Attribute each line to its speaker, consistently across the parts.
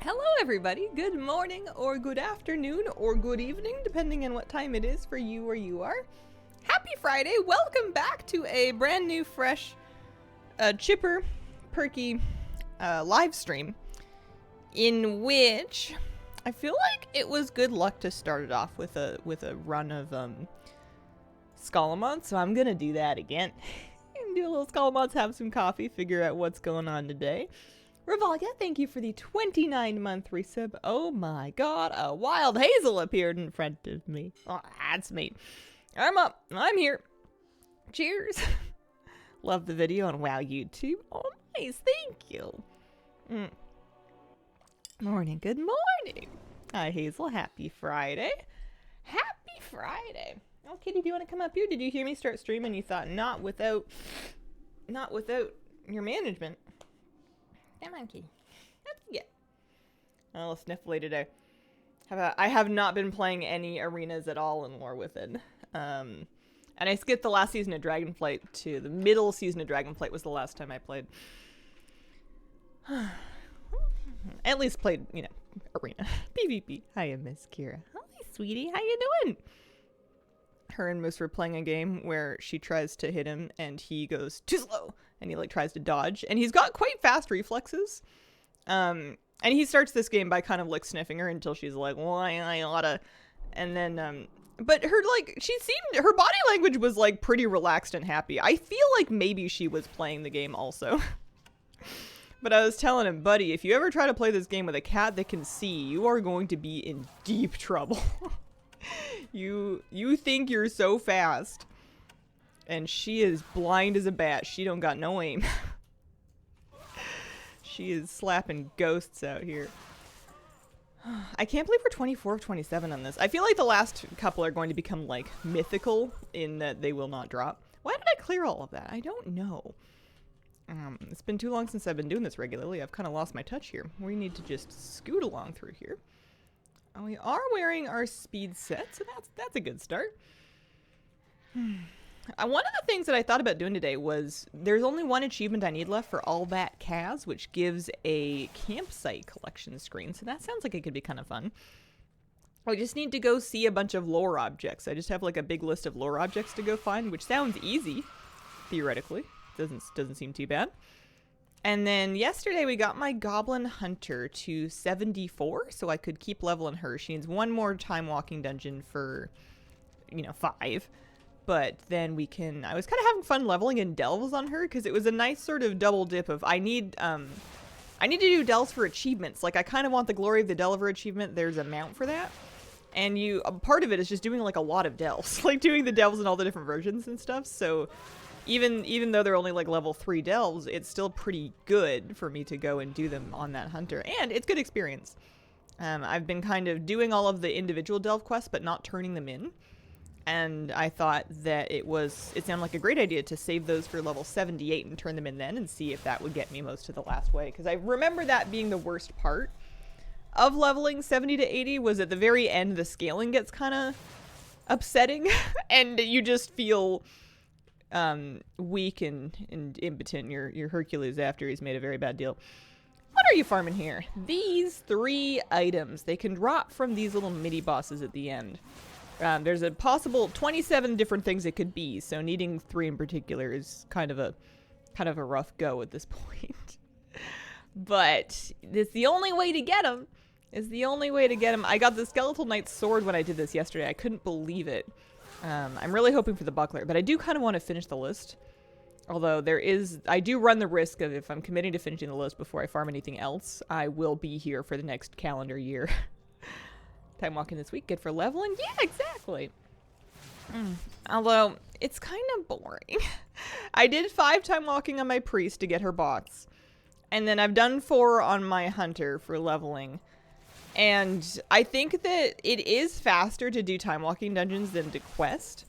Speaker 1: Hello everybody, good morning or good afternoon or good evening, depending on what time it is for you where you are. Happy Friday, welcome back to a brand new, fresh, chipper, perky live stream in which I feel like it was good luck to start it off with a run of Skullamonts, so I'm gonna do that again. Do a little Skullamonts, have some coffee, figure out what's going on today. Ravalia, thank you for the 29-month resub. Oh my god, a wild hazel appeared in front of me. Oh, that's me. I'm up. I'm here. Cheers. Love the video on Wow YouTube. Oh, nice. Thank you. Morning. Good morning. Hi, Hazel. Happy Friday. Happy Friday. Oh, Kitty, do you want to come up here? Did you hear me start streaming? You thought, not without your management. Come on, kitty. That's good. Oh, let's sniffly today. I have not been playing any arenas at all in Lore Within. And I skipped the last season of Dragonflight to the middle season of Dragonflight was the last time I played. At least played, you know, arena. PvP. Hiya, Miss Kira. Hi, sweetie. How you doing? Her and Moose were playing a game where she tries to hit him and he goes too slow and he like tries to dodge and he's got quite fast reflexes. And he starts this game by kind of like sniffing her until she's like, well, I oughta. And then, but her her body language was like pretty relaxed and happy. I feel like maybe she was playing the game also. But I was telling him, buddy, if you ever try to play this game with a cat that can see, you are going to be in deep trouble. You think you're so fast. And she is blind as a bat. She don't got no aim. She is slapping ghosts out here. I can't believe we're 24 of 27 on this. I feel like the last couple are going to become like mythical in that they will not drop. Why did I clear all of that? I don't know. It's been too long since I've been doing this regularly. I've kind of lost my touch here. We need to just scoot along through here. We are wearing our speed set, so that's a good start. One of the things that I thought about doing today was there's only one achievement I need left for all That Khaz, which gives a campsite collection screen. So that sounds like it could be kind of fun. I just need to go see a bunch of lore objects. I just have like a big list of lore objects to go find, which sounds easy, theoretically. Doesn't seem too bad. And then yesterday we got my Goblin Hunter to 74, so I could keep leveling her. She needs one more time walking dungeon for, 5. But then we can... I was kind of having fun leveling in delves on her, because it was a nice sort of double dip of... I need to do delves for achievements. Like, I kind of want the Glory of the Delver achievement. There's a mount for that. And part of it is just doing, like, a lot of delves. Like, doing the delves in all the different versions and stuff, so... Even though they're only like level 3 delves, it's still pretty good for me to go and do them on that hunter. And it's good experience. I've been kind of doing all of the individual delve quests, but not turning them in. And I thought that it sounded like a great idea to save those for level 78 and turn them in then and see if that would get me most of the last way. Because I remember that being the worst part of leveling 70 to 80 was at the very end, the scaling gets kind of upsetting. And you just feel... weak and impotent. Your Hercules after he's made a very bad deal. What are you farming here? These 3 items. They can drop from these little mini bosses at the end. There's a possible 27 different things it could be, so needing 3 in particular is kind of a rough go at this point. But it's the only way to get them. I got the Skeletal Knight's sword when I did this yesterday. I couldn't believe it. I'm really hoping for the buckler, but I do kind of want to finish the list. Although I do run the risk of if I'm committing to finishing the list before I farm anything else, I will be here for the next calendar year. Time walking this week, good for leveling? Yeah, exactly. Although, it's kind of boring. I did 5 time walking on my priest to get her bots. And then I've done 4 on my hunter for leveling. And I think that it is faster to do time walking dungeons than to quest.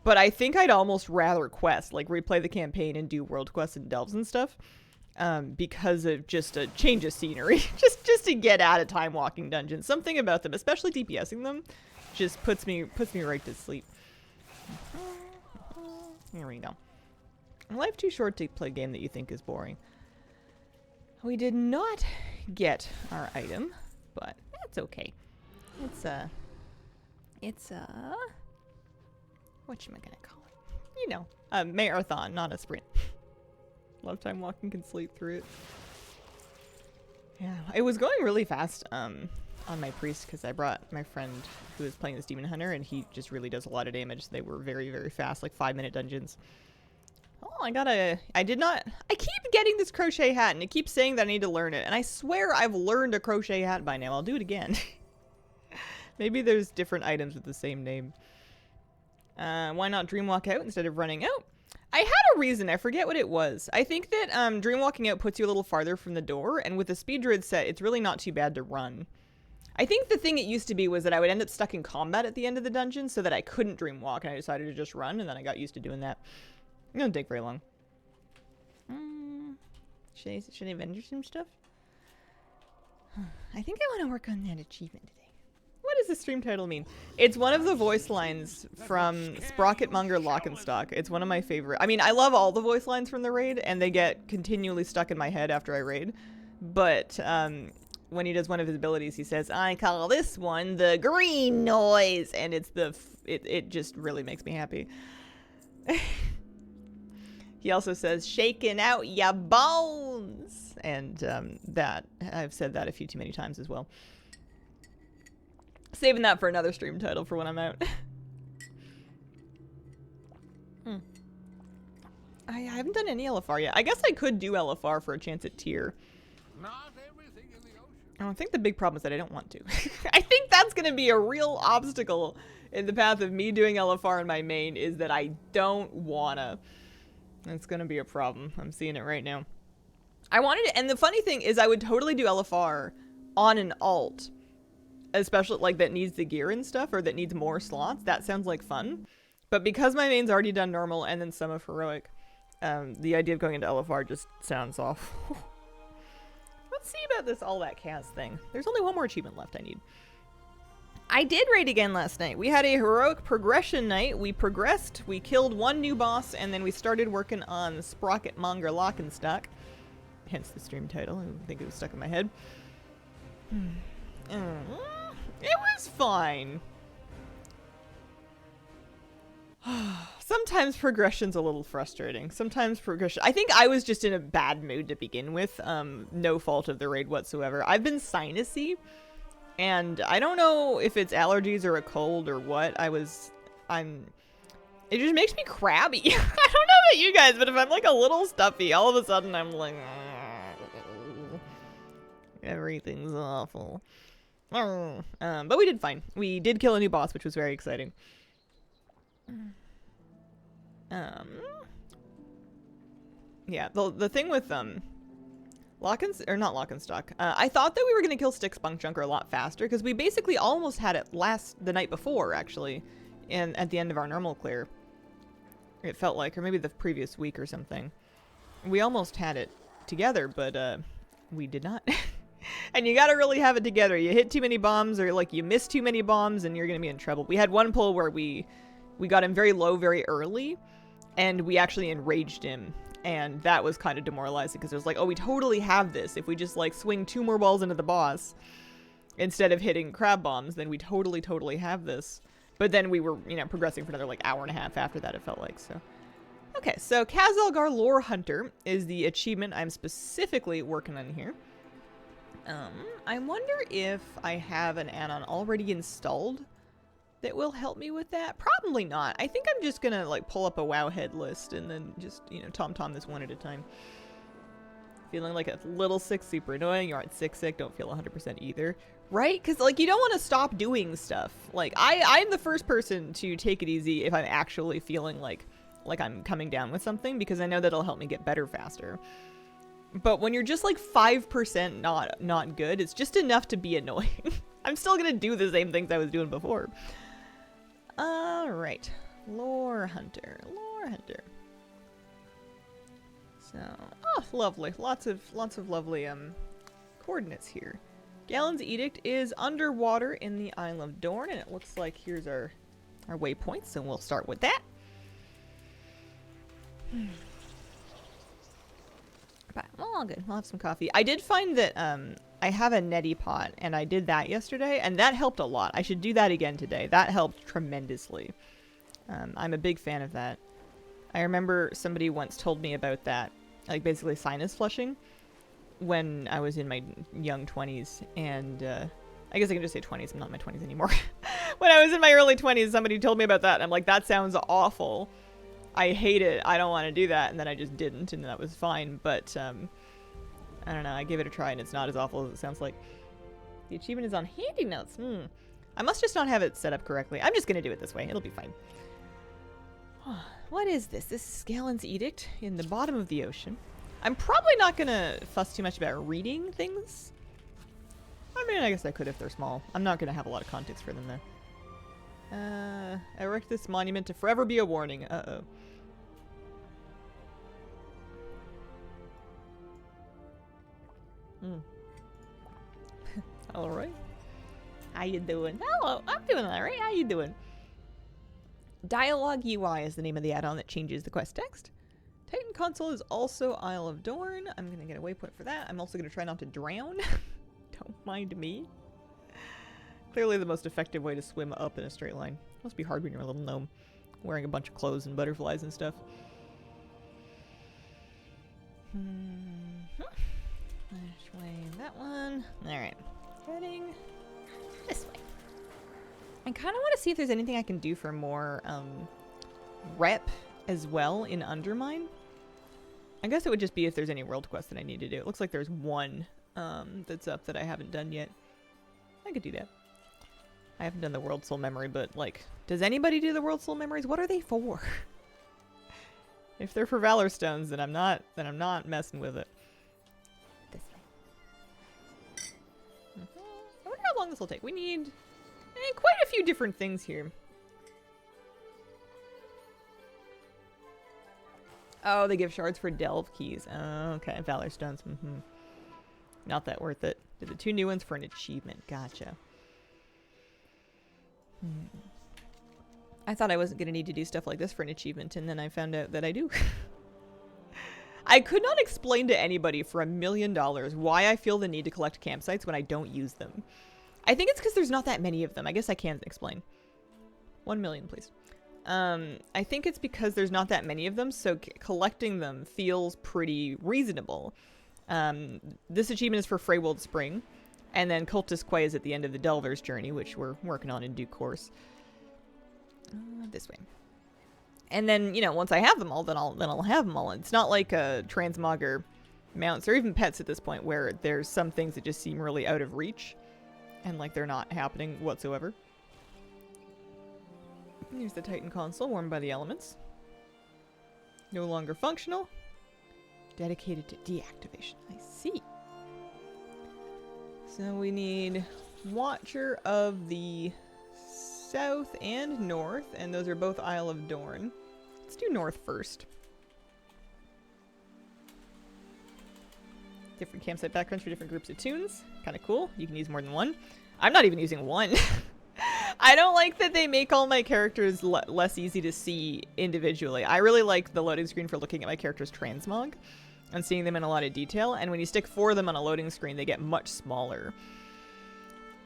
Speaker 1: But I think I'd almost rather quest, like replay the campaign and do world quests and delves and stuff. Because of just a change of scenery. just to get out of time walking dungeons. Something about them, especially DPSing them, just puts me right to sleep. Here we go. Life too short to play a game that you think is boring. We did not get our item, but that's okay. It's what am I gonna call it? You know, a marathon, not a sprint. Lifetime walking can sleep through it. Yeah, it was going really fast on my priest because I brought my friend who was playing this demon hunter, and he just really does a lot of damage. They were very, very fast, like 5-minute dungeons. Oh, I keep getting this crochet hat, and it keeps saying that I need to learn it, and I swear I've learned a crochet hat by now. I'll do it again. Maybe there's different items with the same name. Why not dream walk out instead of running out? I had a reason. I forget what it was. I think that dream walking out puts you a little farther from the door, and with the speed druid set, it's really not too bad to run. I think the thing it used to be was that I would end up stuck in combat at the end of the dungeon so that I couldn't dream walk, and I decided to just run, and then I got used to doing that. It don't take very long. Should I vendor some stuff? I think I want to work on that achievement today. What does the stream title mean? It's one of the voice lines from Sprocketmonger Lockenstock. It's one of my favorite. I mean, I love all the voice lines from the raid, and they get continually stuck in my head after I raid. But when he does one of his abilities, he says, "I call this one the green noise," and it's it just really makes me happy. He also says, "Shaking out ya bones," and that I've said that a few too many times as well. Saving that for another stream title for when I'm out. I haven't done any LFR yet. I guess I could do LFR for a chance at tier.
Speaker 2: Not everything in the ocean.
Speaker 1: I think the big problem is that I don't want to. I think that's going to be a real obstacle in the path of me doing LFR in my main, is that I don't wanna. It's going to be a problem. I'm seeing it right now. I wanted to, and the funny thing is I would totally do LFR on an alt. Especially like that needs the gear and stuff, or that needs more slots. That sounds like fun. But because my main's already done normal and then some of heroic, the idea of going into LFR just sounds awful. Let's see about this That Khaz thing. There's only one more achievement left I need. I did raid again last night. We had a heroic progression night. We progressed, we killed one new boss, and then we started working on Sprocketmonger Lockenstock. Hence the stream title. I think it was stuck in my head. It was fine. Sometimes progression's a little frustrating. Sometimes progression... I think I was just in a bad mood to begin with. No fault of the raid whatsoever. I've been sinusy, and I don't know if it's allergies or a cold or what. It just makes me crabby. I don't know about you guys, but if I'm like a little stuffy, all of a sudden I'm like... everything's awful. But we did fine. We did kill a new boss, which was very exciting. Yeah, the thing with not Lockenstock. I thought that we were gonna kill Stick Spunk Junker a lot faster, because we basically almost had it the night before, actually, and at the end of our normal clear. It felt like, or maybe the previous week or something. We almost had it together, but we did not. And you gotta really have it together. You hit too many bombs, or like you miss too many bombs, and you're gonna be in trouble. We had one pull where we got him very low very early, and we actually enraged him, and that was kind of demoralizing, because it was like, oh, we totally have this. If we just like swing 2 more balls into the boss instead of hitting crab bombs, then we totally have this. But then we were, progressing for another like hour and a half after that, it felt like. So okay, so Khaz Lore Hunter is the achievement I'm specifically working on here. I wonder if I have an add-on already installed that will help me with that. Probably not. I think I'm just gonna like pull up a WoW head list and then just, tom this one at a time. Feeling like a little sick, super annoying. You aren't sick, don't feel 100% either. Right? Because like you don't want to stop doing stuff. Like I'm the first person to take it easy if I'm actually feeling like I'm coming down with something, because I know that'll help me get better faster. But when you're just like 5% not good, it's just enough to be annoying. I'm still gonna do the same things I was doing before. Alright. Lore Hunter. So, oh, lovely. Lots of lovely coordinates here. Galen's Edict is underwater in the Isle of Dorn, and it looks like here's our waypoints, and we'll start with that. But all good. We'll have some coffee. I did find that I have a neti pot, and I did that yesterday, and that helped a lot. I should do that again today. That helped tremendously. I'm a big fan of that. I remember somebody once told me about that, like basically sinus flushing, when I was in my young 20s, and I guess I can just say 20s. I'm not in my 20s anymore. When I was in my early 20s, somebody told me about that, and I'm like, that sounds awful. I hate it. I don't want to do that. And then I just didn't, and that was fine. But I don't know. I gave it a try, and it's not as awful as it sounds like. The achievement is on handy notes. I must just not have it set up correctly. I'm just going to do it this way. It'll be fine. What is this? This is Scalen's Edict in the bottom of the ocean. I'm probably not going to fuss too much about reading things. I mean, I guess I could if they're small. I'm not going to have a lot of context for them, though. Erect this monument to forever be a warning. Uh-oh. Alright. How you doing? Hello, I'm doing alright. How you doing? Dialogue UI is the name of the add-on that changes the quest text. Titan Console is also Isle of Dorn. I'm going to get a waypoint for that. I'm also going to try not to drown. Don't mind me. Clearly the most effective way to swim up in a straight line. Must be hard when you're a little gnome, wearing a bunch of clothes and butterflies and stuff. Which way? That one. Alright. Heading this way. I kind of want to see if there's anything I can do for more rep as well in Undermine. I guess it would just be if there's any world quest that I need to do. It looks like there's one that's up that I haven't done yet. I could do that. I haven't done the World Soul Memory, but like, does anybody do the World Soul Memories? What are they for? If they're for Valor Stones, then I'm not messing with it. This way. I wonder how long this will take. We need quite a few different things here. Oh, they give shards for delve keys. Oh, okay, Valor Stones. Not that worth it. Did the 2 new ones for an achievement. Gotcha. I thought I wasn't going to need to do stuff like this for an achievement, and then I found out that I do. I could not explain to anybody for $1 million why I feel the need to collect campsites when I don't use them. I think it's because there's not that many of them. I guess I can't explain. 1 million, please. I think it's because there's not that many of them, so collecting them feels pretty reasonable. This achievement is for Freywold Spring, and then Cultist Quay is at the end of the Delver's journey, which we're working on in due course. This way. And then, you know, once I have them all, then I'll have them all. It's not like transmogger mounts or even pets at this point where there's some things that just seem really out of reach and like they're not happening whatsoever. Here's the Titan console, warmed by the elements. No longer functional. Dedicated to deactivation. I see. So we need Watcher of the South and North, and those are both Isle of Dorn. Let's do North first. Different campsite backgrounds for different groups of tunes. Kind of cool. You can use more than one. I'm not even using one. I don't like that they make all my characters less easy to see individually. I really like the loading screen for looking at my character's transmog and seeing them in a lot of detail. And when you stick 4 of them on a loading screen, they get much smaller,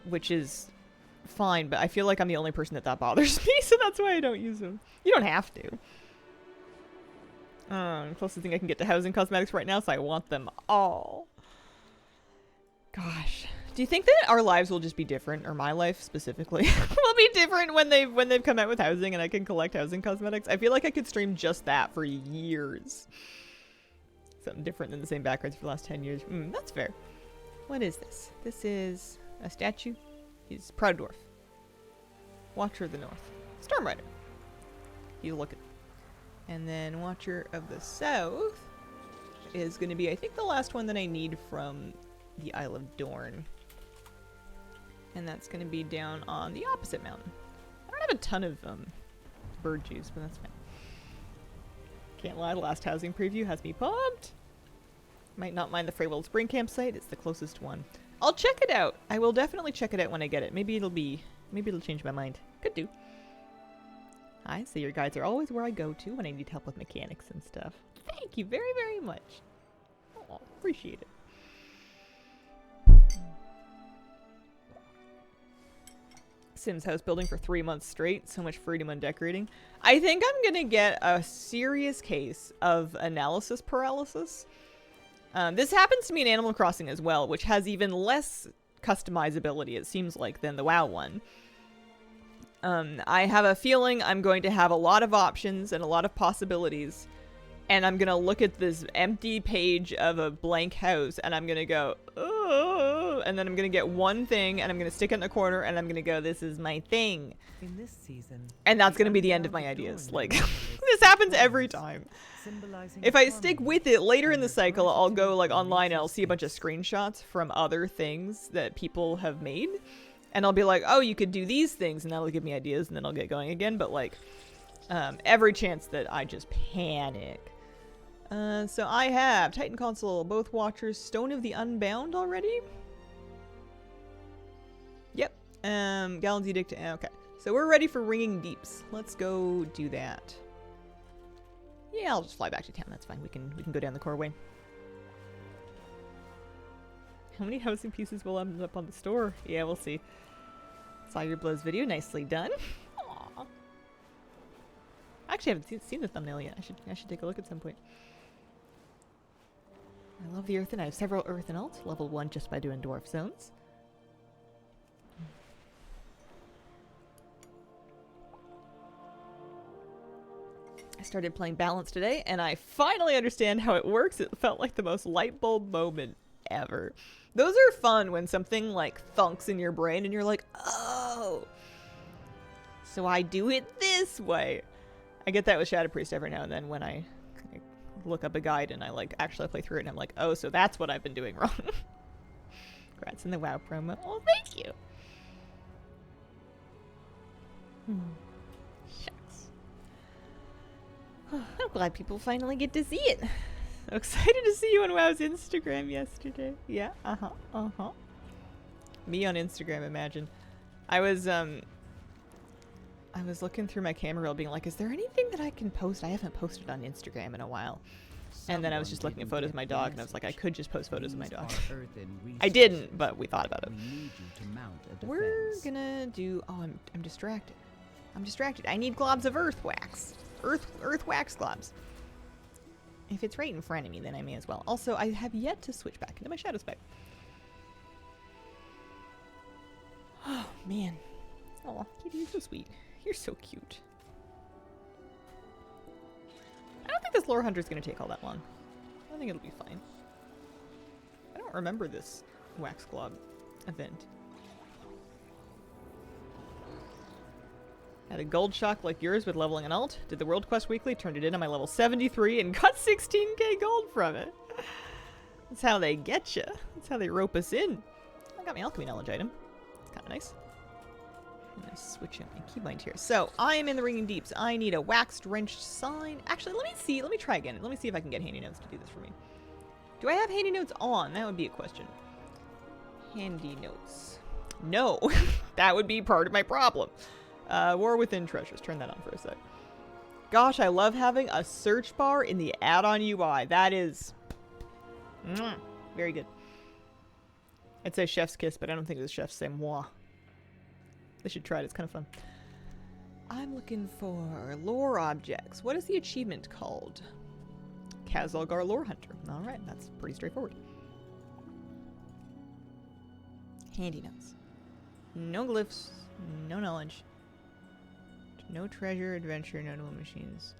Speaker 1: which is fine, but I feel like I'm the only person that bothers me, so that's why I don't use them. You don't have to. Closest thing I can get to housing cosmetics right now, so I want them all. Gosh. Do you think that our lives will just be different, or my life specifically will be different when they've come out with housing and I can collect housing cosmetics? I feel like I could stream just that for years. Something different than the same backgrounds for the last 10 years. That's fair. What is this? This is a statue. He's Proud Dwarf. Watcher of the North. Stormrider. He's looking. And then Watcher of the South is going to be, I think, the last one that I need from the Isle of Dorn. And that's going to be down on the opposite mountain. I don't have a ton of bird juice, but that's fine. Can't lie, the last housing preview has me pumped. Might not mind the Freywold Spring campsite. It's the closest one. I'll check it out. I will definitely check it out when I get it. Maybe it'll change my mind. Could do. Hi, so your guides are always where I go to when I need help with mechanics and stuff. Thank you very, very much. Oh, appreciate it. Sims house building for 3 months straight. So much freedom on decorating. I think I'm gonna get a serious case of analysis paralysis. This happens to me in Animal Crossing as well, which has even less customizability, it seems like, than the WoW one. I have a feeling I'm going to have a lot of options and a lot of possibilities, and I'm gonna look at this empty page of a blank house, and I'm gonna go, oh, and then I'm gonna get one thing, and I'm gonna stick it in the corner, and I'm gonna go, this is my thing.
Speaker 3: In this season,
Speaker 1: And that's gonna be the end of my ideas. Like, this happens every time. If I stick with it later in the cycle, I'll go like online and I'll see a bunch of screenshots from other things that people have made. And I'll be like, oh, you could do these things, and that'll give me ideas, and then I'll get going again. But like, every chance that I just panic. So I have Titan Console, both Watchers, Stone of the Unbound already. Yep. Gallon's Edict. Okay. So we're ready for Ringing Deeps. Let's go do that. Yeah, I'll just fly back to town. That's fine. We can go down the core way. How many housing pieces will end up on the store? Yeah, we'll see. Saw your Blizz video. Nicely done. Aww. Actually, I haven't seen the thumbnail yet. I should take a look at some point. I love the Earthen. I have several Earthen alts. Level 1 just by doing Dwarf Zones. I started playing Balance today, and I finally understand how it works. It felt like the most light bulb moment ever. Those are fun when something like thunks in your brain and you're like, oh, so I do it this way. I get that with Shadow Priest every now and then when I look up a guide and I like actually play through it and I'm like, oh, so that's what I've been doing wrong. Congrats in the WoW promo. Oh, thank you. Shucks. I'm glad people finally get to see it. So excited to see you on WoW's Instagram yesterday. Yeah, Me on Instagram, imagine. I was looking through my camera roll being like, is there anything that I can post? I haven't posted on Instagram in a while. And then I was just looking at photos of my dog, and I was like, I could just post photos of my dog. I didn't, but we thought about it. We're gonna do... Oh, I'm distracted. I'm distracted. I need globs of earth wax. Earth wax globs. If it's right in front of me, then I may as well. Also, I have yet to switch back into my shadow spec. Oh, man. Oh, Kitty, you're so sweet. You're so cute. I don't think this lore hunter is going to take all that long. I think it'll be fine. I don't remember this wax glob event. Had a gold shock like yours with leveling an alt. Did the World Quest Weekly, turned it in on my level 73 and got 16k gold from it. That's how they get you. That's how they rope us in. I got my alchemy knowledge item. It's kind of nice. I'm gonna switch in my keybind here. So I am in the Ringing Deeps. I need a waxed wrenched sign. Actually, let me see. Let me try again. Let me see if I can get handy notes to do this for me. Do I have handy notes on? That would be a question. Handy notes. No, that would be part of my problem. War Within Treasures. Turn that on for a sec. Gosh, I love having a search bar in the add-on UI. That is very good. I'd say Chef's Kiss, but I don't think it's Chef's C'est Moi. They should try it. It's kind of fun. I'm looking for lore objects. What is the achievement called? Khazalgar Lore Hunter. All right, that's pretty straightforward. Handy notes. No glyphs. No knowledge. No treasure, adventure, no dual machines.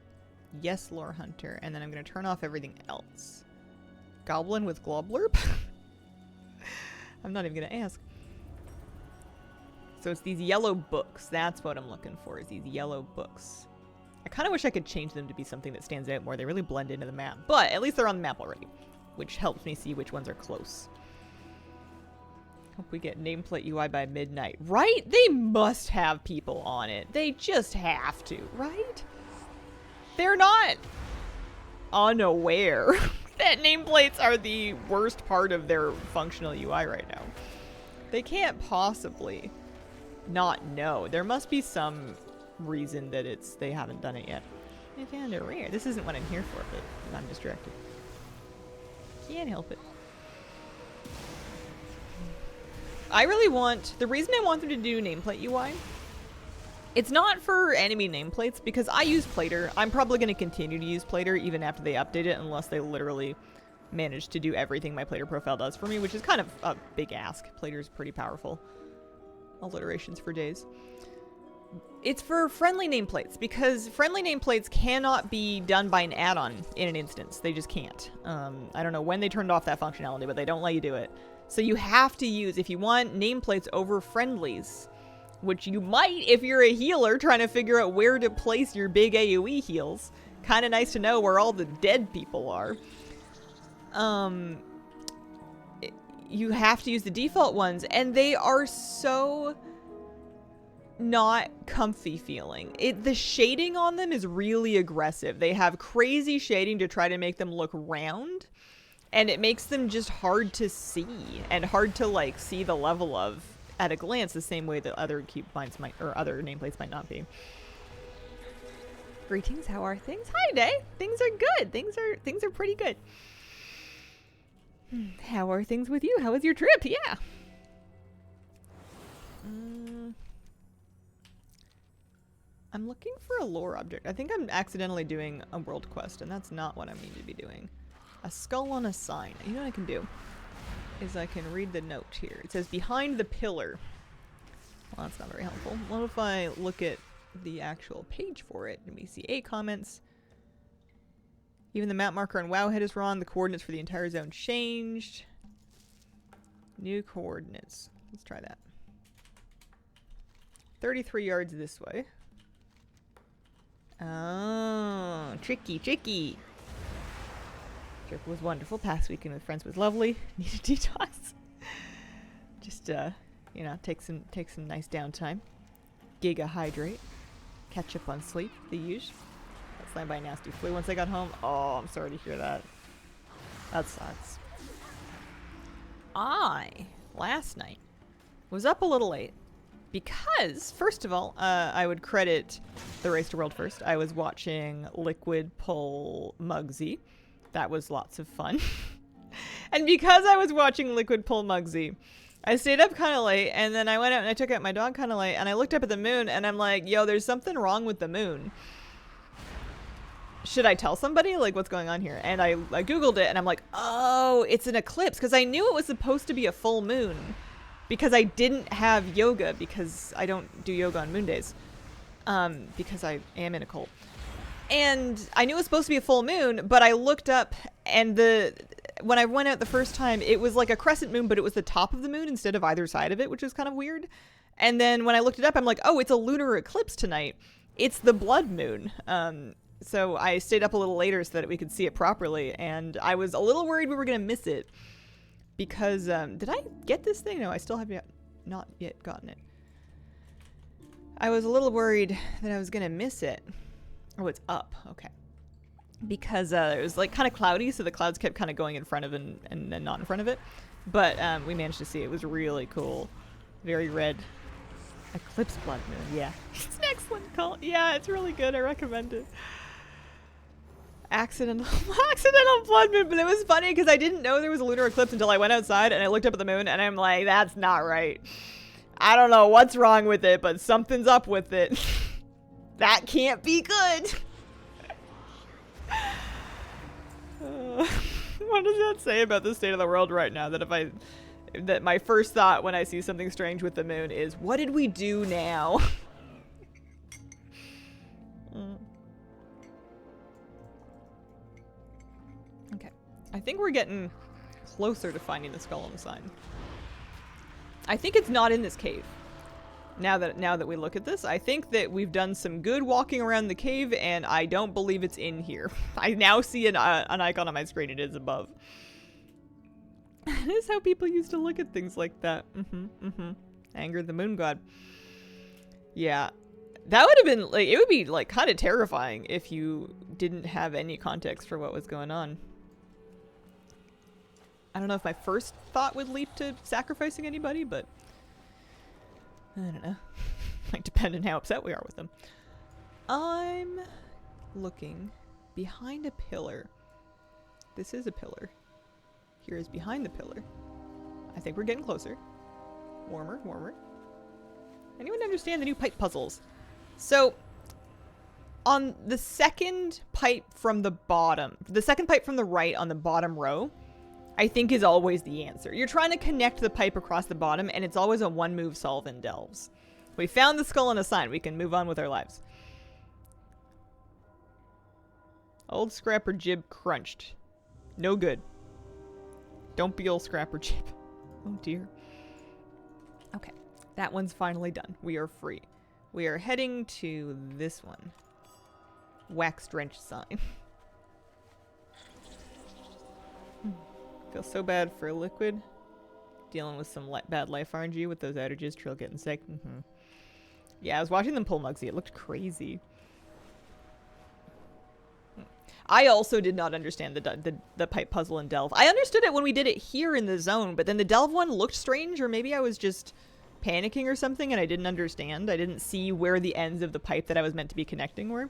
Speaker 1: Yes, lore hunter. And then I'm going to turn off everything else. Goblin with Globblurp? I'm not even going to ask. So it's these yellow books. That's what I'm looking for, is these yellow books. I kind of wish I could change them to be something that stands out more. They really blend into the map. But at least they're on the map already, which helps me see which ones are close. Hope we get nameplate UI by midnight. Right? They must have people on it. They just have to, right? They're not unaware that nameplates are the worst part of their functional UI right now. They can't possibly not know. There must be some reason that they haven't done it yet. I found it rare. This isn't what I'm here for, but I'm distracted. Can't help it. I really want, the reason I want them to do nameplate UI, it's not for enemy nameplates because I use Plater. I'm probably going to continue to use Plater even after they update it unless they literally manage to do everything my Plater profile does for me, which is kind of a big ask. Plater's pretty powerful. Alliterations for days. It's for friendly nameplates because friendly nameplates cannot be done by an add-on in an instance. They just can't. I don't know when they turned off that functionality, but they don't let you do it. So you have to use, if you want nameplates over friendlies, which you might if you're a healer trying to figure out where to place your big AoE heals. Kind of nice to know where all the dead people are. You have to use the default ones, and they are so not comfy feeling. The shading on them is really aggressive. They have crazy shading to try to make them look round, and it makes them just hard to see and hard to like see the level of at a glance, the same way that other keybinds might or other nameplates might not be. Greetings, how are things? Hi, Day. Things are good. Things are pretty good. How are things with you? How was your trip? Yeah. I'm looking for a lore object. I think I'm accidentally doing a world quest, and that's not what I mean to be doing. A skull on a sign. You know what I can do? Is I can read the note here. It says, behind the pillar. Well, that's not very helpful. What if I look at the actual page for it? And we see 8 comments. Even the map marker on Wowhead is wrong. The coordinates for the entire zone changed. New coordinates. Let's try that. 33 yards this way. Oh, tricky, tricky. Trip was wonderful. Past weekend with friends was lovely. Need a detox. Just, you know, take some nice downtime. Giga hydrate. Catch up on sleep. The usual. Got slammed by a nasty flu once I got home. Oh, I'm sorry to hear that. That sucks. Last night, was up a little late. Because, first of all, I would credit the Race to World first. I was watching Liquid pull Muggsy. That was lots of fun. And because I was watching Liquid pull Muggsy, I stayed up kind of late, and then I went out and I took out my dog kind of late, and I looked up at the moon, and I'm like, yo, there's something wrong with the moon. Should I tell somebody? Like, what's going on here? And I Googled it, and I'm like, oh, it's an eclipse. Because I knew it was supposed to be a full moon. Because I didn't have yoga, because I don't do yoga on moon days. Because I am in a cult. And I knew it was supposed to be a full moon, but I looked up, and when I went out the first time, it was like a crescent moon, but it was the top of the moon instead of either side of it, which was kind of weird. And then when I looked it up, I'm like, oh, it's a lunar eclipse tonight. It's the blood moon. So I stayed up a little later so that we could see it properly, and I was a little worried we were going to miss it. Because, did I get this thing? No, I still have not yet gotten it. I was a little worried that I was going to miss it. Oh, it's up. Okay. Because it was like kind of cloudy, so the clouds kept kind of going in front of it and then not in front of it. But we managed to see it. It was really cool. Very red. Eclipse blood moon. Yeah. It's an excellent call. Yeah, it's really good. I recommend it. Accidental blood moon. But it was funny because I didn't know there was a lunar eclipse until I went outside and I looked up at the moon and I'm like, that's not right. I don't know what's wrong with it, but something's up with it. That can't be good. What does that say about the state of the world right now? That my first thought when I see something strange with the moon is, what did we do now? Okay. I think we're getting closer to finding the skull on the sign. I think it's not in this cave. Now that we look at this, I think that we've done some good walking around the cave, and I don't believe it's in here. I now see an icon on my screen. It is above. That is how people used to look at things like that. Anger the moon god. Yeah. That would have been, like, it would be, like, kind of terrifying if you didn't have any context for what was going on. I don't know if my first thought would leap to sacrificing anybody, but I don't know. Might depend on how upset we are with them. I'm looking behind a pillar. This is a pillar. Here is behind the pillar. I think we're getting closer. Warmer, warmer. Anyone understand the new pipe puzzles? So, on the second pipe from the bottom, the second pipe from the right on the bottom row, I think is always the answer. You're trying to connect the pipe across the bottom, and it's always a one-move solve in Delves. We found the skull and a sign. We can move on with our lives. Old Scrapper Jib crunched. No good. Don't be old Scrapper Jib. Oh dear. Okay. That one's finally done. We are free. We are heading to this one. Wax drenched sign. Feel so bad for Liquid. Dealing with some bad life RNG with those outages. Trill getting sick. Yeah, I was watching them pull Mugsy. It looked crazy. I also did not understand the pipe puzzle in Delve. I understood it when we did it here in the zone, but then the Delve one looked strange, or maybe I was just panicking or something and I didn't understand. I didn't see where the ends of the pipe that I was meant to be connecting were.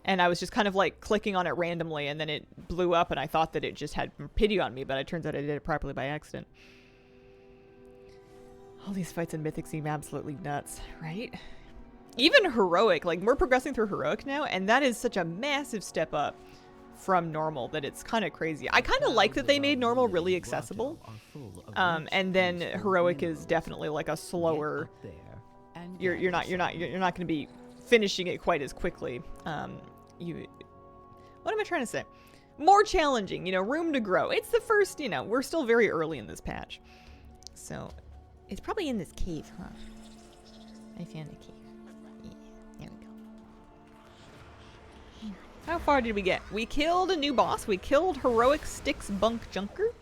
Speaker 1: And I was just kind of like clicking on it randomly, and then it blew up, and I thought that it just had pity on me, but it turns out I did it properly by accident. All these fights in Mythic seem absolutely nuts, right? Even Heroic, like we're progressing through Heroic now, and that is such a massive step up from normal that it's kind of crazy. I kind of like that they made normal really accessible. And then Heroic is definitely like a slower. You're not going to be finishing it quite as quickly. What am I trying to say? More challenging, you know, room to grow. It's the first, you know, we're still very early in this patch. So, it's probably in this cave, huh? I found a cave. Yeah, there we go. How far did we get? We killed a new boss. We killed Heroic Styx Bunk Junker.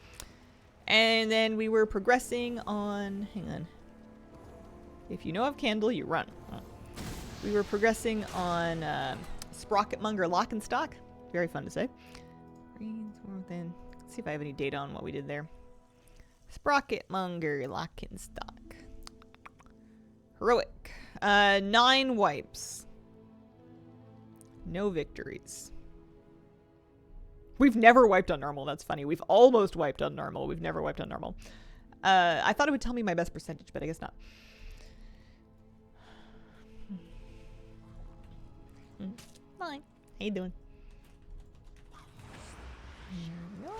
Speaker 1: And then we were progressing on, hang on. If you know of Candle, you run. Huh. We were progressing on Sprocketmonger Lock and Stock. Very fun to say. Let's see if I have any data on what we did there. Sprocketmonger Lock and Stock. Heroic. 9 wipes. No victories. We've never wiped on normal. That's funny. We've almost wiped on normal. We've never wiped on normal. I thought it would tell me my best percentage, but I guess not. Fine. How you doing? Here we go.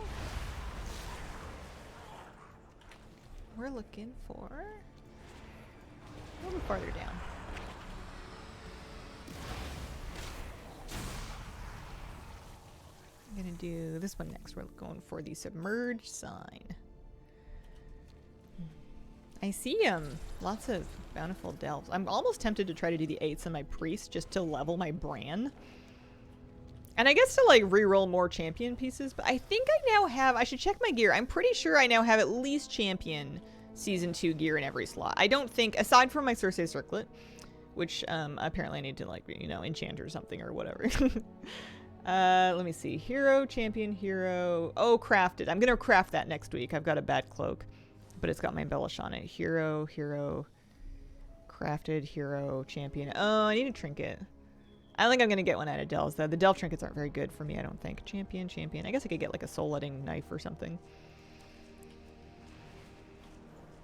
Speaker 1: We're looking for a little farther down. I'm gonna do this one next. We're going for the submerged sign. I see lots of bountiful delves. I'm almost tempted to try to do the 8s on my priest just to level my Bran. And I guess to like reroll more champion pieces, but I think I now have, I should check my gear. I'm pretty sure I now have at least champion season 2 gear in every slot. I don't think, aside from my Circe circlet, which apparently I need to like, you know, enchant or something or whatever. Let me see. Hero, champion, hero. Oh, crafted. I'm gonna craft that next week. I've got a bad cloak, but it's got my embellish on it. Hero, hero, crafted, hero, champion. Oh, I need a trinket. I don't think I'm gonna get one out of Delves though. The Delve trinkets aren't very good for me, I don't think. Champion, champion. I guess I could get like a soul-letting knife or something.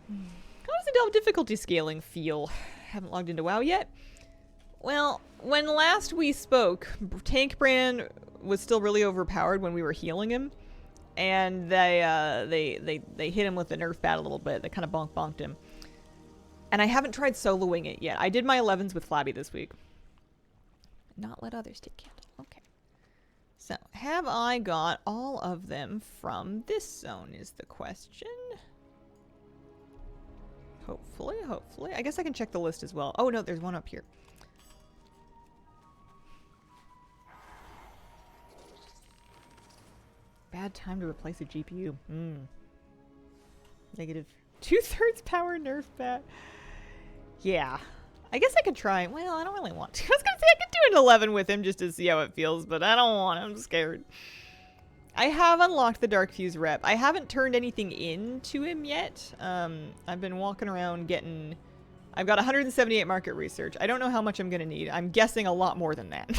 Speaker 1: How does the Delve difficulty scaling feel? Haven't logged into WoW yet. Well, when last we spoke, Tank Bran was still really overpowered when we were healing him, and they hit him with the nerf bat a little bit. They kind of bonked him. And I haven't tried soloing it yet. I did my 11s with Flabby this week. Not let others take Candle. Okay. So, have I got all of them from this zone is the question. Hopefully, hopefully. I guess I can check the list as well. Oh no, there's one up here. Bad time to replace a GPU. Negative 2/3 power nerf bat. Yeah. I guess I could try. Well, I don't really want to. I was going to say I could do an 11 with him just to see how it feels, but I don't want to. I'm scared. I have unlocked the Dark Fuse rep. I haven't turned anything into him yet. I've been walking around getting... I've got 178 market research. I don't know how much I'm going to need. I'm guessing a lot more than that.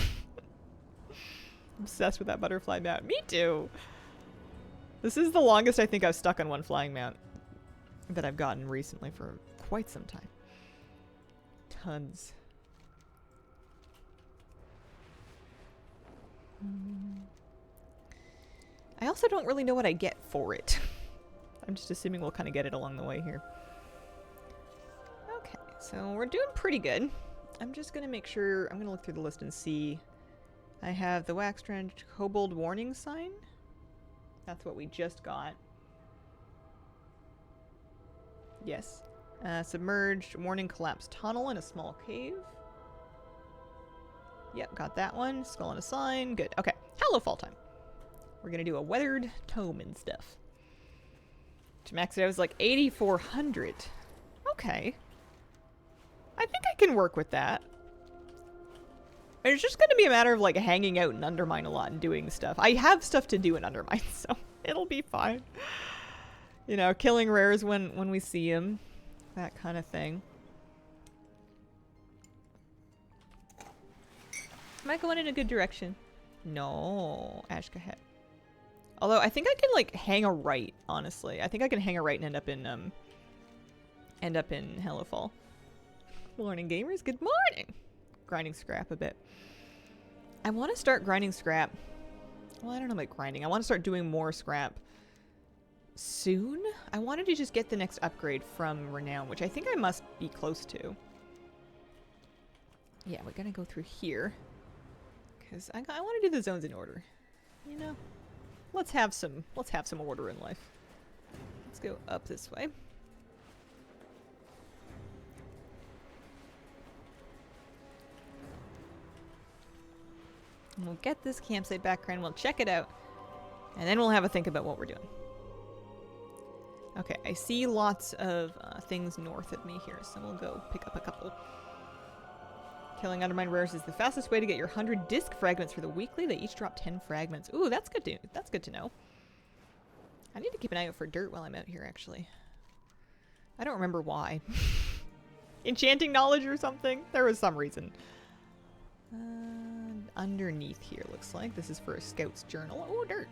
Speaker 1: Obsessed with that butterfly mount. Me too. This is the longest I think I've stuck on one flying mount. that I've gotten recently for quite some time. Tons. I also don't really know what I get for it. I'm just assuming we'll kind of get it along the way here. Okay, so we're doing pretty good. I'm just going to make sure, I'm going to look through the list and see. I have the wax strand kobold warning sign. That's what we just got. Yes. Submerged warning collapse tunnel in a small cave. Yep, got that one. Skull and a sign. Good. Okay. Hello, fall time. We're going to do a weathered tome and stuff. To max it out was like 8,400. Okay. I think I can work with that. It's just going to be a matter of like hanging out in Undermine a lot and doing stuff. I have stuff to do in Undermine, so it'll be fine. You know, killing rares when we see them. That kind of thing. Am I going in a good direction? No. Ashkahet. Although I think I can like hang a right, honestly. I think I can hang a right and end up in Hellowfall. Morning gamers, good morning! Grinding scrap a bit. I want to start grinding scrap. Well, I don't know about grinding. I want to start doing more scrap soon. I wanted to just get the next upgrade from Renown, which I think I must be close to. Yeah, we're gonna go through here. Because I want to do the zones in order. You know? Let's have some order in life. Let's go up this way. And we'll get this campsite background, we'll check it out, and then we'll have a think about what we're doing. Okay, I see lots of things north of me here, so we'll go pick up a couple. Killing Undermine rares is the fastest way to get your 100 disc fragments for the weekly. They each drop 10 fragments. Ooh, that's good to know. I need to keep an eye out for dirt while I'm out here, actually. I don't remember why. Enchanting knowledge or something? There was some reason. Underneath here, looks like. This is for a scout's journal. Oh, dirt.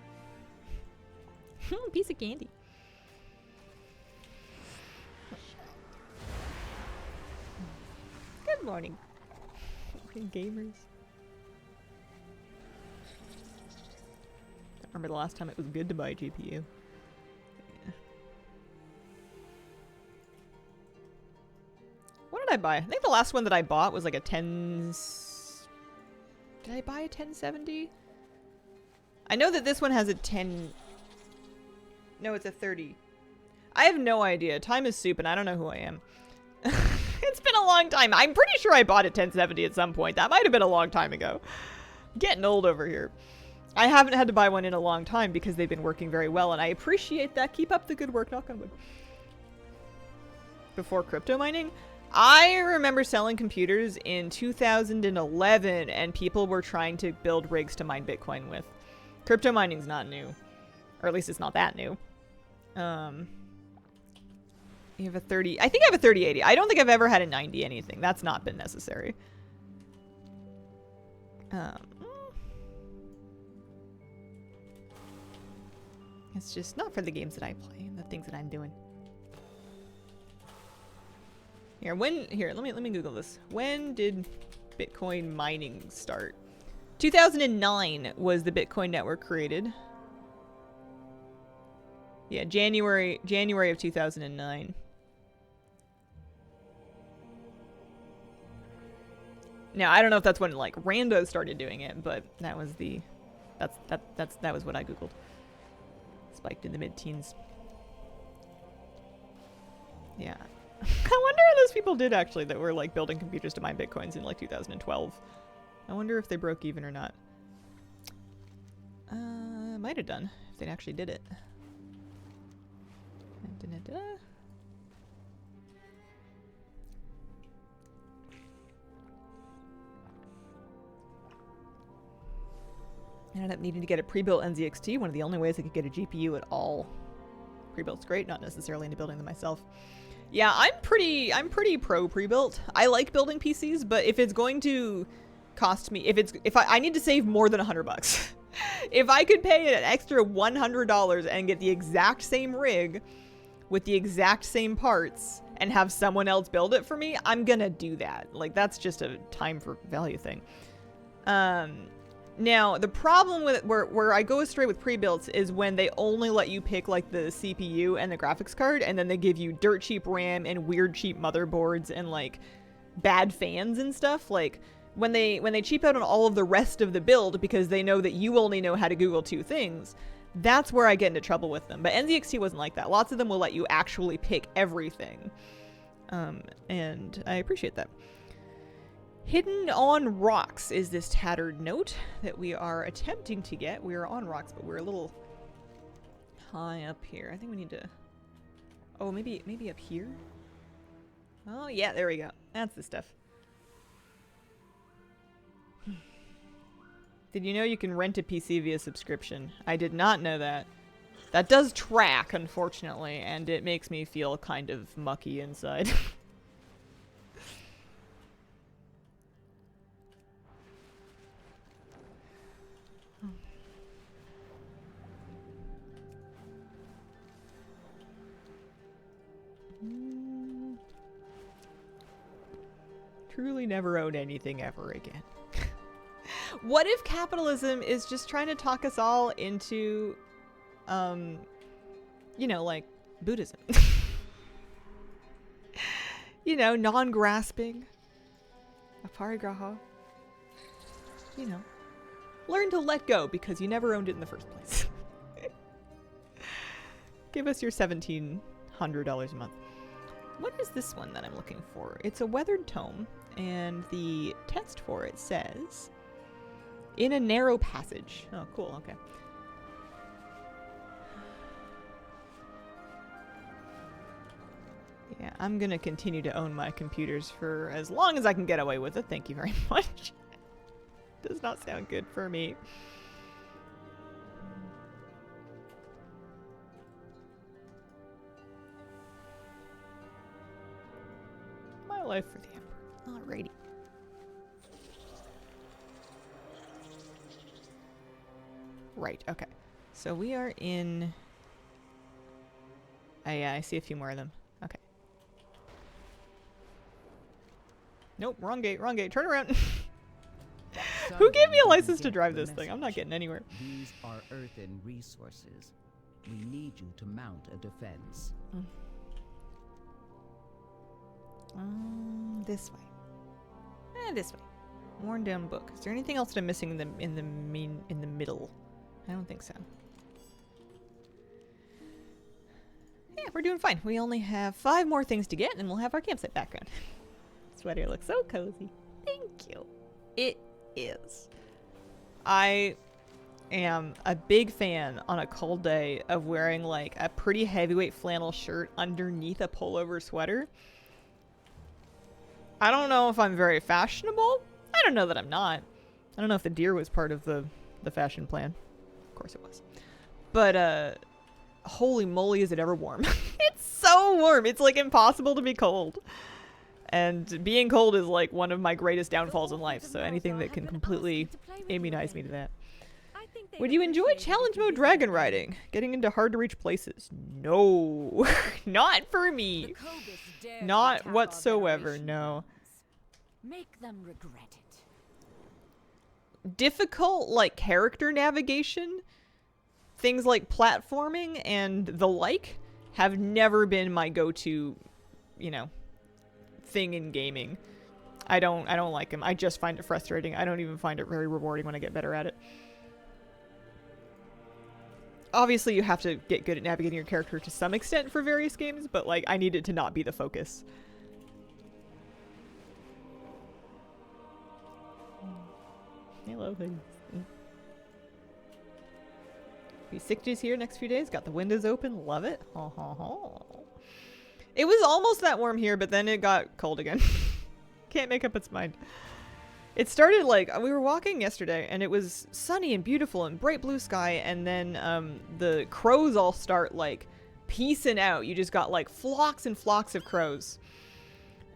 Speaker 1: Piece of candy. Good morning. Gamers. I remember the last time it was good to buy a GPU. Yeah. What did I buy? I think the last one that I bought was like a 10... Did I buy a 1070? I know that this one has a 10... No, it's a 30. I have no idea. Time is soup and I don't know who I am. It's been a long time. I'm pretty sure I bought a 1070 at some point. That might have been a long time ago. Getting old over here. I haven't had to buy one in a long time because they've been working very well, and I appreciate that. Keep up the good work, knock on wood. Before crypto mining, I remember selling computers in 2011, and people were trying to build rigs to mine Bitcoin with. Crypto mining's not new. Or at least it's not that new. You have a 30... I think I have a 3080. I don't think I've ever had a 90 anything. That's not been necessary. It's just not for the games that I play and the things that I'm doing. Here, let me Google this. When did Bitcoin mining start? 2009 was the Bitcoin network created. Yeah, January of 2009. Now, I don't know if that's when like Rando started doing it, but that was that was what I googled. Spiked in the mid-teens. Yeah. I wonder how those people did actually that were like building computers to mine Bitcoins in like 2012. I wonder if they broke even or not. Might have done if they actually did it. I ended up needing to get a pre-built NZXT, one of the only ways I could get a GPU at all. Pre-built's great, not necessarily into building them myself. Yeah, I'm pretty pro pre-built. I like building PCs, but if it's going to cost me, if I need to save more than $100, if I could pay an extra $100 and get the exact same rig, with the exact same parts and have someone else build it for me, I'm gonna do that. Like, that's just a time for value thing. Now, the problem with where I go astray with pre-builds is when they only let you pick like the CPU and the graphics card, and then they give you dirt cheap RAM and weird cheap motherboards and like bad fans and stuff. Like when they cheap out on all of the rest of the build because they know that you only know how to Google two things, that's where I get into trouble with them. But NZXT wasn't like that. Lots of them will let you actually pick everything. And I appreciate that. Hidden on rocks is this tattered note that we are attempting to get. We are on rocks, but we're a little high up here. I think we need to... Oh, maybe up here? Oh, yeah, there we go. That's the stuff. Did you know you can rent a PC via subscription? I did not know that. That does track, unfortunately, and it makes me feel kind of mucky inside. Truly never own anything ever again. What if capitalism is just trying to talk us all into, you know, like Buddhism? You know, non-grasping. Aparigraha. You know. Learn to let go because you never owned it in the first place. Give us your $1,700 a month. What is this one that I'm looking for? It's a weathered tome, and the text for it says, in a narrow passage. Oh, cool, okay. Yeah, I'm gonna continue to own my computers for as long as I can get away with it. Thank you very much. Does not sound good for me. My life for the Emperor. Alrighty. Right, okay. So we are in... Oh yeah, I see a few more of them. Okay. Nope, wrong gate, turn around! Who gave me a license to drive this thing? I'm not getting anywhere.
Speaker 3: These are earthen resources. We need you to mount a defense.
Speaker 1: This way. This way. Worn down book. Is there anything else that I'm missing in the middle? I don't think so. Yeah, we're doing fine. We only have 5 more things to get, and we'll have our campsite background. Sweater looks so cozy. Thank you. It is. I am a big fan on a cold day of wearing like a pretty heavyweight flannel shirt underneath a pullover sweater. I don't know if I'm very fashionable. I don't know that I'm not. I don't know if the deer was part of the fashion plan. Of course it was. But holy moly, is it ever warm. It's so warm. It's like impossible to be cold. And being cold is like one of my greatest downfalls in life. So anything that can completely immunize me to that. Would you enjoy challenge mode dragon riding? Getting into hard to reach places? No. Not for me. Not whatsoever, no.
Speaker 4: Make them regret it.
Speaker 1: Difficult, like, character navigation, things like platforming and the like, have never been my go-to, you know, thing in gaming. I don't like them. I just find it frustrating. I don't even find it very rewarding when I get better at it. Obviously, you have to get good at navigating your character to some extent for various games, but, like, I need it to not be the focus. Hello, things. Be 60s here next few days. Got the windows open. Love it. Ha ha ha. It was almost that warm here, but then it got cold again. Can't make up its mind. It started like, we were walking yesterday and it was sunny and beautiful and bright blue sky, and then the crows all start like piecing out. You just got like flocks and flocks of crows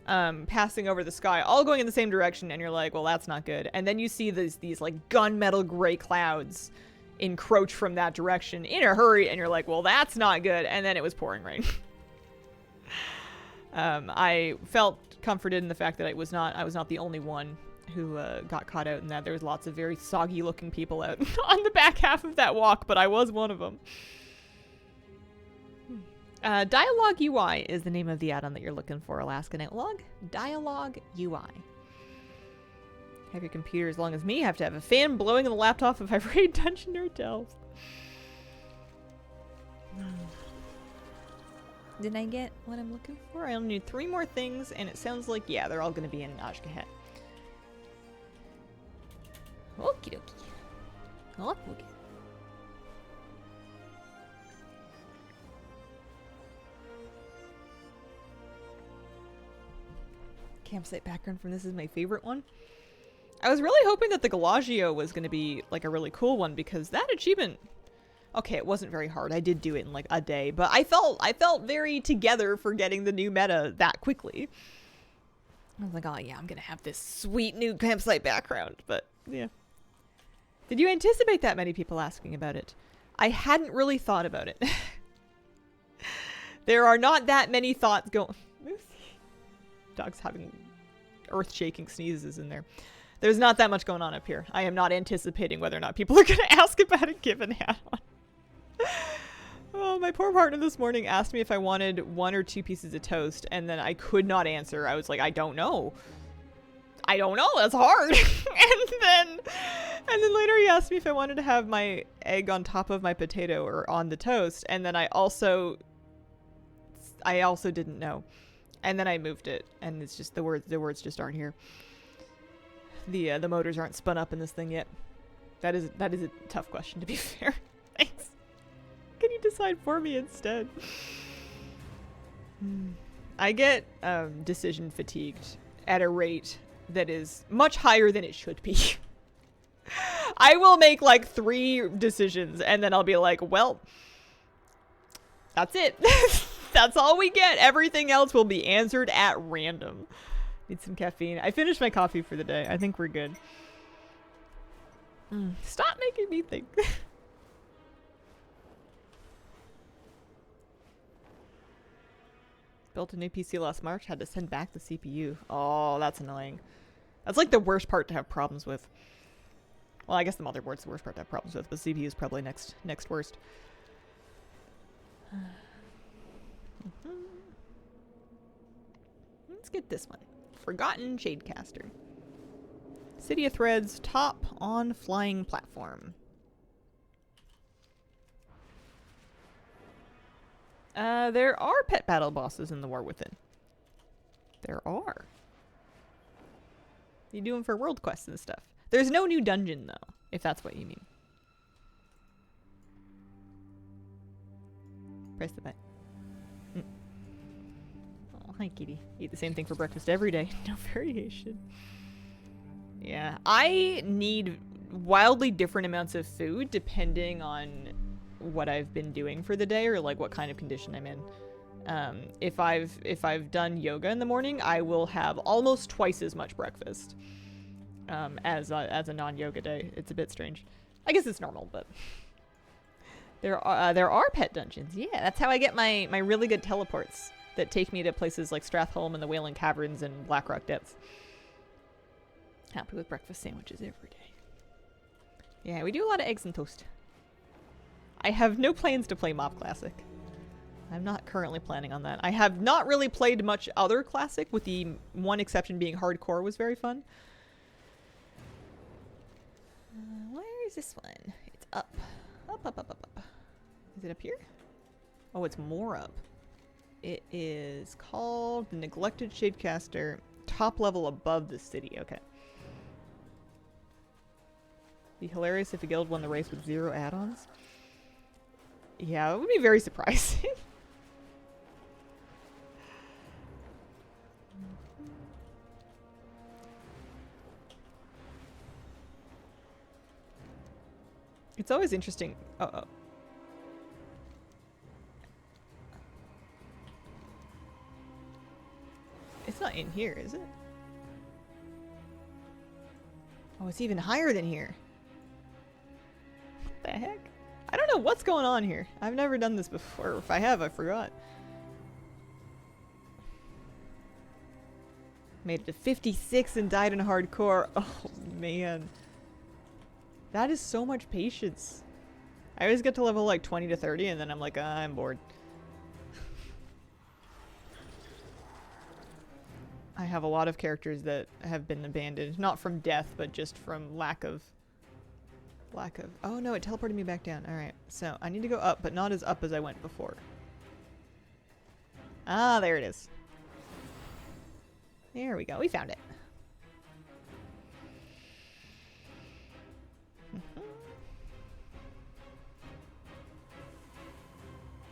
Speaker 1: passing over the sky, all going in the same direction, and you're like, well, that's not good. And then you see these like gunmetal gray clouds encroach from that direction in a hurry, and you're like, well, that's not good. And then it was pouring rain. I felt comforted in the fact that I was not the only one who got caught out in that. There was lots of very soggy looking people out on the back half of that walk, but I was one of them. Dialogue UI is the name of the add-on that you're looking for, Alaskan Outlog. Dialogue UI. Have your computer as long as me. Have to have a fan blowing in the laptop if I raid Dungeon Nerd Delves. Did I get what I'm looking for? I only need 3 more things, and it sounds like, yeah, they're all going to be in Ashkahet. Okie dokie. Oh, okay. Campsite background from this is my favorite one. I was really hoping that the Galagio was going to be like a really cool one because that achievement, okay, it wasn't very hard. I did do it in like a day, but I felt very together for getting the new meta that quickly. I was like, oh yeah, I'm going to have this sweet new campsite background, but yeah. Did you anticipate that many people asking about it? I hadn't really thought about it. There are not that many thoughts going. Dog's having earth-shaking sneezes in there. There's not that much going on up here. I am not anticipating whether or not people are going to ask about a given add-on. Oh, my poor partner this morning asked me if I wanted 1 or 2 pieces of toast, and then I could not answer. I was like, I don't know. I don't know. That's hard. and then later he asked me if I wanted to have my egg on top of my potato or on the toast, and then I also didn't know. And then I moved it, and it's just the words just aren't here. The motors aren't spun up in this thing yet. That is a tough question, to be fair. Thanks. Can you decide for me instead? I get decision fatigued at a rate that is much higher than it should be. I will make like 3 decisions, and then I'll be like, well, that's it. That's all we get. Everything else will be answered at random. Need some caffeine. I finished my coffee for the day. I think we're good. Stop making me think. Built a new PC last March. Had to send back the CPU. Oh, that's annoying. That's like the worst part to have problems with. Well, I guess the motherboard's the worst part to have problems with, but CPU is probably next worst. Let's get this one. Forgotten Shadecaster. City of Threads, top on flying platform. There are pet battle bosses in the War Within. There are. You do them for world quests and stuff. There's no new dungeon, though, if that's what you mean. Press the button. Oh, hi, kitty. Eat the same thing for breakfast every day. No variation. Yeah, I need wildly different amounts of food depending on what I've been doing for the day or like what kind of condition I'm in. If I've done yoga in the morning, I will have almost twice as much breakfast as a non-yoga day. It's a bit strange. I guess it's normal, but there are pet dungeons. Yeah, that's how I get my really good teleports that take me to places like Stratholme and the Wailing Caverns and Blackrock Depths. Happy with breakfast sandwiches every day. Yeah, we do a lot of eggs and toast. I have no plans to play Mob Classic. I'm not currently planning on that. I have not really played much other Classic, with the one exception being Hardcore was very fun. Where is this one? It's up. Up. Is it up here? Oh, it's more up. It is called the Neglected Shadecaster, top level above the city. Okay. Be hilarious if a guild won the race with 0 add-ons. Yeah, it would be very surprising. It's always interesting. Oh. It's not in here, is it? Oh, it's even higher than here. What the heck? I don't know what's going on here. I've never done this before. If I have, I forgot. Made it to 56 and died in hardcore. Oh, man. That is so much patience. I always get to level like 20 to 30 and then I'm like, I'm bored. I have a lot of characters that have been abandoned. Not from death, but just from lack of... Oh no, it teleported me back down. Alright, so I need to go up, but not as up as I went before. Ah, there it is. There we go. We found it.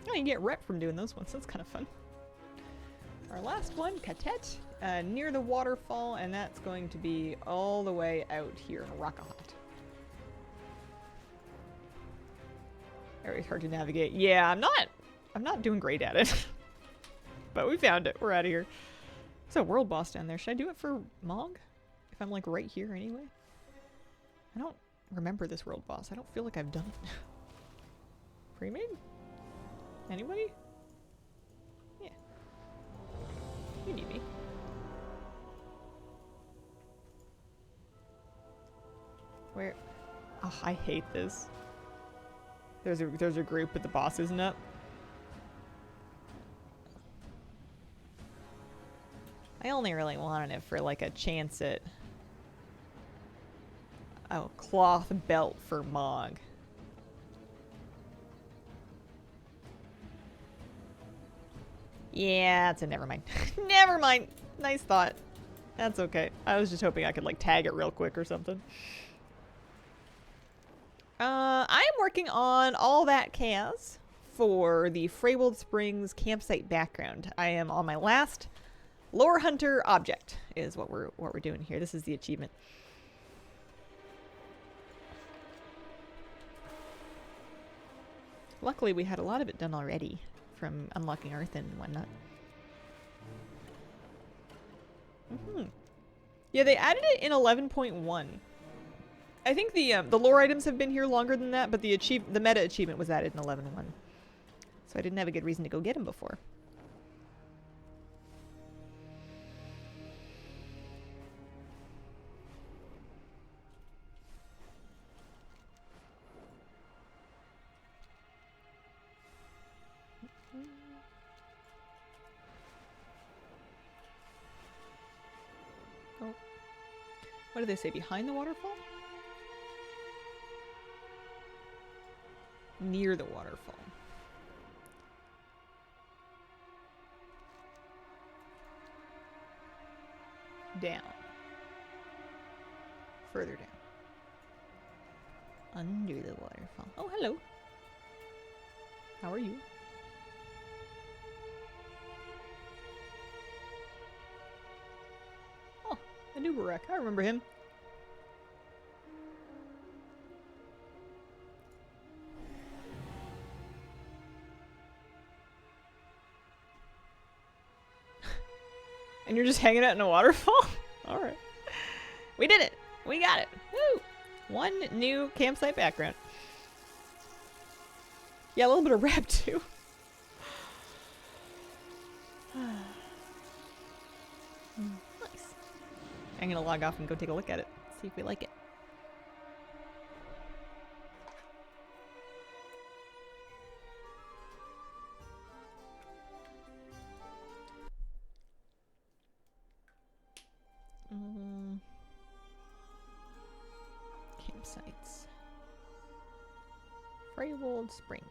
Speaker 1: Oh, you get rep from doing those ones. That's kind of fun. Our last one, Katet, near the waterfall, and that's going to be all the way out here in Rockahot. Very hard to navigate. Yeah, I'm not doing great at it. But we found it. We're out of here. There's a world boss down there. Should I do it for Mog? If I'm like right here anyway? I don't remember this world boss. I don't feel like I've done it. Pre-made? Anybody? Yeah. You need me. Where? Oh, I hate this. There's a group, but the boss isn't up. I only really wanted it for like a chance at a cloth belt for Mog. Yeah, that's a never mind. Never mind. Nice thought. That's okay. I was just hoping I could like tag it real quick or something. I am working on all that Khaz for the Freywold Springs campsite background. I am on my last lore hunter object is what we're doing here. This is the achievement. Luckily, we had a lot of it done already from unlocking Earth and whatnot. Yeah, they added it in 11.1. I think the lore items have been here longer than that, but the meta achievement was added in 11.1. So I didn't have a good reason to go get him before. Oh. What do they say? Behind the waterfall? Near the waterfall. Down. Further down. Under the waterfall. Oh, hello. How are you? Oh, Anubarak. I remember him. And you're just hanging out in a waterfall? Alright. We did it! We got it! Woo! One new campsite background. Yeah, a little bit of rap too. Nice. I'm gonna log off and go take a look at it. See if we like it. Campsites. Freywold Spring.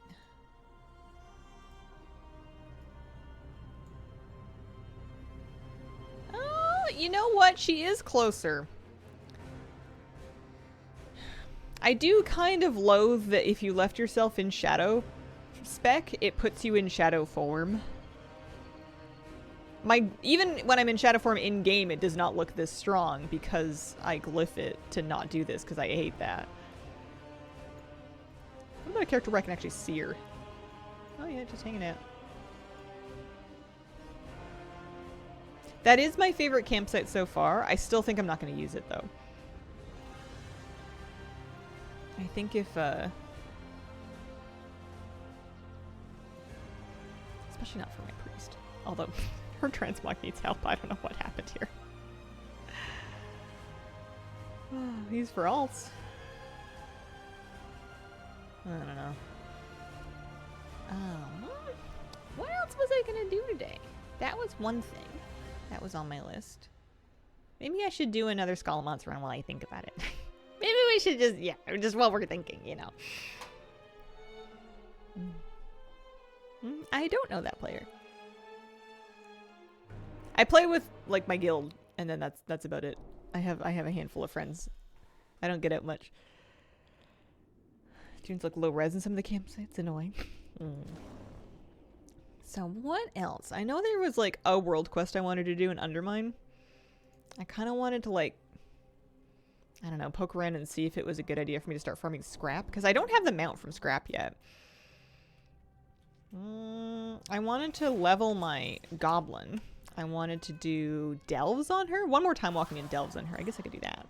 Speaker 1: Oh, you know what? She is closer. I do kind of loathe that if you left yourself in shadow spec, it puts you in shadow form. Even when I'm in shadow form in game, it does not look this strong because I glyph it to not do this because I hate that. What about a character where I can actually see her? Oh yeah, just hanging out. That is my favorite campsite so far. I still think I'm not going to use it though. I think if especially not for my priest. Although her transmog needs help. I don't know what happened here. These for alts. I don't know. What else was I gonna do today? That was one thing. That was on my list. Maybe I should do another Scalamonts run while I think about it. Maybe we should just, yeah, just while we're thinking, you know. I don't know that player. I play with like my guild, and then that's about it. I have a handful of friends. I don't get out much. Tunes look low res in some of the campsites. Annoying. So what else? I know there was like a world quest I wanted to do in Undermine. I kind of wanted to like, I don't know, poke around and see if it was a good idea for me to start farming scrap, because I don't have the mount from scrap yet. I wanted to level my goblin. I wanted to do delves on her. One more time walking in delves on her. I guess I could do that.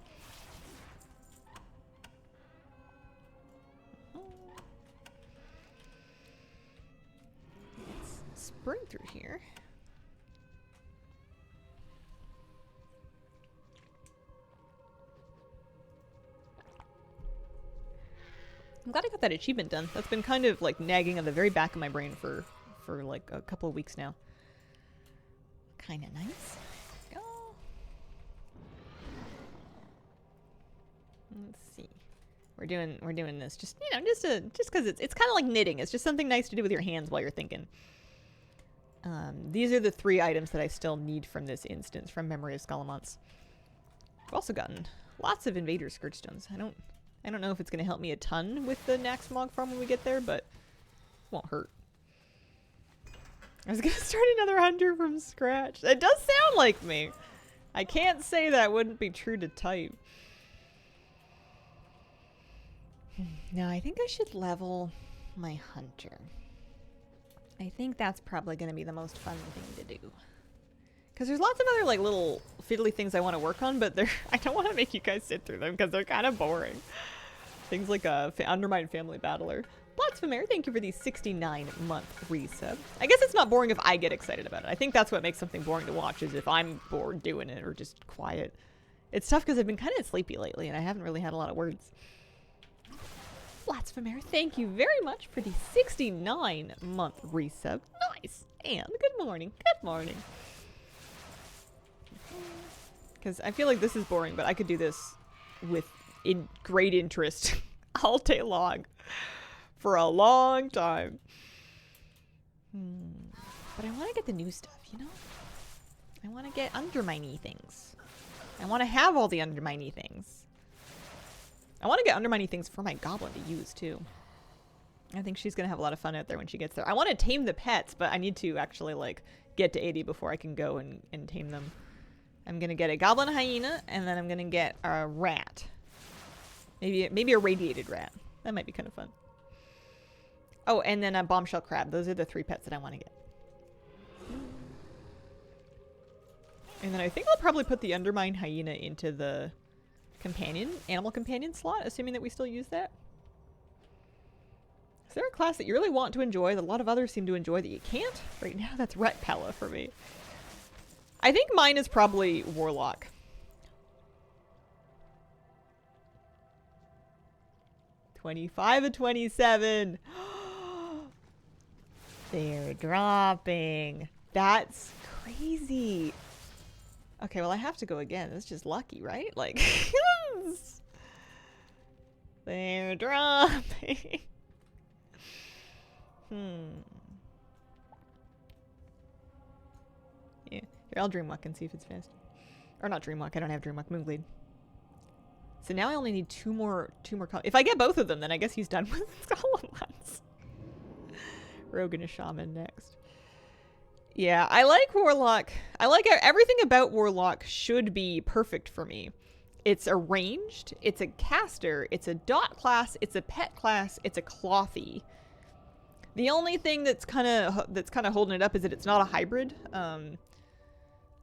Speaker 1: Let's spring through here. I'm glad I got that achievement done. That's been kind of like nagging on the very back of my brain for like a couple of weeks now. Kind of nice. Go. Let's see. We're doing this just, you know, just because it's kind of like knitting. It's just something nice to do with your hands while you're thinking. These are the 3 items that I still need from this instance from Memory of Scalamonts. I've also gotten lots of Invader Skirtstones. I don't know if it's going to help me a ton with the Naxmog farm when we get there, but it won't hurt. I was going to start another hunter from scratch. It does sound like me. I can't say that wouldn't be true to type. No, I think I should level my hunter. I think that's probably going to be the most fun thing to do. Because there's lots of other like little fiddly things I want to work on, but I don't want to make you guys sit through them because they're kind of boring. Things like Undermine Family Battler. Blasphemare, thank you for the 69-month resub. I guess it's not boring if I get excited about it. I think that's what makes something boring to watch, is if I'm bored doing it or just quiet. It's tough because I've been kind of sleepy lately and I haven't really had a lot of words. Blasphemare, thank you very much for the 69-month resub. Nice. And good morning. Good morning. Because I feel like this is boring, but I could do this with great interest all day long for a long time. But I want to get the new stuff, you know? I want to get underminey things. I want to have all the underminey things. I want to get underminey things for my goblin to use, too. I think she's going to have a lot of fun out there when she gets there. I want to tame the pets, but I need to actually, like, get to 80 before I can go and tame them. I'm going to get a goblin hyena, and then I'm going to get a rat. Maybe a radiated rat. That might be kind of fun. Oh, and then a bombshell crab. Those are the 3 pets that I want to get. And then I think I'll probably put the undermine hyena into the animal companion slot, assuming that we still use that. Is there a class that you really want to enjoy that a lot of others seem to enjoy that you can't? Right now, that's Ret Pella for me. I think mine is probably Warlock. $25 of 27. They're dropping. That's crazy. Okay, well, I have to go again. It's just lucky, right? Like, they're dropping. Yeah. Here, I'll Dreamwalk and see if it's fast. Or not Dreamwalk. I don't have Dreamwalk. Moongleed. So now I only need two more. If I get both of them, then I guess he's done with Scalamonts. Rogan is Shaman next. Yeah, I like Warlock. I like everything about Warlock should be perfect for me. It's a ranged, it's a caster, it's a dot class, it's a pet class, it's a clothy. The only thing that's kind of holding it up is that it's not a hybrid.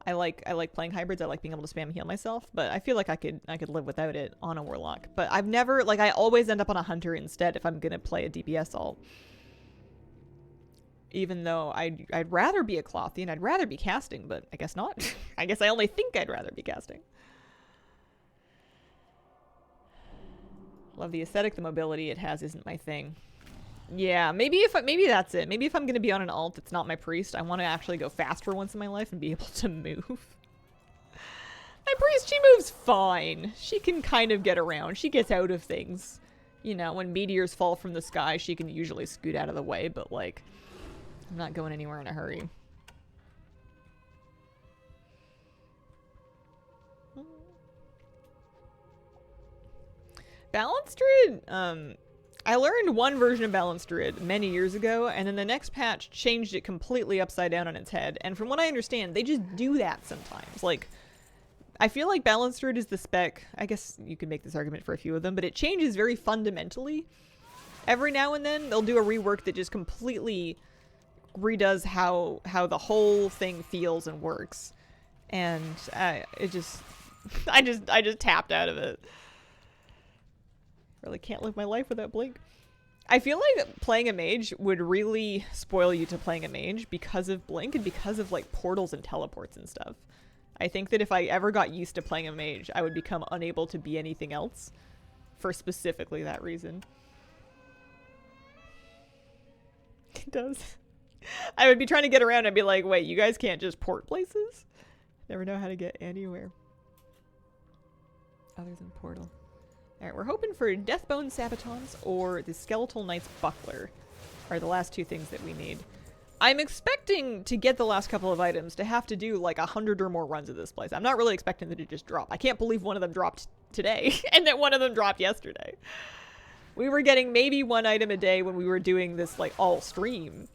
Speaker 1: I like playing hybrids. I like being able to spam heal myself, but I feel like I could live without it on a Warlock. But I've never, like, I always end up on a Hunter instead if I'm gonna play a DPS ult. Even though I'd rather be a clothy and I'd rather be casting, but I guess not. I guess I only think I'd rather be casting. Love the aesthetic. The mobility it has isn't my thing. Yeah, maybe that's it. Maybe if I'm gonna be on an alt that's not my priest, I want to actually go fast for once in my life and be able to move. My priest, she moves fine. She can kind of get around. She gets out of things. You know, when meteors fall from the sky, she can usually scoot out of the way, but like, I'm not going anywhere in a hurry. Balanced Druid, I learned one version of Balanced Druid many years ago, and then the next patch changed it completely upside down on its head. And from what I understand, they just do that sometimes. Like, I feel like Balanced Druid is the spec. I guess you could make this argument for a few of them, but it changes very fundamentally. Every now and then, they'll do a rework that just completely redoes how the whole thing feels and works. And it just, I just tapped out of it. Really can't live my life without Blink. I feel like playing a mage would really spoil you to playing a mage because of Blink and because of like portals and teleports and stuff. I think that if I ever got used to playing a mage, I would become unable to be anything else for specifically that reason. It does. I would be trying to get around and be like, wait, you guys can't just port places? Never know how to get anywhere. Other than portal. Alright, we're hoping for Deathbone Sabatons or the Skeletal Knight's Buckler are the last two things that we need. I'm expecting to get the last couple of items to have to do like 100 or more runs of this place. I'm not really expecting them to just drop. I can't believe one of them dropped today and that one of them dropped yesterday. We were getting maybe one item a day when we were doing this like all stream.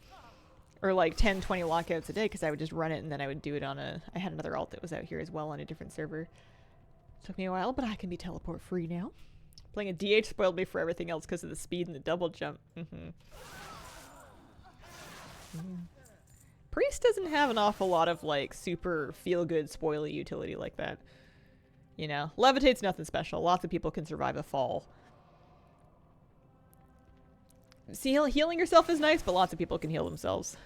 Speaker 1: Or like 10, 20 lockouts a day because I would just run it and then I would do it on a... I had another alt that was out here as well on a different server. Took me a while, but I can be teleport free now. Playing a DH spoiled me for everything else because of the speed and the double jump. Priest doesn't have an awful lot of like super feel-good spoily utility like that. You know, levitate's nothing special. Lots of people can survive a fall. See, healing yourself is nice, but lots of people can heal themselves.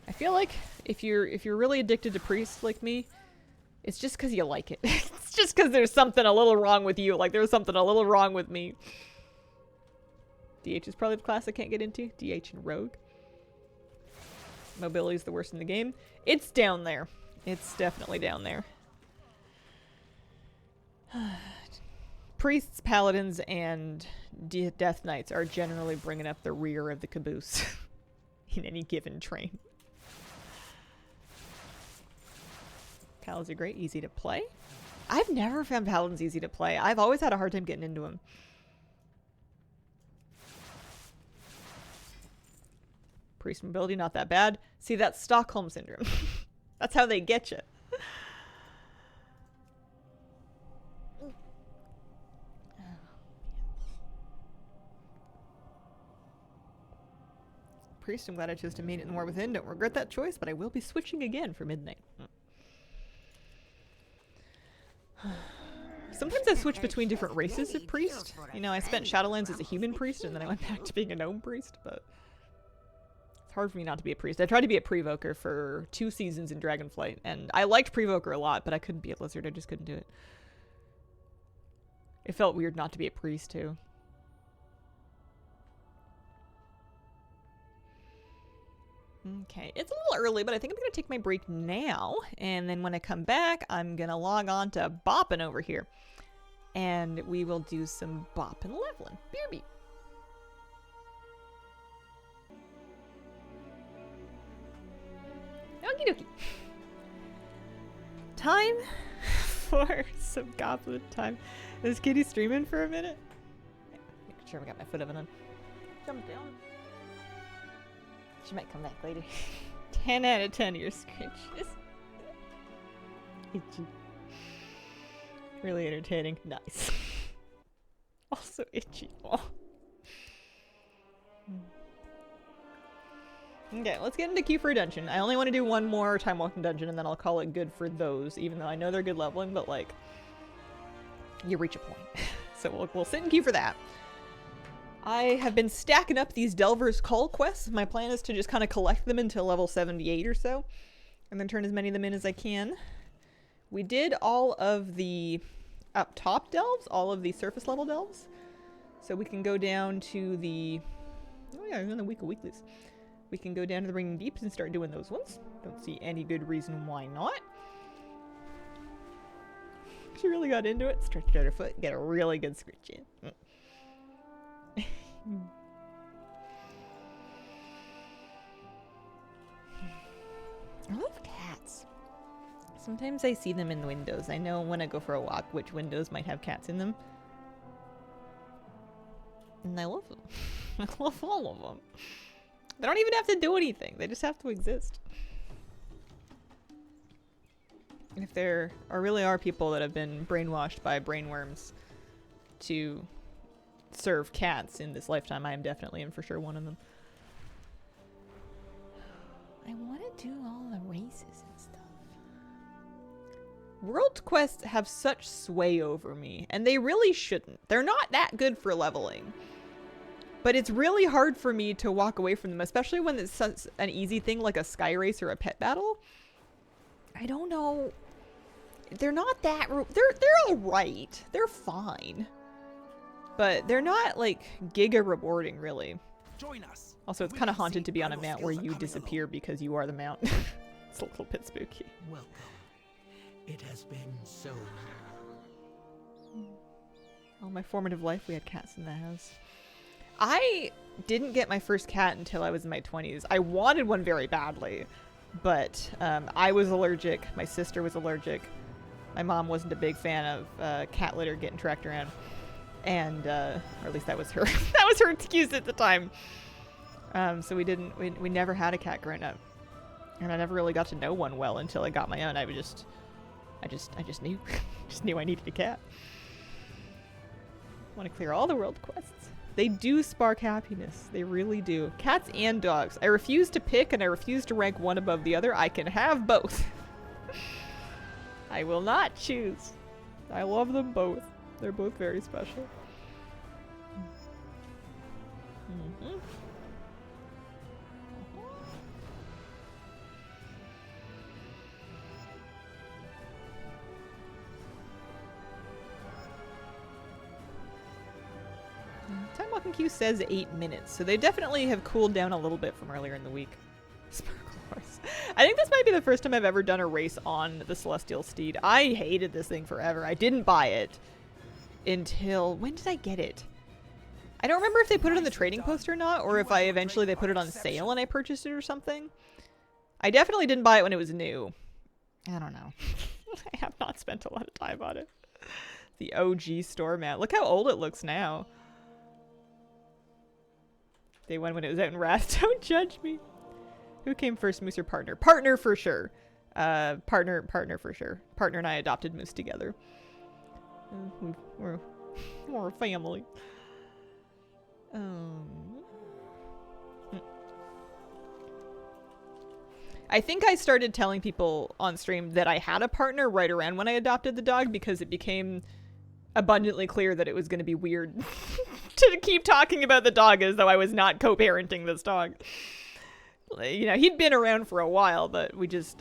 Speaker 1: I feel like if you're really addicted to priest like me, it's just because you like it. It's just because there's something a little wrong with you. Like there's something a little wrong with me. DH is probably the class I can't get into. DH and Rogue. Mobility is the worst in the game. It's down there. It's definitely down there. Priests, paladins, and death knights are generally bringing up the rear of the caboose in any given train. Paladins are great, easy to play. I've never found paladins easy to play. I've always had a hard time getting into them. Priest mobility, not that bad. See, that's Stockholm Syndrome. That's how they get you. Priest, I'm glad I chose to main it in War Within. Don't regret that choice, but I will be switching again for Midnight. Sometimes I switch between different races of priest. You know, I spent Shadowlands as a human priest, and then I went back to being a gnome priest, but it's hard for me not to be a priest. I tried to be a Prevoker for 2 seasons in Dragonflight, and I liked Prevoker a lot, but I couldn't be a lizard. I just couldn't do it. It felt weird not to be a priest, too. Okay, it's a little early, but I think I'm going to take my break now. And then when I come back, I'm going to log on to Boppin' over here. And we will do some Boppin' leveling. BRB. Okie dokie. Time for some goblin time. Is Kitty streaming for a minute? Making sure I got my foot oven on. Jump down. She might come back later. 10 out of 10 of your scritches. Itchy. Really entertaining. Nice. Also itchy. Oh. Okay, let's get into queue for a dungeon. I only want to do one more time walking dungeon and then I'll call it good for those, even though I know they're good leveling, but like, you reach a point. So we'll sit in queue for that. I have been stacking up these Delver's Call quests. My plan is to just kind of collect them until level 78 or so, and then turn as many of them in as I can. We did all of the up top delves, all of the surface level delves. So we can go down to the... Oh yeah, in the week of weeklies. We can go down to the Ringing Deeps and start doing those ones. Don't see any good reason why not. She really got into it. Stretched out her foot. Get a really good scritch in. I love cats. Sometimes I see them in the windows. I know when I go for a walk which windows might have cats in them. And I love them. I love all of them. They don't even have to do anything. They just have to exist. And if there really are people that have been brainwashed by brainworms to serve cats in this lifetime, I am definitely and for sure one of them. I want to do all the races and stuff. World quests have such sway over me, and they really shouldn't. They're not that good for leveling. But it's really hard for me to walk away from them, especially when it's such an easy thing like a sky race or a pet battle. I don't know. They're not that... They're alright. They're fine. But they're not, like, giga rewarding, really.
Speaker 2: Join us.
Speaker 1: Also, it's kind of haunted to be on a mount where you disappear because you are the mount. It's a little bit spooky.
Speaker 3: Welcome. It has been so long.
Speaker 1: All my formative life, we had cats in the house. I didn't get my first cat until I was in my 20s. I wanted one very badly, but I was allergic. My sister was allergic. My mom wasn't a big fan of cat litter getting tracked around. And, or at least that was her, that was her excuse at the time. So we never had a cat growing up. And I never really got to know one well until I got my own. I just knew, just knew I needed a cat. I want to clear all the world quests. They do spark happiness. They really do. Cats and dogs. I refuse to pick and I refuse to rank one above the other. I can have both. I will not choose. I love them both. They're both very special. Mm-hmm. Time walking queue says 8 minutes, so they definitely have cooled down a little bit from earlier in the week. Sparkle Horse. I think this might be the first time I've ever done a race on the Celestial Steed. I hated this thing forever. I didn't buy it until... When did I get it? I don't remember if they put it on the trading post or not, or if they put it on sale and I purchased it or something. I definitely didn't buy it when it was new. I don't know. I have not spent a lot of time on it. The OG store mat. Look how old it looks now. Day one when it was out in Wrath. Don't judge me. Who came first, Moose or Partner? Partner for sure. Partner for sure. Partner and I adopted Moose together. We're a family. I think I started telling people on stream that I had a partner right around when I adopted the dog because it became abundantly clear that it was going to be weird to keep talking about the dog as though I was not co-parenting this dog. You know, he'd been around for a while, but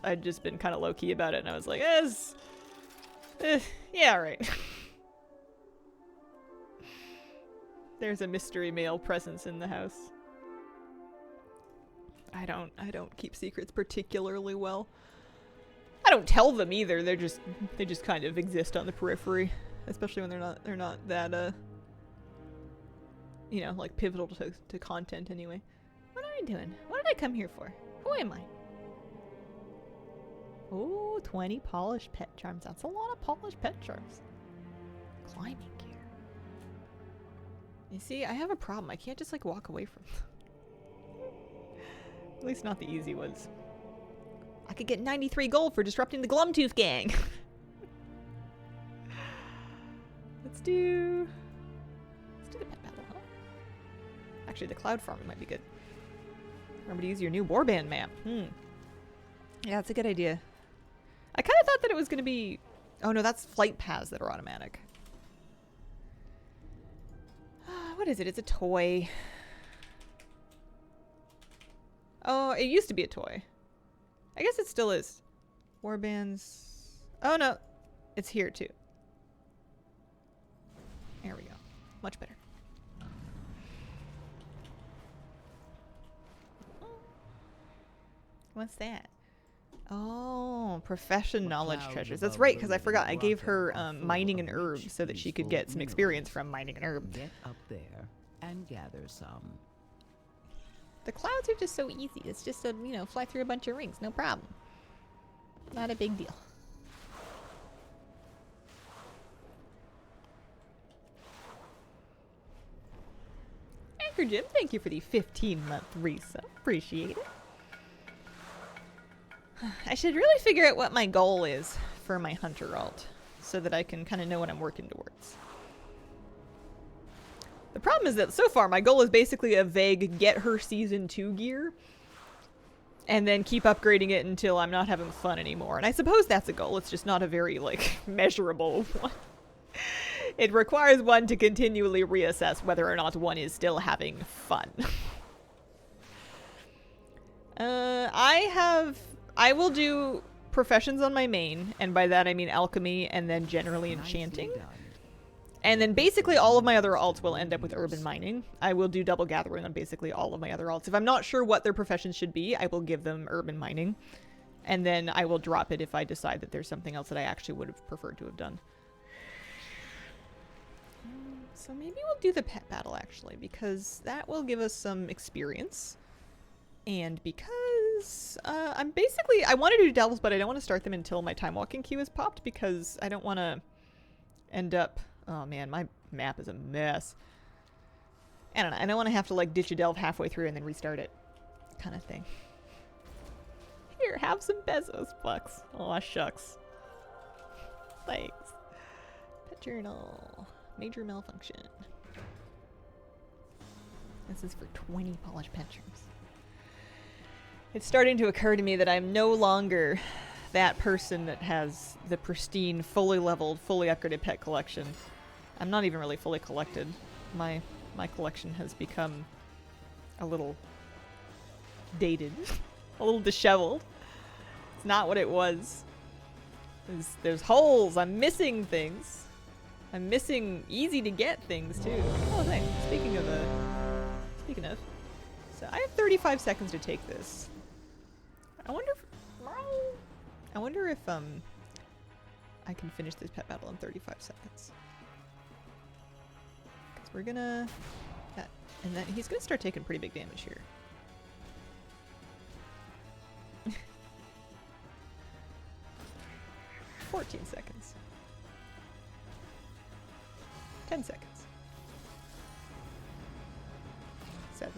Speaker 1: I'd just been kind of low-key about it, and I was like, yeah, right. There's a mystery male presence in the house. I don't keep secrets particularly well. I don't tell them either. They just kind of exist on the periphery, especially when they're not that you know, like pivotal to content anyway. What am I doing? What did I come here for? Who am I? Oh, 20 polished pet charms. That's a lot of polished pet charms. Climbing gear. You see, I have a problem. I can't just like walk away from them. At least not the easy ones. I could get 93 gold for disrupting the Glumtooth gang. Let's do the pet battle, huh? Actually, the cloud farming might be good. Remember to use your new warband map. Yeah, that's a good idea. I kind of thought that it was going to be... Oh no, that's flight paths that are automatic. What is it? It's a toy. Oh, it used to be a toy. I guess it still is. Warbands. Oh no, it's here too. There we go. Much better. What's that? Oh, profession
Speaker 3: What
Speaker 1: knowledge
Speaker 3: clouds
Speaker 1: treasures. That's
Speaker 3: above
Speaker 1: right, because I
Speaker 3: London
Speaker 1: forgot. I gave
Speaker 3: grotto
Speaker 1: her
Speaker 3: are full
Speaker 1: mining
Speaker 3: of
Speaker 1: an
Speaker 3: rich,
Speaker 1: herb so that she could
Speaker 3: useful
Speaker 1: get some
Speaker 3: minerals.
Speaker 1: experience from mining an herb.
Speaker 3: Get up there and gather some.
Speaker 1: The clouds are just so easy. It's just a, you know, fly through a bunch of rings. No problem. Not a big deal. Anchor Jim, thank you for the 15-month resub. Appreciate it. I should really figure out what my goal is for my Hunter alt so that I can kind of know what I'm working towards. The problem is that so far my goal is basically a vague get her season 2 gear and then keep upgrading it until I'm not having fun anymore. And I suppose that's a goal. It's just not a very, like, measurable one. It requires one to continually reassess whether or not one is still having fun. I will do professions on my main, and by that I mean alchemy and then generally enchanting.
Speaker 3: Nicely done.
Speaker 1: And then basically all of my other alts will end up with urban mining. I will do double gathering on basically all of my other alts. If I'm not sure what their professions should be, I will give them urban mining. And then I will drop it if I decide that there's something else that I actually would have preferred to have done. So maybe we'll do the pet battle actually, because that will give us some experience. And because I want to do devils, but I don't want to start them until my time walking queue is popped, because I don't want to end up... Oh man, my map is a mess. I don't know. I don't want to have to like ditch a delve halfway through and then restart it, kind of thing. Here, have some Bezos bucks. Aw, shucks. Thanks. Pet journal. Major malfunction. This is for 20 polished pet charms. It's starting to occur to me that I'm no longer that person that has the pristine, fully leveled, fully upgraded pet collection. I'm not even really fully collected. My collection has become a little dated, a little disheveled. It's not what it was. There's holes. I'm missing things. I'm missing easy to get things too. Oh, thanks. Speaking of, so I have 35 seconds to take this. I wonder if I can finish this pet battle in 35 seconds. Because we're gonna... and then he's gonna start taking pretty big damage here. 14 seconds. 10 seconds. 7.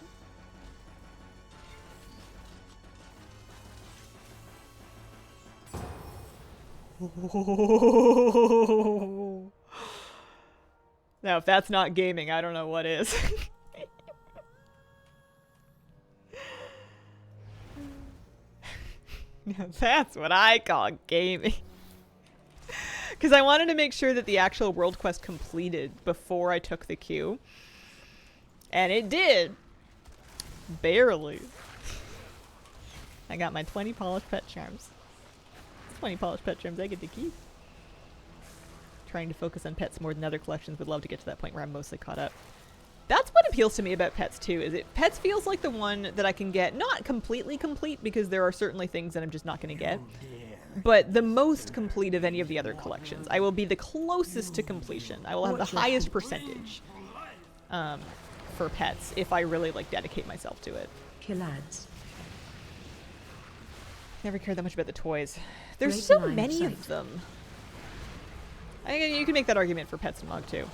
Speaker 1: Now, if that's not gaming, I don't know what is. Now, that's what I call gaming. Because I wanted to make sure that the actual world quest completed before I took the queue. And it did. Barely. I got my 20 polished pet charms. 20 polished pet charms I get to keep. Trying to focus on pets more than other collections. Would love to get to that point where I'm mostly caught up. That's what appeals to me about pets too, is it pets feels like the one that I can get not completely complete, because there are certainly things that I'm just not going to get, but the most complete of any of the other collections. I will be the closest to completion. I will have the highest percentage for pets if I really like dedicate myself to it.
Speaker 5: Killads.
Speaker 1: Never cared that much about the toys. There's
Speaker 5: Great
Speaker 1: so
Speaker 5: line of
Speaker 1: many
Speaker 5: sight.
Speaker 1: of them. I think you can make that argument for pets and Mog too.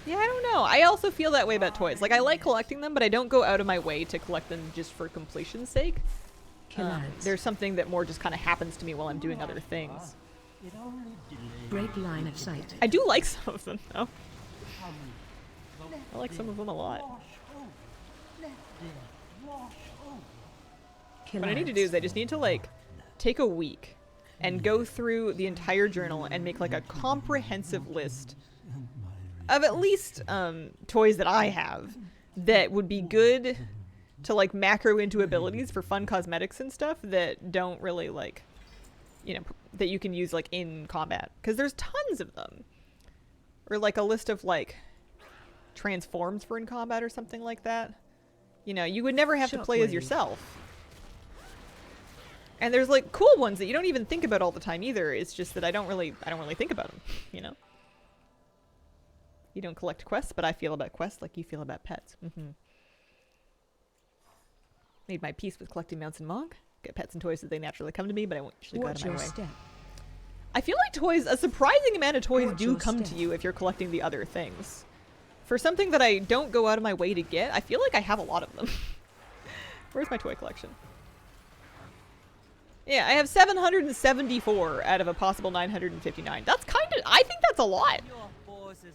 Speaker 1: Yeah, I don't know. I also feel that way about toys. Like, I like collecting them, but I don't go out of my way to collect them just for completion's sake.
Speaker 5: Killads.
Speaker 1: There's something that more just kind of happens to me while I'm doing other things.
Speaker 5: Great line of sight.
Speaker 1: I do like some of them, though. I like some of them a lot. What I need to do is I just need to, like, take a week and go through the entire journal and make, like, a comprehensive list of at least toys that I have that would be good to, like, macro into abilities for fun cosmetics and stuff that don't really, like, you know, that you can use, like, in combat. Because there's tons of them. Or, like, a list of, like, transforms for in combat or something like that. You know, you would never have to play as
Speaker 5: Shockwave.
Speaker 1: yourself. And there's like cool ones that you don't even think about all the time either. It's just that I don't really think about them, you know? You don't collect quests, but I feel about quests like you feel about pets. Made my peace with collecting mounts and Mog. Get pets and toys so they naturally come to me, but I won't usually go out
Speaker 5: Watch
Speaker 1: of my
Speaker 5: your
Speaker 1: way.
Speaker 5: step.
Speaker 1: I feel like toys, a surprising amount of toys
Speaker 5: Watch
Speaker 1: do
Speaker 5: your
Speaker 1: come to
Speaker 5: step.
Speaker 1: you if you're collecting the other things. For something that I don't go out of my way to get, I feel like I have a lot of them. Where's my toy collection? Yeah, I have 774 out of a possible 959. That's kind of, I think that's a lot.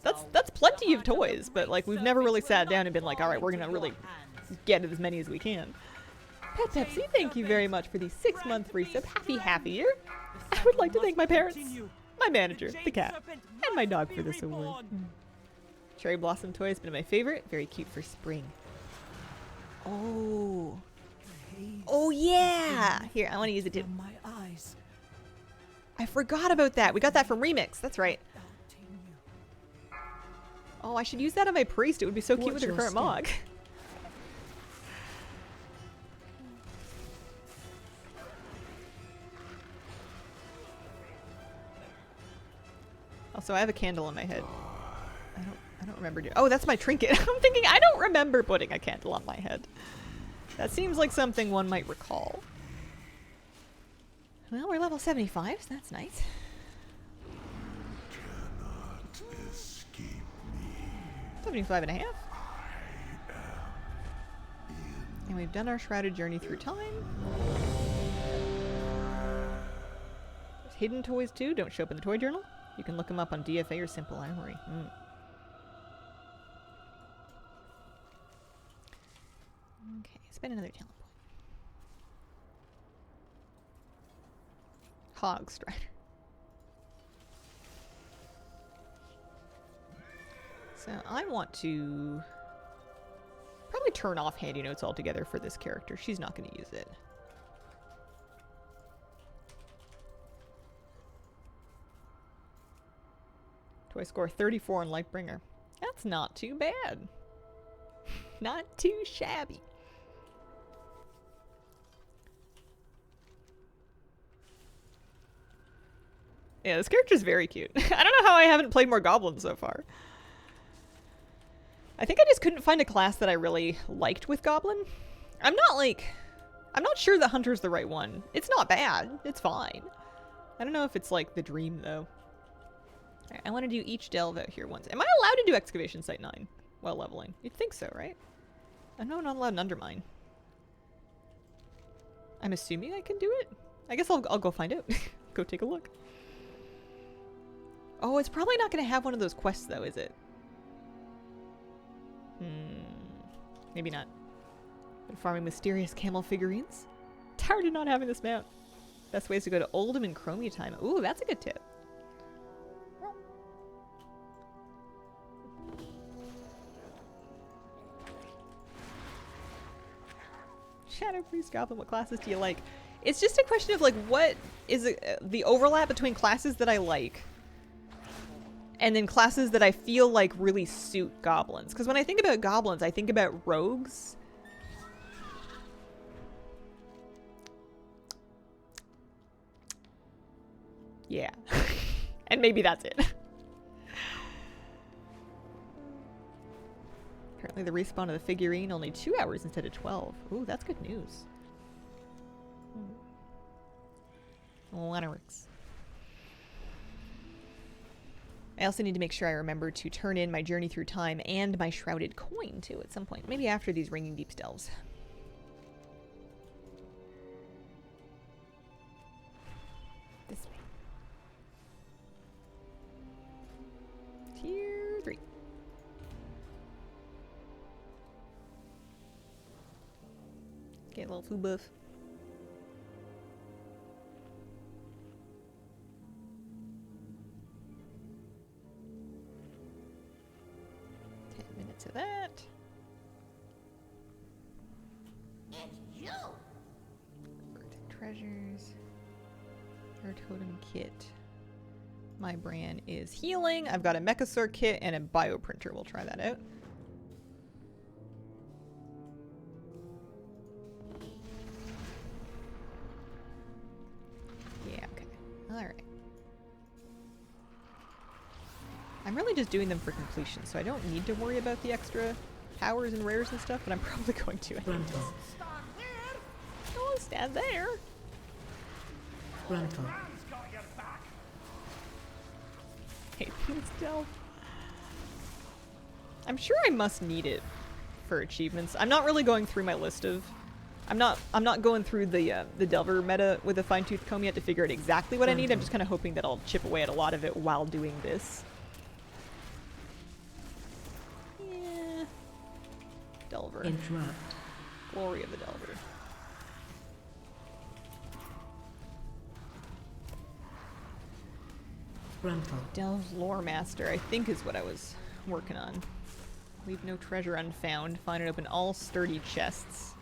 Speaker 1: That's plenty of toys, but like we've never really sat down and been like, all right, we're gonna really get as many as we can. Pet Pepsi, thank you very much for the 6-month resub. Happy year. I would like to thank my parents, my manager, the cat, and my dog for this award. Cherry Blossom toy has been my favorite. Very cute for spring. Oh. Oh yeah! Here, I want to use it too.
Speaker 3: My eyes.
Speaker 1: I forgot about that. We got that from Remix. That's right. Oh, I should use that on my priest. It would be so cute
Speaker 5: Watch
Speaker 1: with her
Speaker 5: your
Speaker 1: current
Speaker 5: step.
Speaker 1: Mog. Also, I have a candle in my head. I don't remember doing. Oh, that's my trinket. I'm thinking I don't remember putting a candle on my head. That seems like something one might recall. Well, we're level 75, so that's nice. 75 and a half. And we've done our shrouded journey through time. There's hidden toys too. Don't show up in the toy journal. You can look them up on DFA or Simple Armory. Okay, spend another talent point. Hog Strider. So I want to probably turn off handy notes altogether for this character. She's not going to use it. Toy score 34 on Lightbringer. That's not too bad. Not too shabby. Yeah, this character's very cute. I don't know how I haven't played more goblins so far. I think I just couldn't find a class that I really liked with Goblin. I'm not sure that Hunter's the right one. It's not bad. It's fine. I don't know if it's like the dream though. Alright, I want to do each delve out here once. Am I allowed to do Excavation Site 9 while leveling? You'd think so, right? I know I'm not allowed an Undermine. I'm assuming I can do it? I guess I'll go find out. Go take a look. Oh, it's probably not going to have one of those quests though, is it? Maybe not. Been farming mysterious camel figurines. Tired of not having this mount. Best ways to go to Oldham and Chromia time. Ooh, that's a good tip. Shadow Priest Goblin, what classes do you like? It's just a question of like, what is the overlap between classes that I like and then classes that I feel like really suit goblins. Because when I think about goblins, I think about rogues. Yeah. And maybe that's it. Apparently the respawn of the figurine only 2 hours instead of 12. Ooh, that's good news. Waterworks. I also need to make sure I remember to turn in my Journey Through Time and my Shrouded Coin, too, at some point. Maybe after these Ringing Deeps delves. This way. Tier 3. Get a little food buff. To that. Treasures. Our totem kit. My brand is healing. I've got a Mechasaur kit and a bioprinter. We'll try that out. Alright. I'm really just doing them for completion, so I don't need to worry about the extra powers and rares and stuff, but I'm probably going to anyways.
Speaker 5: Gruntle.
Speaker 1: Don't stand there!
Speaker 5: Gruntle.
Speaker 1: Hate this delve. I'm sure I must need it for achievements. I'm not really going through my list of... I'm not going through the Delver meta with a fine-tooth comb yet to figure out exactly what I need. I'm just kind of hoping that I'll chip away at a lot of it while doing this. Yeah. Delver.
Speaker 5: Interrupt.
Speaker 1: Glory of the Delver.
Speaker 5: Gruntle.
Speaker 1: Delve's Lore Master, I think is what I was working on. Leave no treasure unfound. Find and open all sturdy chests.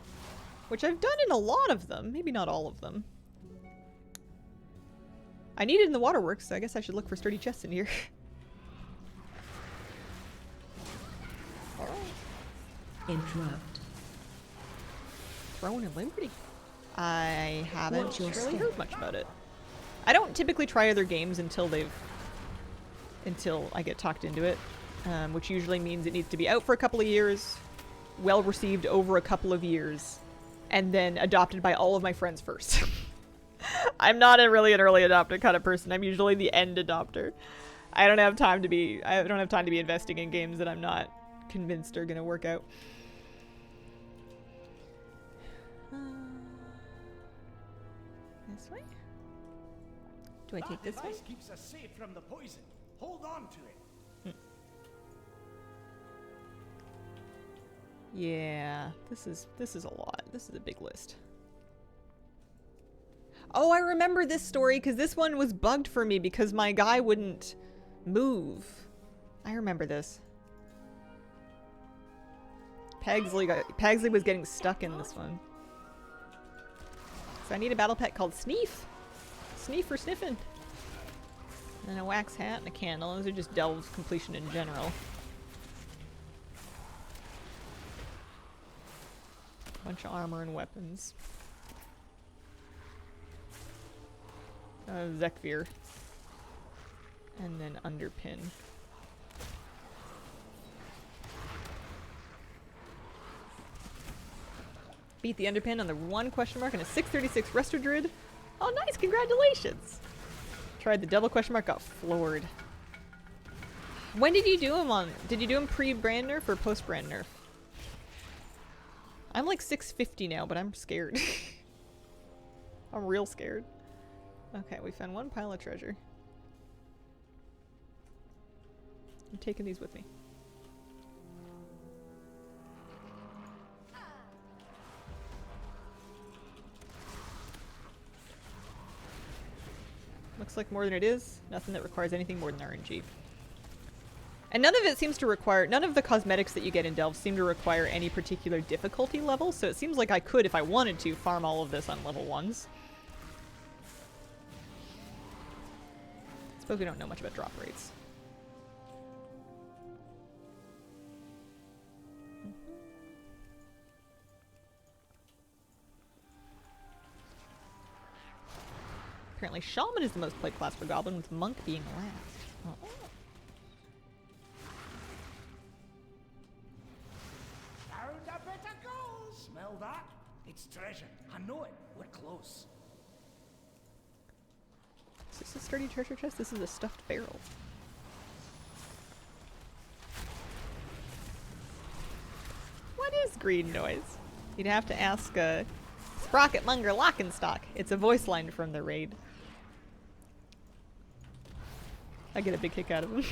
Speaker 1: Which I've done in a lot of them. Maybe not all of them. I need it in the waterworks, so I guess I should look for sturdy chests in here. Alright.
Speaker 5: Interrupt.
Speaker 1: Throne of Liberty. I haven't
Speaker 5: Watch your
Speaker 1: really
Speaker 5: step.
Speaker 1: heard much about it. I don't typically try other games until I get talked into it. Which usually means it needs to be out for a couple of years, well received over a couple of years, and then adopted by all of my friends first. I'm not really an early adopter kind of person. I'm usually the end adopter. I don't have time to be investing in games that I'm not convinced are gonna work out. This way? Do I take this way?
Speaker 6: device keeps us safe from the poison. Hold on to it.
Speaker 1: Yeah, this is a lot. This is a big list. Oh, I remember this story because this one was bugged for me because my guy wouldn't move. I remember this. Pagsley was getting stuck in this one. So I need a battle pet called Sneef. Sneef for sniffing. And a wax hat and a candle. Those are just Delve's completion in general. Bunch of armor and weapons. Zekvir. And then Underpin. Beat the Underpin on the 1 question mark and a 636 Resto Druid. Oh nice, congratulations! Tried the double question mark, got floored. When did you do him on? Did you do him pre-brand nerf or post-brand nerf? I'm like 650 now, but I'm scared. I'm real scared. Okay, we found 1 pile of treasure. I'm taking these with me. Looks like more than it is. Nothing that requires anything more than RNG. And none of it seems to require, none of the cosmetics that you get in Delve seem to require any particular difficulty level, so it seems like I could, if I wanted to, farm all of this on level 1s. I suppose we don't know much about drop rates. Apparently Shaman is the most played class for Goblin, with Monk being last. Oh.
Speaker 6: Found a bit of gold. Smell that? It's treasure. I know it. We're close.
Speaker 1: Is this a sturdy treasure chest? This is a stuffed barrel. What is green noise? You'd have to ask Sprocketmonger Lockenstock. It's a voice line from the raid. I get a big kick out of him.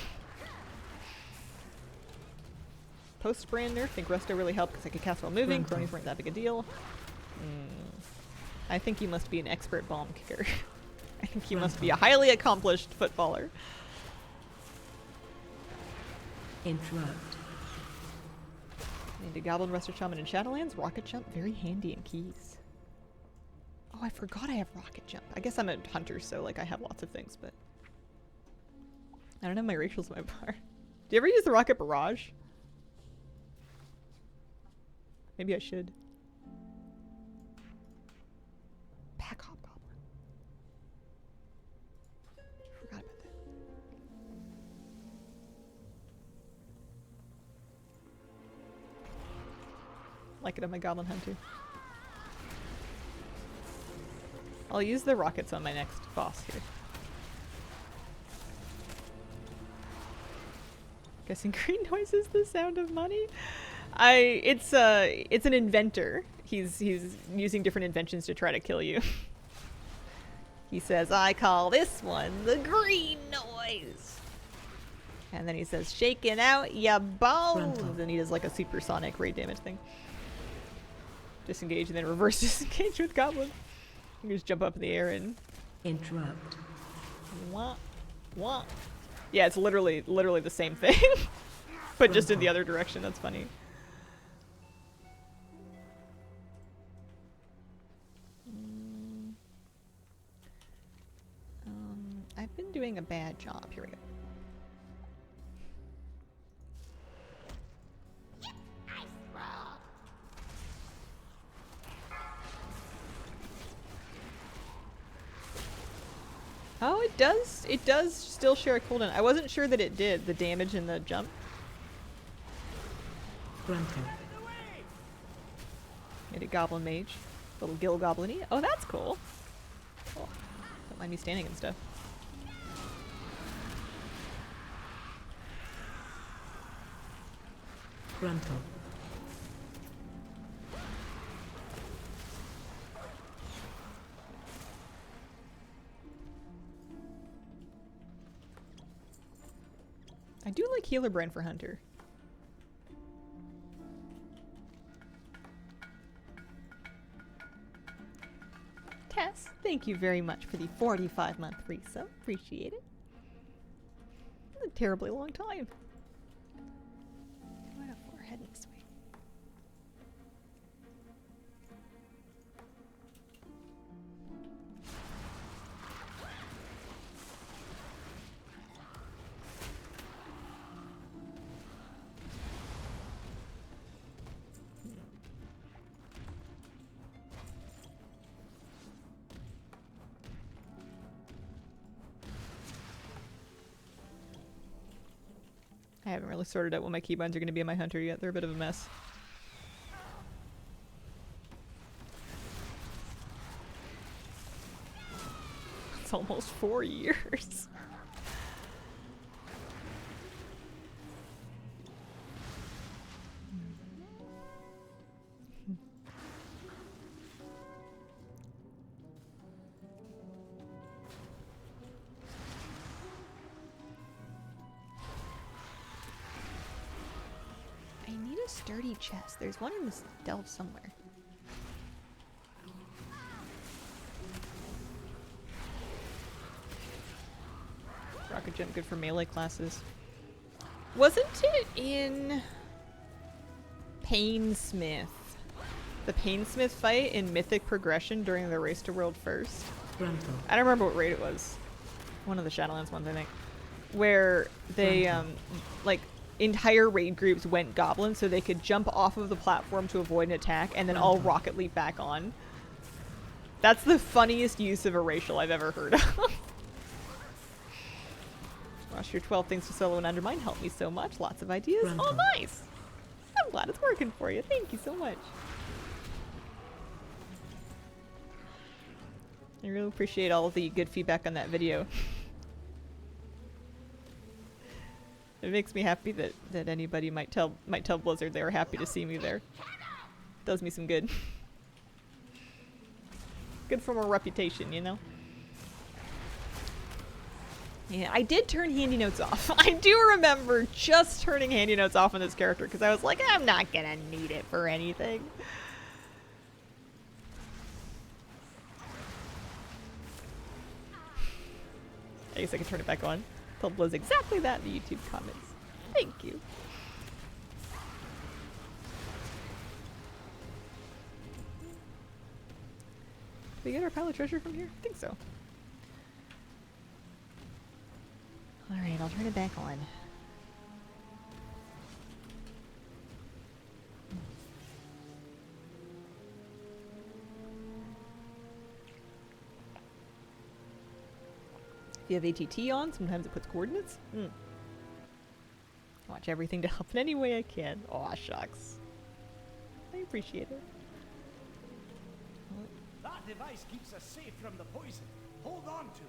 Speaker 1: Post-brand nerf, think Resto really helped because I could cast while moving. Cronies weren't that big a deal. I think you must be an expert bomb kicker. I think you must be a highly accomplished footballer.
Speaker 5: Interrupt.
Speaker 1: Need a Goblin, Resto Shaman, and Shadowlands. Rocket Jump, very handy in keys. Oh, I forgot I have Rocket Jump. I guess I'm a hunter, so like I have lots of things, but I don't have my racials in my bar. Do you ever use the Rocket Barrage? Maybe I should. Pack Hobgoblin. like it on my Goblin Hunter. I'll use the rockets on my next boss here. Guessing green noise is the sound of money? It's an inventor. He's using different inventions to try to kill you. He says, I call this one the green noise. And then he says, shaking out ya bones. And he does like a supersonic rate damage thing. Disengage and then reverse disengage with Goblin. You can just jump up in the air and...
Speaker 5: Interrupt.
Speaker 1: Wah, wah. Yeah, it's literally the same thing. But just in the other direction. That's funny. I've been doing a bad job. Here we go. Oh, it does. It does still share a cooldown. I wasn't sure that it did, the damage and the jump.
Speaker 5: Gruntle.
Speaker 1: Get a Goblin Mage. Little Gill Goblin-y. Oh, that's cool. Oh, don't mind me standing and stuff.
Speaker 5: Gruntle.
Speaker 1: I do like Healer Brand for Hunter. Tess, thank you very much for the 45-month resub. Appreciate it. That's a terribly long time. 2 out of 4 heading this way. I haven't really sorted out what my keybinds are going to be in my hunter yet. They're a bit of a mess. It's almost 4 years. Sturdy chest. There's one in this delve somewhere. Rocket jump good for melee classes. Wasn't it in Painsmith? The Painsmith fight in Mythic Progression during the Race to World First?
Speaker 5: Gruntle.
Speaker 1: I don't remember what raid it was. One of the Shadowlands ones, I think. Where they, like, entire raid groups went goblin so they could jump off of the platform to avoid an attack and then all rocket leap back on. That's the funniest use of a racial I've ever heard of. Gosh, your 12 things to solo and undermine helped me so much. Lots of ideas. Oh, nice! I'm glad it's working for you. Thank you so much. I really appreciate all of the good feedback on that video. It makes me happy that anybody might tell Blizzard they were happy to see me there. Does me some good. Good for my reputation, you know? Yeah, I did turn handy notes off. I do remember just turning handy notes off on this character because I was like, I'm not gonna need it for anything. I guess I can turn it back on. Told Blizz exactly that in the YouTube comments. Thank you. Did we get our pile of treasure from here? I think so. Alright, I'll turn it back on. If you have ATT on, sometimes it puts coordinates. Watch everything to help in any way I can. Aw, shucks. I appreciate appreciate it.
Speaker 6: That device keeps us safe from the poison. Hold on to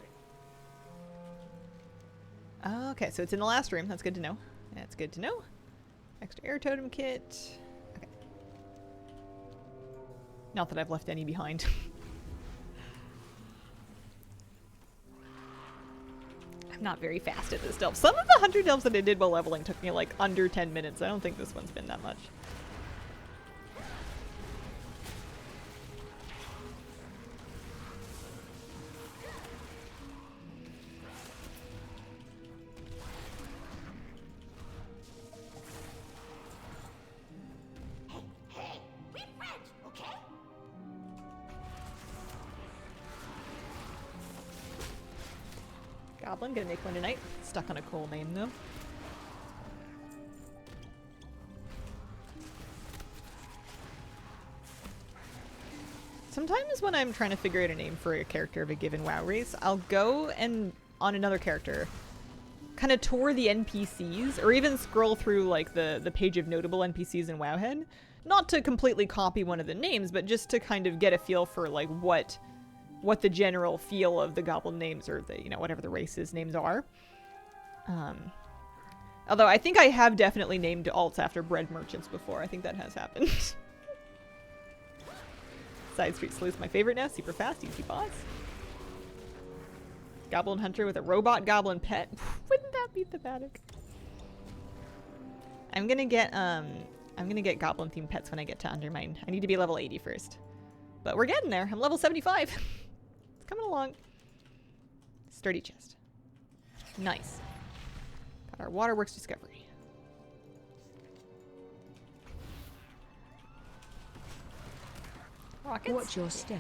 Speaker 6: it.
Speaker 1: Okay, so it's in the last room. That's good to know. That's good to know. Extra air totem kit. Okay. Not that I've left any behind. I'm not very fast at this delve. Some of the hunter delves that I did while leveling took me like under 10 minutes. I don't think this one's been that much.
Speaker 6: Hey, we're friends, okay?
Speaker 1: Goblin, gonna make one tonight. Stuck on a cool name though. Sometimes when I'm trying to figure out a name for a character of a given WoW race, I'll go and on another character, kind of tour the NPCs, or even scroll through like the page of notable NPCs in WoWhead. Not to completely copy one of the names, but just to kind of get a feel for like what the general feel of the goblin names, or the, you know, whatever the race's names are. Although I think I have definitely named alts after bread merchants before. I think that has happened. Side Street Sleuth's my favorite now. Super fast, easy boss. Goblin Hunter with a robot goblin pet. Wouldn't that be thematic? I'm gonna get goblin themed pets when I get to Undermine. I need to be level 80 first. But we're getting there. I'm level 75. It's coming along. Sturdy chest. Nice. Got our waterworks discovery. Rockets.
Speaker 5: Watch your step.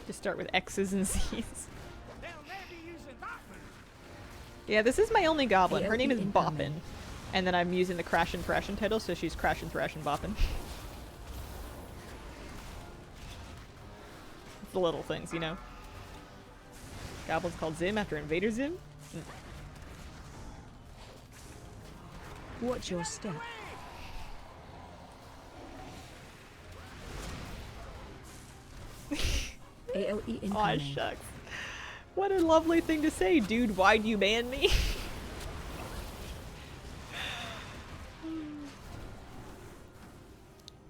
Speaker 1: Just start with X's and Z's.
Speaker 6: They'll never be using that move.
Speaker 1: Yeah, this is my only goblin. Her name is
Speaker 5: AOE
Speaker 1: Boppin.
Speaker 5: incoming.
Speaker 1: And then I'm using the Crash and Thrashin title, so she's Crash and Thrashin Boppin. It's the little things, you know? Goblin's called Zim after Invader Zim.
Speaker 5: Watch your step. AOE incoming.
Speaker 1: Aw, shucks. What a lovely thing to say, dude. Why'd you ban me?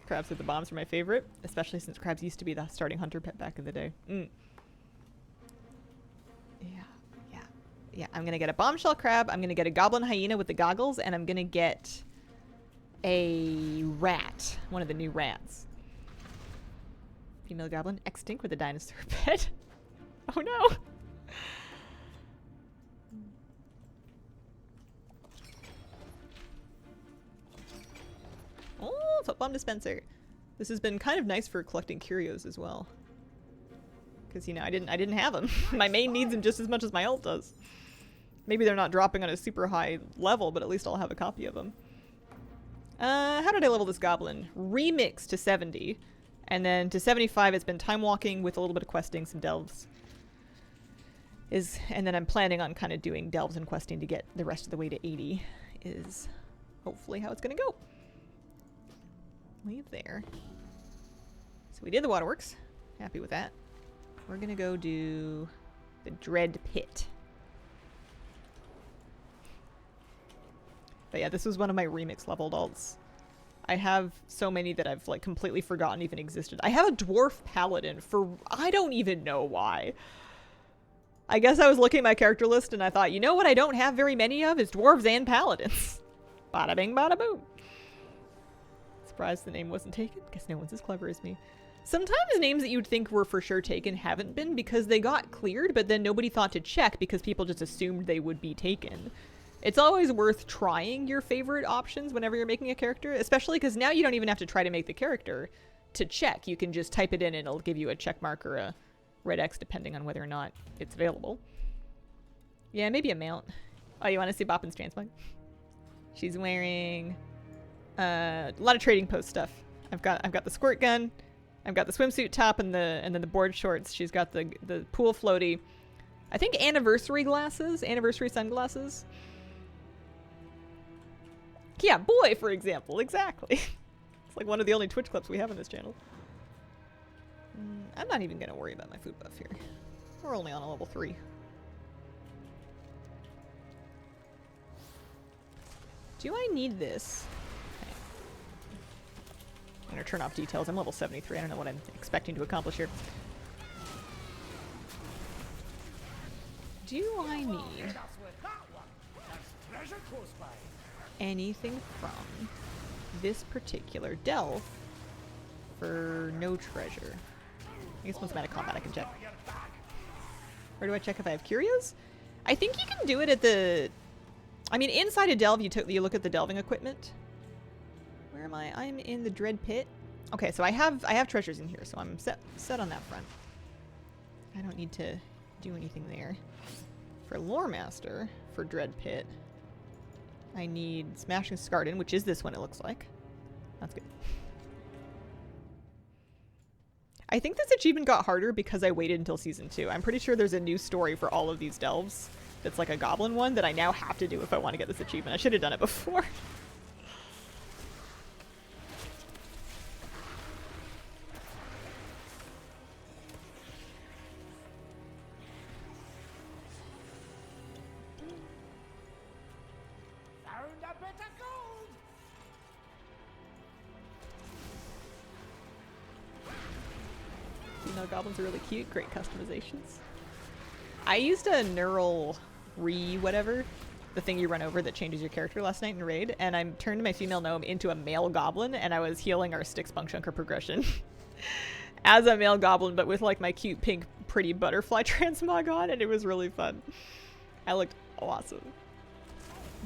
Speaker 1: Crabs with the bombs are my favorite, especially since crabs used to be the starting hunter pet back in the day. Yeah, I'm gonna get a bombshell crab, I'm gonna get a goblin hyena with the goggles, and I'm gonna get a rat. One of the new rats. Female goblin, extinct with a dinosaur pet. Oh no! Oh, foot bomb dispenser. This has been kind of nice for collecting curios as well. Because, you know, I didn't have them. My main needs them just as much as my ult does. Maybe they're not dropping on a super high level, but at least I'll have a copy of them. How did I level this goblin? Remix to 70. And then to 75, it's been time walking with a little bit of questing, some delves. And then I'm planning on kind of doing delves and questing to get the rest of the way to 80. Is hopefully how it's going to go. Leave there. So we did the waterworks. Happy with that. We're going to go do the Dread Pit. But yeah, this was one of my remix leveled alts. I have so many that I've like completely forgotten even existed. I have a dwarf paladin for I don't even know why. I guess I was looking at my character list and I thought, you know what I don't have very many of is dwarves and paladins. Bada bing, bada boom. Surprised the name wasn't taken. Guess no one's as clever as me. Sometimes names that you'd think were for sure taken haven't been because they got cleared, but then nobody thought to check because people just assumed they would be taken. It's always worth trying your favorite options whenever you're making a character, especially because now you don't even have to try to make the character to check. You can just type it in and it'll give you a check mark or a red X depending on whether or not it's available. Yeah, maybe a mount. Oh, you want to see Boppin's transmog? She's wearing a lot of trading post stuff. I've got the squirt gun, I've got the swimsuit top and then the board shorts. She's got the pool floaty. I think anniversary glasses, anniversary sunglasses. Yeah, boy, for example, exactly. It's like one of the only Twitch clips we have on this channel. I'm not even gonna worry about my food buff here. We're only on a level 3. Do I need this? Okay. I'm gonna turn off details. I'm level 73. I don't know what I'm expecting to accomplish here. Do I need anything from this particular delve for no treasure? I guess once I'm out of combat I can check. Where do I check if I have curios? I think you can do it at the... I mean, inside a delve, you look at the delving equipment. Where am I? I'm in the Dread Pit. Okay, so I have treasures in here, so I'm set on that front. I don't need to do anything there. For Lore Master, for Dread Pit, I need Smashing Scarden, which is this one, it looks like. That's good. I think this achievement got harder because I waited until Season 2. I'm pretty sure there's a new story for all of these delves. That's like a goblin one that I now have to do if I want to get this achievement. I should have done it before.
Speaker 6: Found a bit of gold.
Speaker 1: Female goblins are really cute. Great customizations. I used a neural whatever, the thing you run over that changes your character last night in Raid, and I turned my female gnome into a male goblin, and I was healing our Styx Spunk Chunker progression as a male goblin, but with like my cute pink pretty butterfly transmog on, and it was really fun. I looked awesome.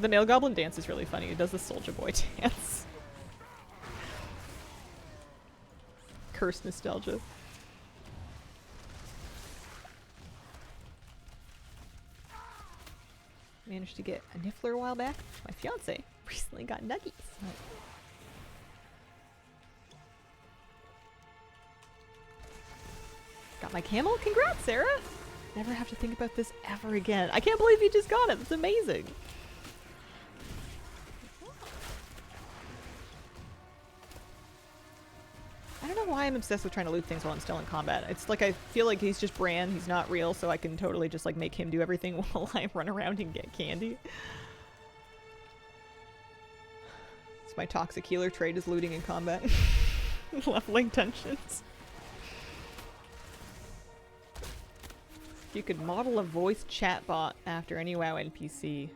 Speaker 1: The male goblin dance is really funny. It does the Soulja Boy dance. Cursed nostalgia. Managed to get a niffler a while back. My fiance recently got nuggies. Got my camel? Congrats, Sarah! Never have to think about this ever again. I can't believe you just got it. That's amazing. I don't know why I'm obsessed with trying to loot things while I'm still in combat. It's like I feel like he's just Bran, he's not real, so I can totally just like make him do everything while I run around and get candy. It's my toxic healer trait is looting in combat. Leveling tensions. You could model a voice chatbot after any WoW NPC.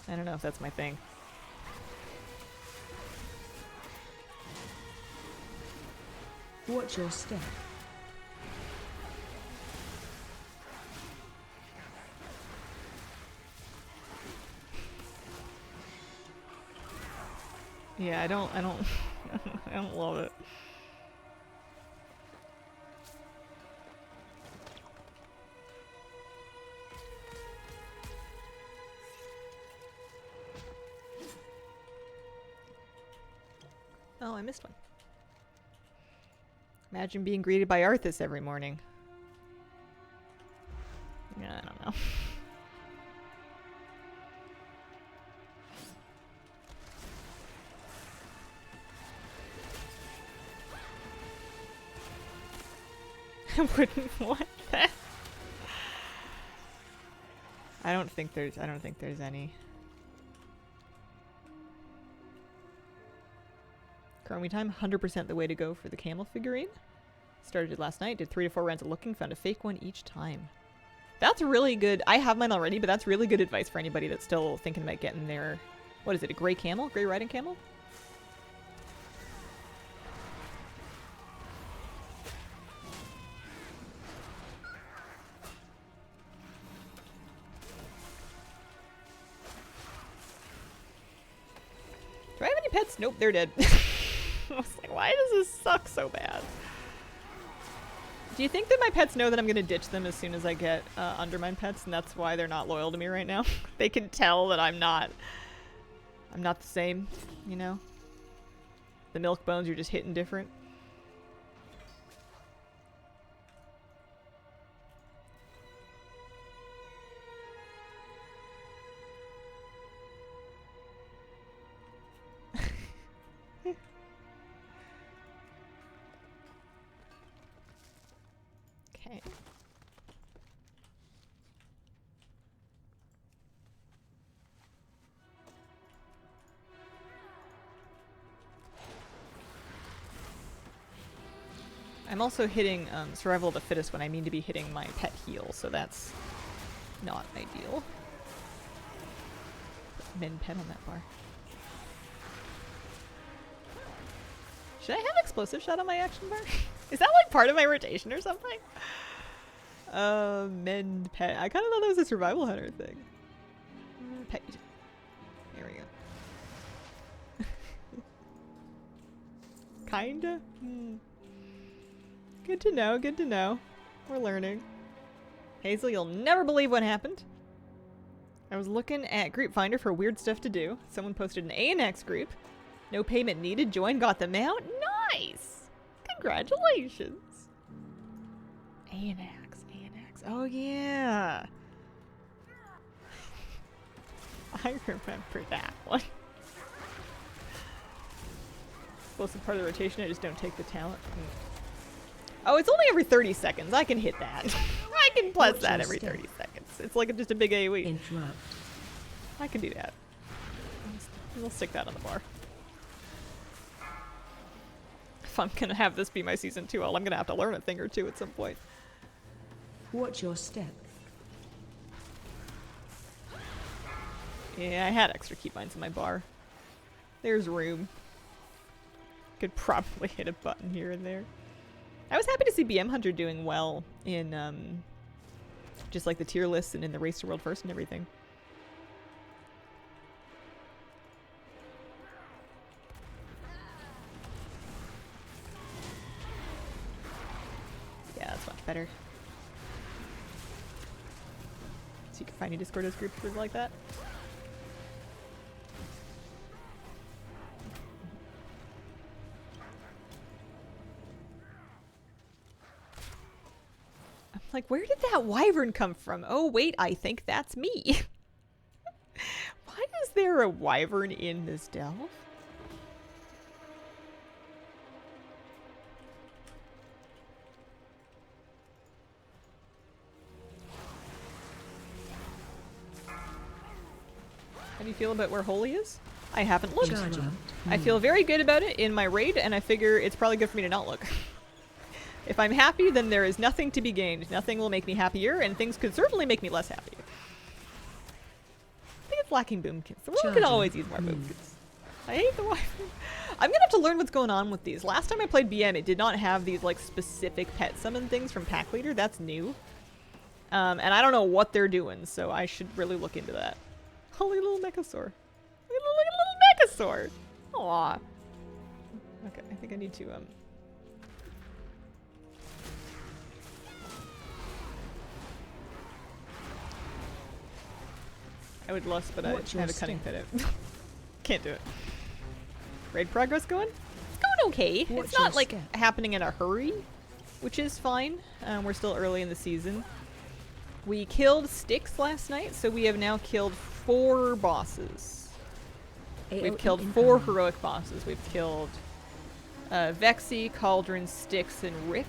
Speaker 1: I don't know if that's my thing.
Speaker 5: Watch your step.
Speaker 1: Yeah, I don't I don't love it. Oh, I missed one. Imagine being greeted by Arthas every morning. Yeah, I don't know. I wouldn't want that. I don't think there's any. Chromie time, 100% the way to go for the camel figurine. Started it last night, did 3 to 4 rounds of looking, found a fake one each time. That's really good. I have mine already, but that's really good advice for anybody that's still thinking about getting their, what is it, a gray camel? Gray riding camel? Do I have any pets? Nope, they're dead. I was like, why does this suck so bad? Do you think that my pets know that I'm going to ditch them as soon as I get Undermine pets, and that's why they're not loyal to me right now? They can tell that I'm not the same, you know? The milk bones are just hitting different. I'm also hitting survival of the fittest when I mean to be hitting my pet heal, so that's not ideal. Put min pet on that bar. Should I have explosive shot on my action bar? Is that like part of my rotation or something? Mend pet. I kind of thought that was a survival hunter thing. Pet. There we go. Kinda? Good to know, good to know. We're learning. Hazel, you'll never believe what happened. I was looking at Group Finder for weird stuff to do. Someone posted an ANX group. No payment needed. Join, got them out. Nice! Congratulations. ANX. Oh yeah. I remember that one. Explosive part of the rotation, I just don't take the talent. Oh, it's only every 30 seconds. I can hit that. I can plus
Speaker 5: Watch
Speaker 1: that
Speaker 5: your
Speaker 1: every
Speaker 5: step.
Speaker 1: 30 seconds. It's like just a big AoE.
Speaker 5: Interrupt.
Speaker 1: I can do that. We'll stick that on the bar. If I'm gonna have this be my season 2, I'm gonna have to learn a thing or two at some point.
Speaker 5: Watch your step.
Speaker 1: Yeah, I had extra keybinds in my bar. There's room. Could probably hit a button here and there. I was happy to see BM Hunter doing well in just like the tier lists and in the Race to World First and everything. Yeah, that's much better. So you can find your Discord as groups for like that. I'm like, where did that wyvern come from? Oh wait, I think that's me. Why is there a wyvern in this delve? How do you feel about where Holy is? I haven't looked.
Speaker 5: Charge up.
Speaker 1: I feel very good about it in my raid, and I figure it's probably good for me to not look. If I'm happy, then there is nothing to be gained. Nothing will make me happier, and things could certainly make me less happy. I think it's lacking boomkins. The world could
Speaker 5: Charging.
Speaker 1: always use more boomkins. I hate the wyvern. I'm gonna have to learn what's going on with these. Last time I played BM, it did not have these like specific pet summon things from Pack Leader. That's new. And I don't know what they're doing, so I should really look into that. Holy little Mechasaur. Look at a little Mechasaur. Aw. Okay, I think I need to I would lust, but I
Speaker 5: Watch
Speaker 1: have a
Speaker 5: your
Speaker 1: cunning
Speaker 5: step.
Speaker 1: pit. Can't do it. Raid progress going? It's going okay.
Speaker 5: Watch
Speaker 1: It's not
Speaker 5: your
Speaker 1: like
Speaker 5: step.
Speaker 1: happening in a hurry, which is fine. We're still early in the season. We killed Styx last night, so we have now killed 4 bosses. We've
Speaker 5: AoE
Speaker 1: killed 4
Speaker 5: incoming.
Speaker 1: heroic bosses. We've killed Vexy, Cauldron, Styx, and Rick.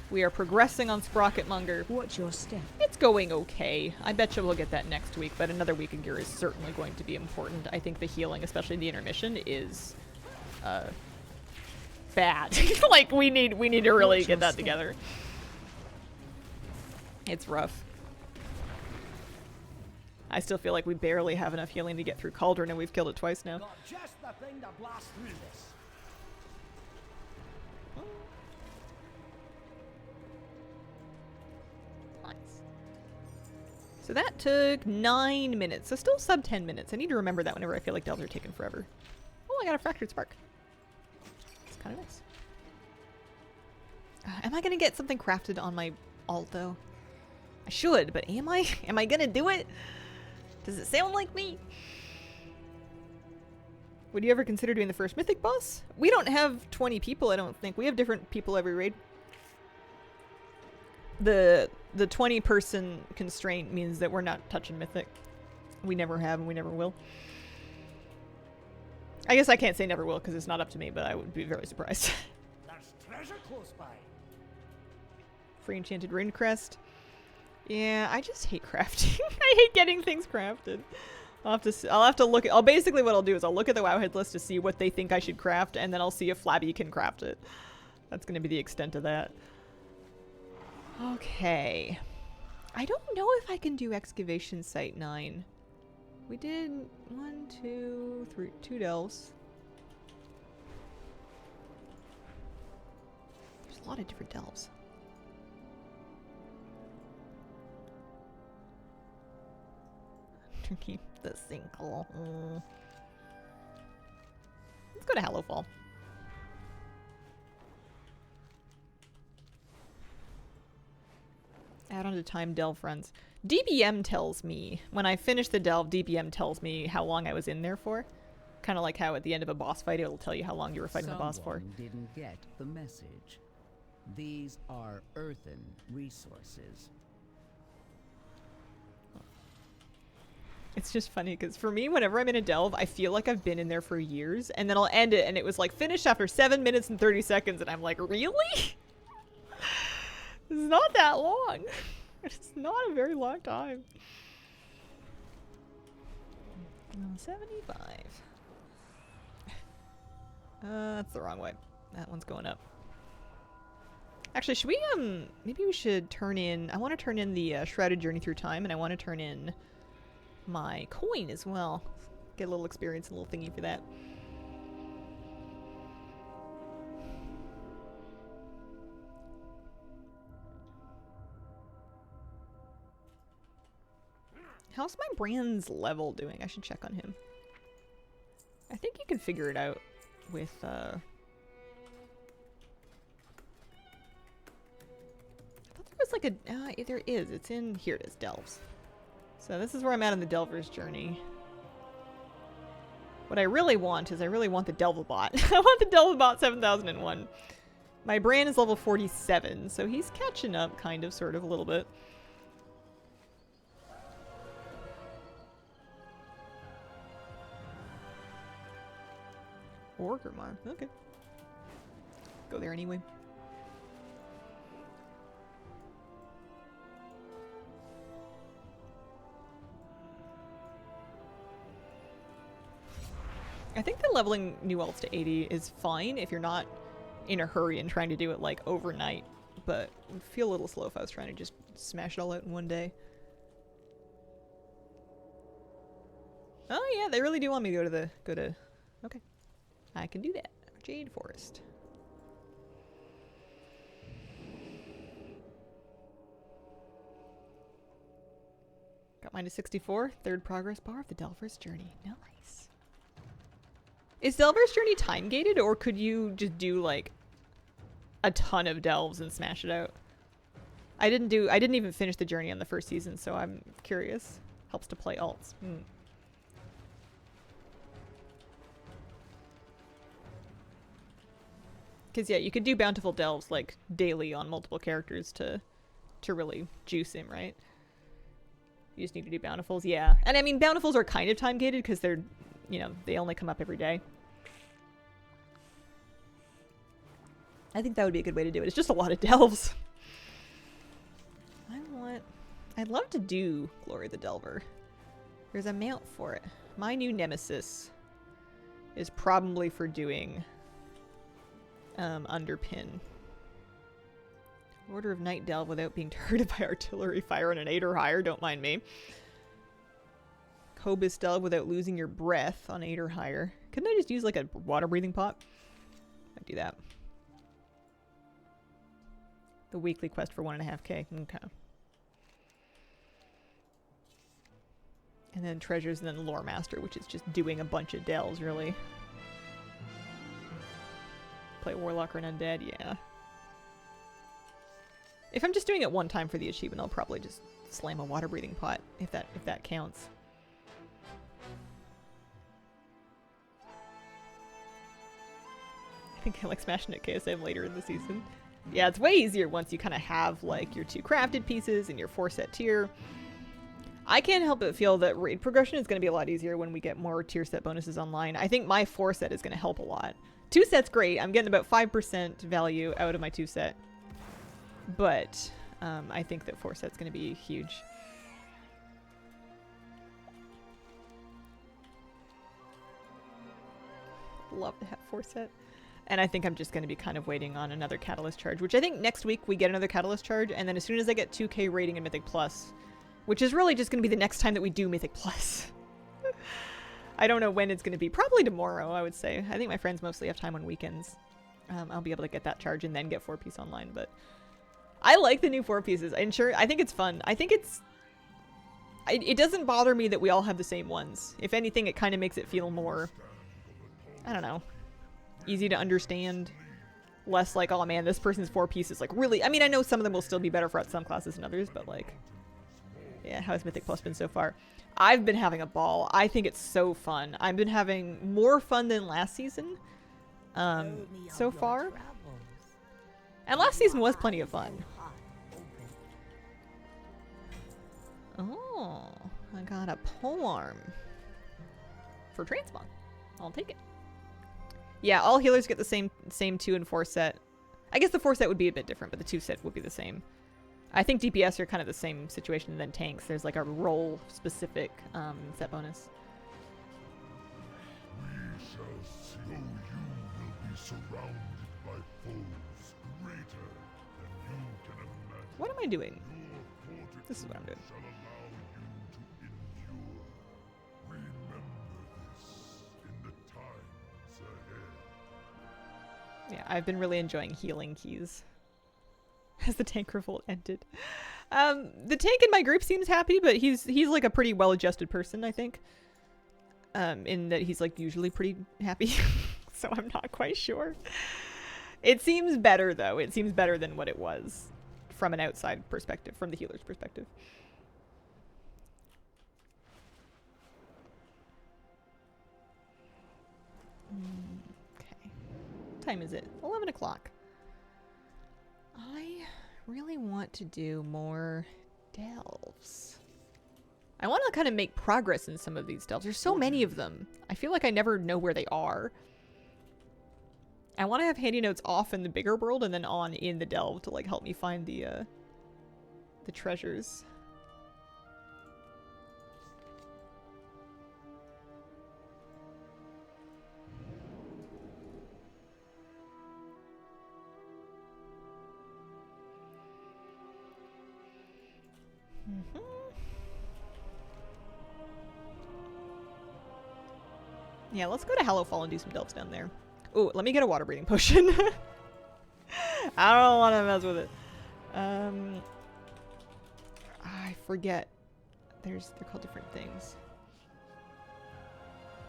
Speaker 1: We are progressing on Sprocketmonger.
Speaker 5: Watch your step.
Speaker 1: It's going okay. I bet you we'll get that next week, but another week in gear is certainly going to be important. I think the healing, especially the intermission, is bad. Like we need to really
Speaker 5: Watch
Speaker 1: get that
Speaker 5: your
Speaker 1: together. It's rough. I still feel like we barely have enough healing to get through Cauldron, and we've killed it twice now.
Speaker 6: Got just the thing to blast through this.
Speaker 1: Nice. So that took 9 minutes. So still sub 10 minutes. I need to remember that whenever I feel like delves are taking forever. Oh, I got a Fractured Spark. It's kind of nice. Am I going to get something crafted on my alt, though? I should, but am I? Am I going to do it? Does it sound like me? Would you ever consider doing the first Mythic boss? We don't have 20 people, I don't think. We have different people every raid. The 20-person constraint means that we're not touching Mythic. We never have and we never will. I guess I can't say never will because it's not up to me, but I would be very surprised.
Speaker 6: There's treasure close by.
Speaker 1: Free Enchanted Rune Crest. Yeah, I just hate crafting. I hate getting things crafted. I'll have to look at, basically what I'll do is I'll look at the WoW hit list to see what they think I should craft, and then I'll see if Flabby can craft it. That's going to be the extent of that. Okay. I don't know if I can do excavation site 9. We did 1, 2, 3, 2 delves. There's a lot of different delves. To keep the sinkhole. Let's go to Hallowfall. Add on to time delve runs. DBM tells me, when I finish the delve, DBM tells me how long I was in there for. Kind of like how at the end of a boss fight, it'll tell you how long you were fighting the boss for.
Speaker 3: Someone didn't get the message. These are earthen resources.
Speaker 1: It's just funny because for me, whenever I'm in a delve, I feel like I've been in there for years, and then I'll end it, and it was like finished after 7 minutes and 30 seconds, and I'm like, really? It's not that long. It's not a very long time. 75. That's the wrong way. That one's going up. Actually, should we, maybe we should turn in, I want to turn in the Shrouded Journey Through Time, and I want to turn in my coin as well. Get a little experience, a little thingy for that. How's my brand's level doing? I should check on him. I think you can figure it out with, I thought there was like a, there is. It's in, here it is, Delves. So this is where I'm at on the Delver's journey. What I really want is I really want the Delvabot. I want the Delvabot 7001. My brand is level 47, so he's catching up kind of, sort of, a little bit. Orgrimmar, okay. Go there anyway. I think that leveling new alts to 80 is fine if you're not in a hurry and trying to do it like overnight, but it would feel a little slow if I was trying to just smash it all out in one day. Oh yeah, they really do want me to go to, okay. I can do that. Jade Forest. Got mine to 64. Third progress bar of the Delver's Journey. Nice. Is Delver's Journey time gated, or could you just do like a ton of delves and smash it out? I didn't even finish the journey on the first season, so I'm curious. Helps to play alts. Because yeah, you could do bountiful delves like daily on multiple characters to really juice him, right? You just need to do bountifuls, yeah. And I mean, bountifuls are kind of time gated because they're, you know, they only come up every day. I think that would be a good way to do it. It's just a lot of delves. I'd love to do Glory the Delver. There's a mount for it. My new nemesis is probably for doing Underpin. Order of Night Delve without being targeted by artillery fire on an 8 or higher, don't mind me. Cobus Delve without losing your breath on 8 or higher. Couldn't I just use like a water breathing pot? I'd do that. The weekly quest for 1.5k. Okay. And then treasures and then Lore Master, which is just doing a bunch of delves, really. Play Warlock or an Undead, yeah. If I'm just doing it one time for the achievement, I'll probably just slam a water breathing pot, if that counts. I think I like smashing at KSM later in the season. Yeah, it's way easier once you kind of have like your 2 crafted pieces and your 4-set tier. I can't help but feel that raid progression is going to be a lot easier when we get more tier set bonuses online. I think my 4-set is going to help a lot. 2-set's great. I'm getting about 5% value out of my 2-set. But I think that 4-set's going to be huge. Love to have 4-set. And I think I'm just going to be kind of waiting on another Catalyst charge, which I think next week we get another Catalyst charge, and then as soon as I get 2k rating in Mythic Plus, which is really just going to be the next time that we do Mythic Plus. I don't know when it's going to be. Probably tomorrow, I would say. I think my friends mostly have time on weekends. I'll be able to get that charge and then get 4-piece online, but I like the new 4-pieces. I think it's fun. I think it doesn't bother me that we all have the same ones. If anything, it kind of makes it feel more, I don't know, easy to understand. Less like, oh man, this person's 4 pieces. Like, really, I mean, I know some of them will still be better for some classes than others, but like, yeah, how has Mythic Plus been so far? I've been having a ball. I think it's so fun. I've been having more fun than last season so far. And last season was plenty of fun. Oh, I got a polearm for Transmog. I'll take it. Yeah, all healers get the same 2 and 4 set. I guess the 4 set would be a bit different, but the 2 set would be the same. I think DPS are kind of the same situation than tanks. There's like a role specific set bonus.
Speaker 2: We shall show you will be surrounded by foes greater than you can imagine.
Speaker 1: What am I doing?
Speaker 2: Your
Speaker 1: This is what I'm doing.
Speaker 2: shall allow you to endure. Remember this in the times ahead.
Speaker 1: Yeah, I've been really enjoying healing keys. As the tank revolt ended. The tank in my group seems happy, but he's like a pretty well-adjusted person, I think. In that he's like usually pretty happy. So I'm not quite sure. It seems better though. It seems better than what it was from an outside perspective, from the healer's perspective. Okay. What time is it? 11 o'clock. I really want to do more delves. I want to kind of make progress in some of these delves. There's so many of them. I feel like I never know where they are. I want to have handy notes off in the bigger world and then on in the delve to like help me find the treasures. Yeah, let's go to Hallowfall and do some delves down there. Ooh, let me get a water breathing potion. I don't want to mess with it. I forget. They're called different things.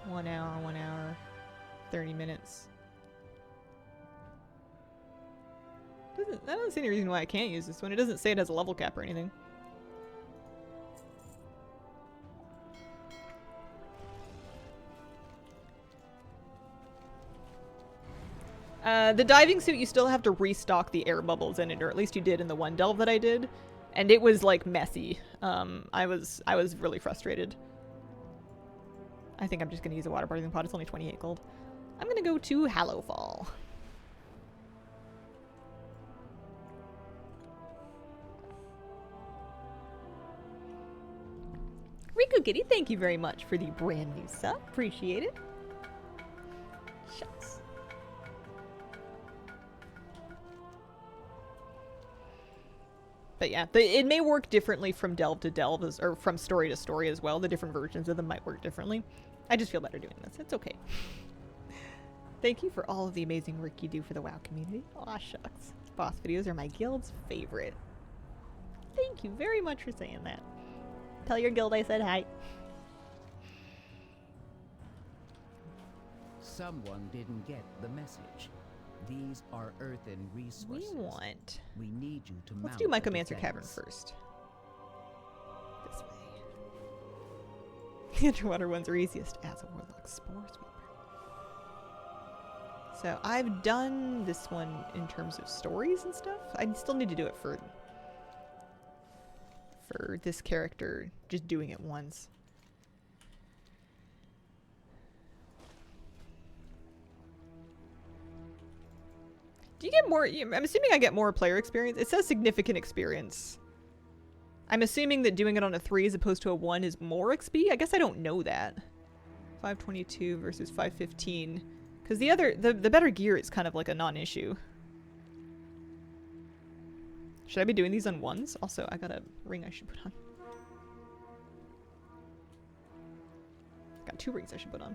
Speaker 1: 1 hour, 30 minutes. I don't see any reason why I can't use this one. It doesn't say it has a level cap or anything. The diving suit, you still have to restock the air bubbles in it, or at least you did in the one delve that I did, and it was like messy. I was really frustrated. I think I'm just gonna use a water breathing pot. It's only 28 gold. I'm gonna go to Hallowfall. Riku Kitty, thank you very much for the brand new sub. Appreciate it. Shucks. But yeah, it may work differently from delve to delve, or from story to story as well. The different versions of them might work differently. I just feel better doing this. It's okay. Thank you for all of the amazing work you do for the WoW community. Aw, shucks. Boss videos are my guild's favorite. Thank you very much for saying that. Tell your guild I said hi.
Speaker 3: Someone didn't get the message. These are earthen resources.
Speaker 1: We
Speaker 3: need you to
Speaker 1: Let's
Speaker 3: mount
Speaker 1: do
Speaker 3: a
Speaker 1: Mycomancer Cavern
Speaker 3: defense.
Speaker 1: first. This way. The underwater ones are easiest as a warlock spore sweeper. So I've done this one in terms of stories and stuff. I still need to do it for this character, just doing it once. Do you get more? I'm assuming I get more player experience. It says significant experience. I'm assuming that doing it on a 3 as opposed to a 1 is more XP. I guess I don't know that. 522 versus 515. Because Because the better gear is kind of like a non-issue. Should I be doing these on ones? Also, I got a ring I should put on. Got 2 rings I should put on.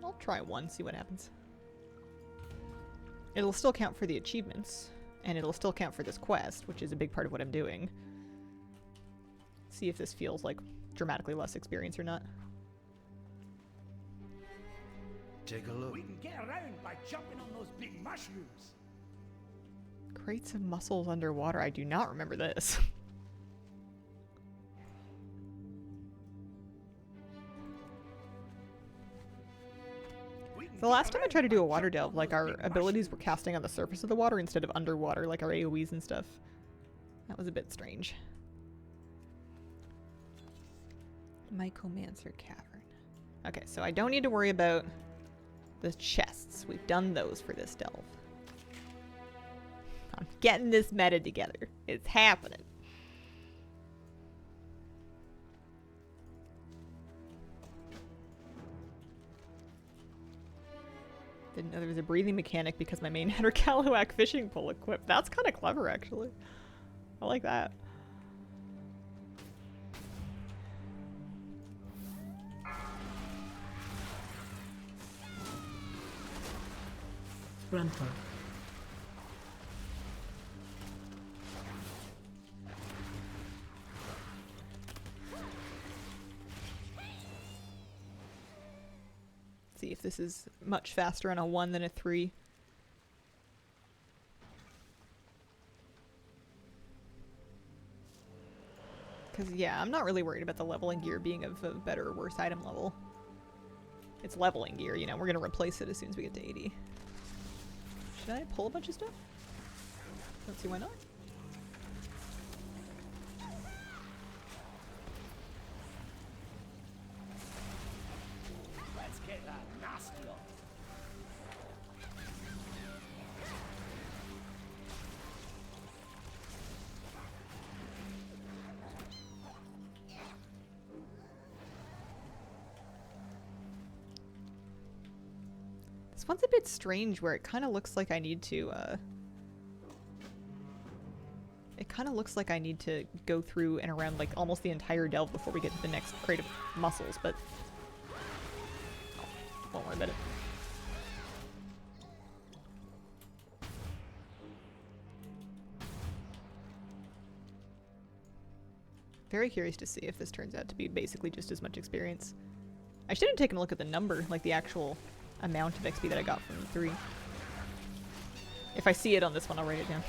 Speaker 1: I'll try one, see what happens. It'll still count for the achievements, and it'll still count for this quest, which is a big part of what I'm doing. See if this feels like dramatically less experience or not.
Speaker 7: Take a look.
Speaker 6: We can get around by jumping on those big mushrooms.
Speaker 1: Crates of mussels underwater. I do not remember this. The last time I tried to do a water delve, like our abilities were casting on the surface of the water instead of underwater, like our AoEs and stuff. That was a bit strange. Mycomancer Cavern. Okay, so I don't need to worry about the chests. We've done those for this delve. I'm getting this meta together. It's happening. Didn't know there was a breathing mechanic because my main had her Callowak fishing pole equipped. That's kind of clever, actually. I like that.
Speaker 5: Run for it.
Speaker 1: See if this is much faster on a 1 than a 3. Because, yeah, I'm not really worried about the leveling gear being of a better or worse item level. It's leveling gear, you know, we're going to replace it as soon as we get to 80. Should I pull a bunch of stuff? Don't see why not.
Speaker 6: Let's get that nasty off.
Speaker 1: This one's a bit strange where it kind of looks like I need to, it kind of looks like I need to go through and around like almost the entire delve before we get to the next crate of mussels, but won't worry about it. Very curious to see if this turns out to be basically just as much experience. I should have taken a look at the number, like the actual amount of XP that I got from 3. If I see it on this one, I'll write it down.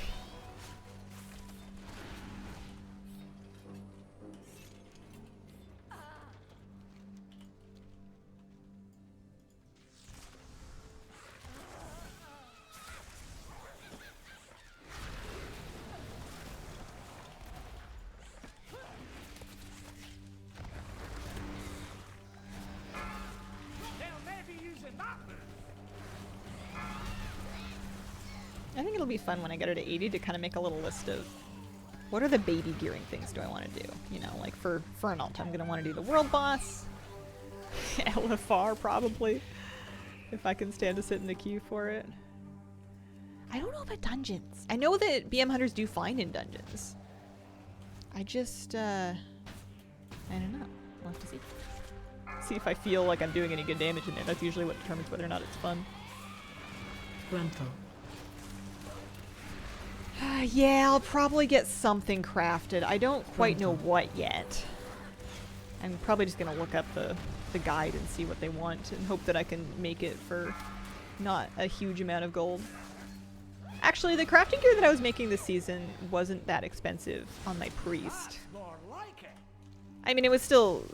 Speaker 1: I think it'll be fun when I get her to 80 to kind of make a little list of what are the baby gearing things do I want to do? You know, like for an alt, I'm going to want to do the world boss, LFR probably, if I can stand to sit in the queue for it. I don't know about dungeons. I know that BM hunters do fine in dungeons. I just, I don't know. We'll have to see. See if I feel like I'm doing any good damage in there. That's usually what determines whether or not it's fun.
Speaker 5: Run for it.
Speaker 1: Yeah, I'll probably get something crafted. I don't quite know what yet. I'm probably just gonna look up the guide and see what they want and hope that I can make it for not a huge amount of gold. Actually, the crafting gear that I was making this season wasn't that expensive on my priest.
Speaker 6: That's more like it.
Speaker 1: I mean, it was still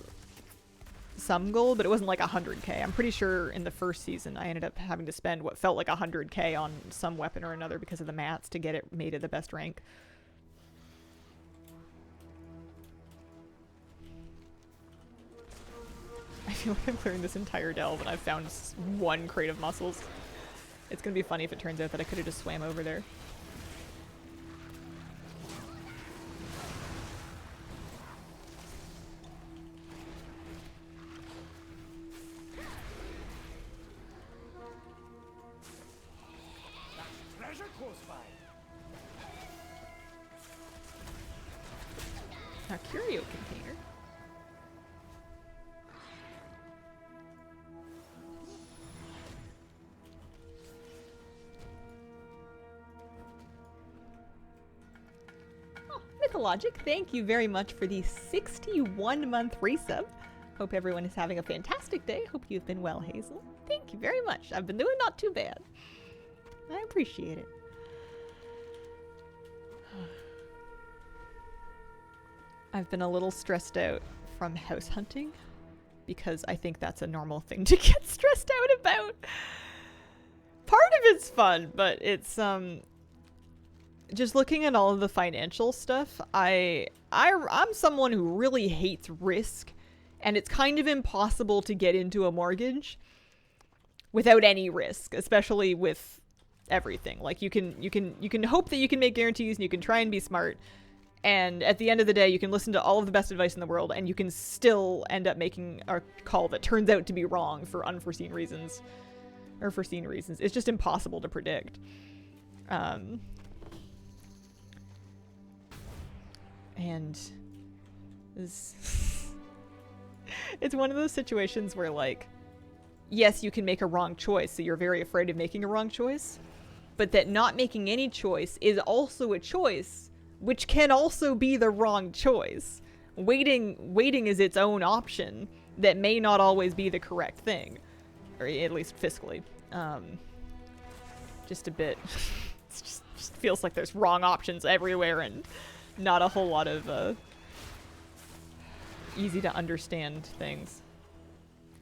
Speaker 1: some gold, but it wasn't like 100k. I'm pretty sure in the first season I ended up having to spend what felt like 100k on some weapon or another because of the mats to get it made at the best rank. I feel like I'm clearing this entire delve and I've found 1 crate of mussels. It's gonna be funny if it turns out that I could have just swam over there.
Speaker 6: Treasure close by.
Speaker 1: A curio container. Oh, Mythologic, thank you very much for the 61-month resub. Hope everyone is having a fantastic day. Hope you've been well, Hazel. Thank you very much. I've been doing not too bad. I appreciate it. I've been a little stressed out from house hunting because I think that's a normal thing to get stressed out about. Part of it's fun, but it's just looking at all of the financial stuff. I'm someone who really hates risk, and it's kind of impossible to get into a mortgage without any risk, especially with everything. Like you can hope that you can make guarantees and you can try and be smart. And at the end of the day, you can listen to all of the best advice in the world, and you can still end up making a call that turns out to be wrong for unforeseen reasons. Or foreseen reasons. It's just impossible to predict. And it's one of those situations where, like, yes, you can make a wrong choice, so you're very afraid of making a wrong choice. But that not making any choice is also a choice, which can also be the wrong choice. Waiting is its own option that may not always be the correct thing, or at least fiscally. Just a bit. It just feels like there's wrong options everywhere and not a whole lot of easy to understand things.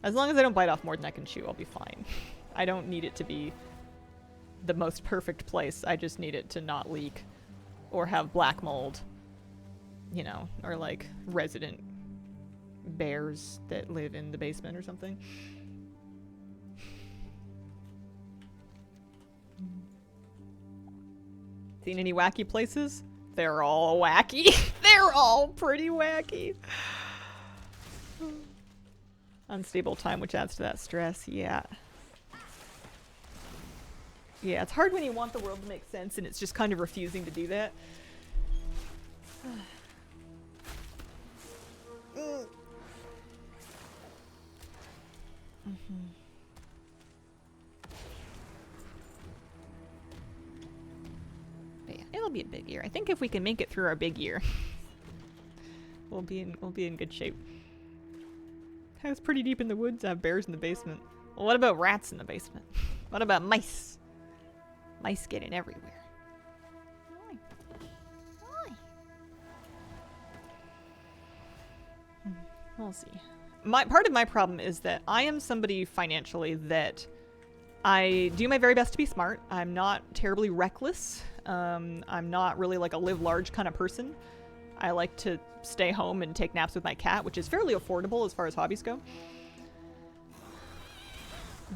Speaker 1: As long as I don't bite off more than I can chew, I'll be fine. I don't need it to be the most perfect place. I just need it to not leak. Or have black mold, you know, or like resident bears that live in the basement or something. Seen any wacky places? They're all wacky. They're all pretty wacky. Unstable time, which adds to that stress, yeah. Yeah, it's hard when you want the world to make sense and it's just kind of refusing to do that. But yeah, it'll be a big year. I think if we can make it through our big year, we'll be in good shape. I was pretty deep in the woods. I have bears in the basement. Well, what about rats in the basement? What about mice? Mice get in everywhere. Why? Why? We'll see. Part of my problem is that I am somebody financially that I do my very best to be smart. I'm not terribly reckless. I'm not really like a live large kind of person. I like to stay home and take naps with my cat, which is fairly affordable as far as hobbies go.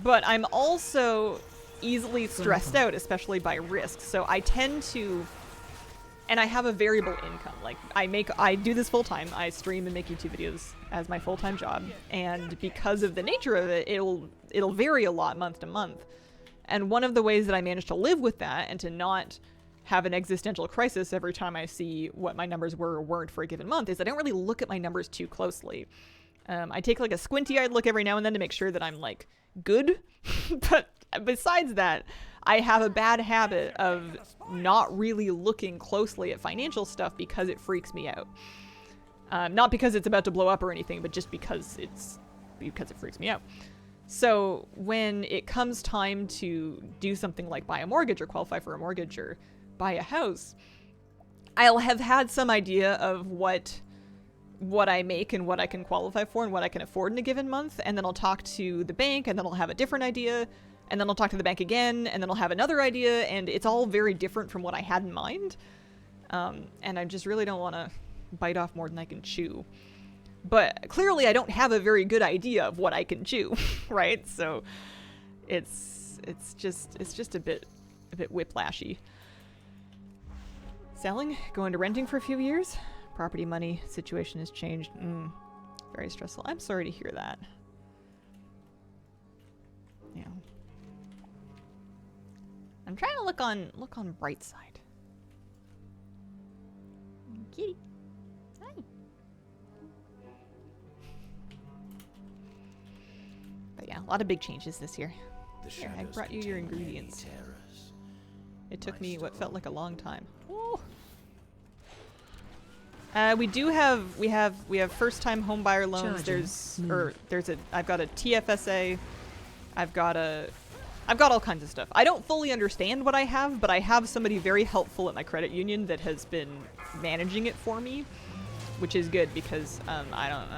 Speaker 1: But I'm also easily stressed out, especially by risk. So I tend to, and I have a variable income. Like I do this full time. I stream and make YouTube videos as my full-time job. And because of the nature of it, it'll vary a lot month to month. And one of the ways that I manage to live with that and to not have an existential crisis every time I see what my numbers were or weren't for a given month is I don't really look at my numbers too closely. I take like a squinty-eyed look every now and then to make sure that I'm like good. But besides that, I have a bad habit of not really looking closely at financial stuff because it freaks me out. Not because it's about to blow up or anything, but just because it freaks me out. So when it comes time to do something like buy a mortgage or qualify for a mortgage or buy a house, I'll have had some idea of what I make and what I can qualify for and what I can afford in a given month, and then I'll talk to the bank, and then I'll have a different idea, and then I'll talk to the bank again, and then I'll have another idea, and it's all very different from what I had in mind. And I just really don't want to bite off more than I can chew. But clearly I don't have a very good idea of what I can chew, right? So it's it's just a bit whiplashy. Selling, going to renting for a few years. Property money situation has changed. Very stressful. I'm sorry to hear that. Yeah. I'm trying to look on bright side. Kitty. Hi. But yeah, a lot of big changes this year. Here, I brought you your ingredients. It took me what felt like a long time. Ooh. We have first time home buyer loans. I've got a TFSA. I've got all kinds of stuff. I don't fully understand what I have, but I have somebody very helpful at my credit union that has been managing it for me, which is good because I don't.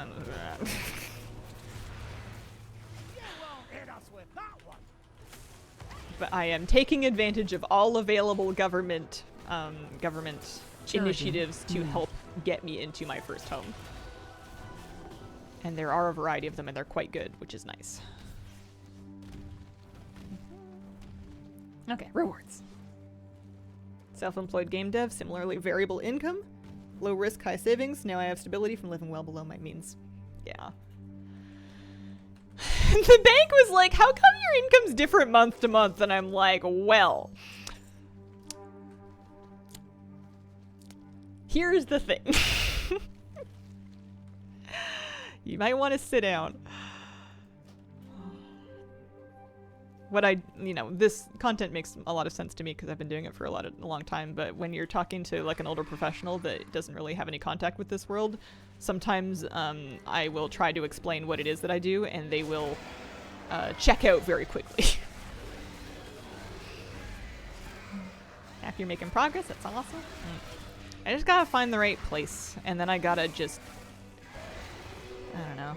Speaker 1: But I am taking advantage of all available government initiatives to help get me into my first home. And there are a variety of them, and they're quite good, which is nice. Okay, rewards. Self-employed game dev, similarly variable income, low risk, high savings. Now I have stability from living well below my means. Yeah. The bank was like, how come your income's different month to month? And I'm like, well, here's the thing. You might want to sit down. This content makes a lot of sense to me because I've been doing it for a long time, but when you're talking to like an older professional that doesn't really have any contact with this world, sometimes I will try to explain what it is that I do, and they will check out very quickly. After you're making progress, that's awesome. I just gotta find the right place, and then I gotta just, I don't know.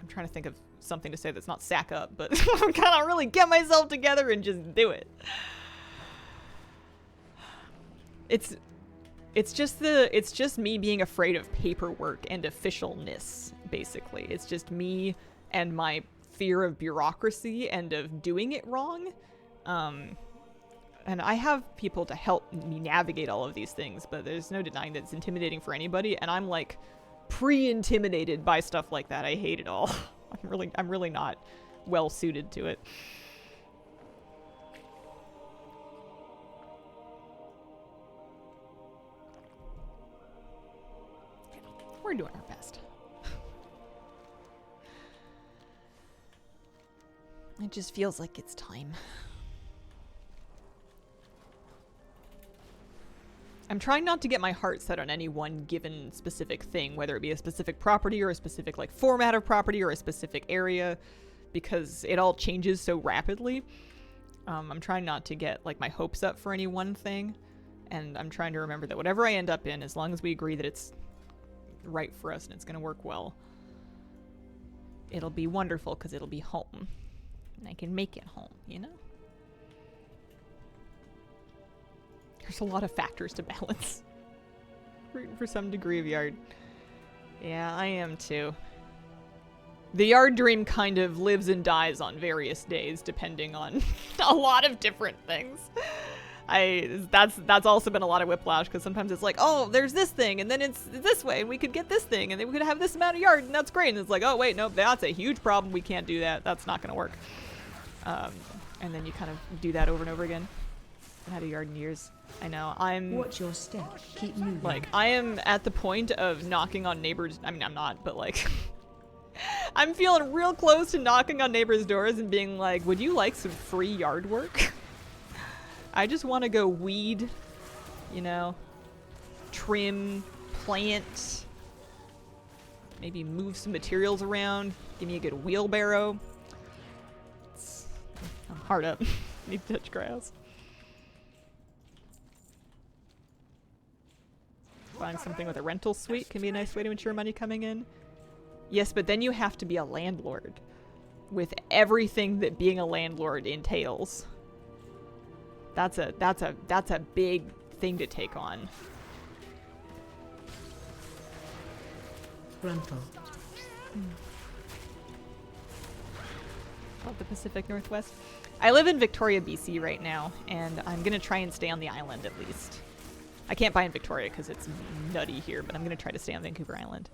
Speaker 1: I'm trying to think of something to say that's not sack up, but I'm gonna really get myself together and just do it. It's just me being afraid of paperwork and officialness, basically. It's just me and my fear of bureaucracy and of doing it wrong. And I have people to help me navigate all of these things, but there's no denying that it's intimidating for anybody, and I'm like pre-intimidated by stuff like that. I hate it all. I'm really not well suited to it. We're doing our best. It just feels like it's time. I'm trying not to get my heart set on any one given specific thing, whether it be a specific property or a specific like format of property or a specific area, because it all changes so rapidly. I'm trying not to get like my hopes up for any one thing, and I'm trying to remember that whatever I end up in, as long as we agree that it's right for us and it's going to work well, it'll be wonderful because it'll be home. And I can make it home, you know? There's a lot of factors to balance. For some degree of yard. Yeah, I am too. The yard dream kind of lives and dies on various days, depending on a lot of different things. That's also been a lot of whiplash, because sometimes it's like, oh, there's this thing, and then it's this way, and we could get this thing, and then we could have this amount of yard, and that's great. And it's like, oh, wait, nope, that's a huge problem. We can't do that. That's not going to work. And then you kind of do that over and over again. I haven't had a yard in years. I know.
Speaker 5: Watch your step. Keep moving.
Speaker 1: Like, I am at the point of knocking on neighbors. I mean, I'm not, but like, I'm feeling real close to knocking on neighbors' doors and being like, would you like some free yard work? I just want to go weed, you know, trim, plant, maybe move some materials around, give me a good wheelbarrow. I'm hard up. Need to touch grass. Buying something with a rental suite can be a nice way to ensure money coming in. Yes, but then you have to be a landlord with everything that being a landlord entails. That's a big thing to take on. Love the Pacific Northwest. I live in Victoria, BC right now, and I'm gonna try and stay on the island at least. I can't buy in Victoria because it's nutty here, but I'm gonna try to stay on Vancouver Island.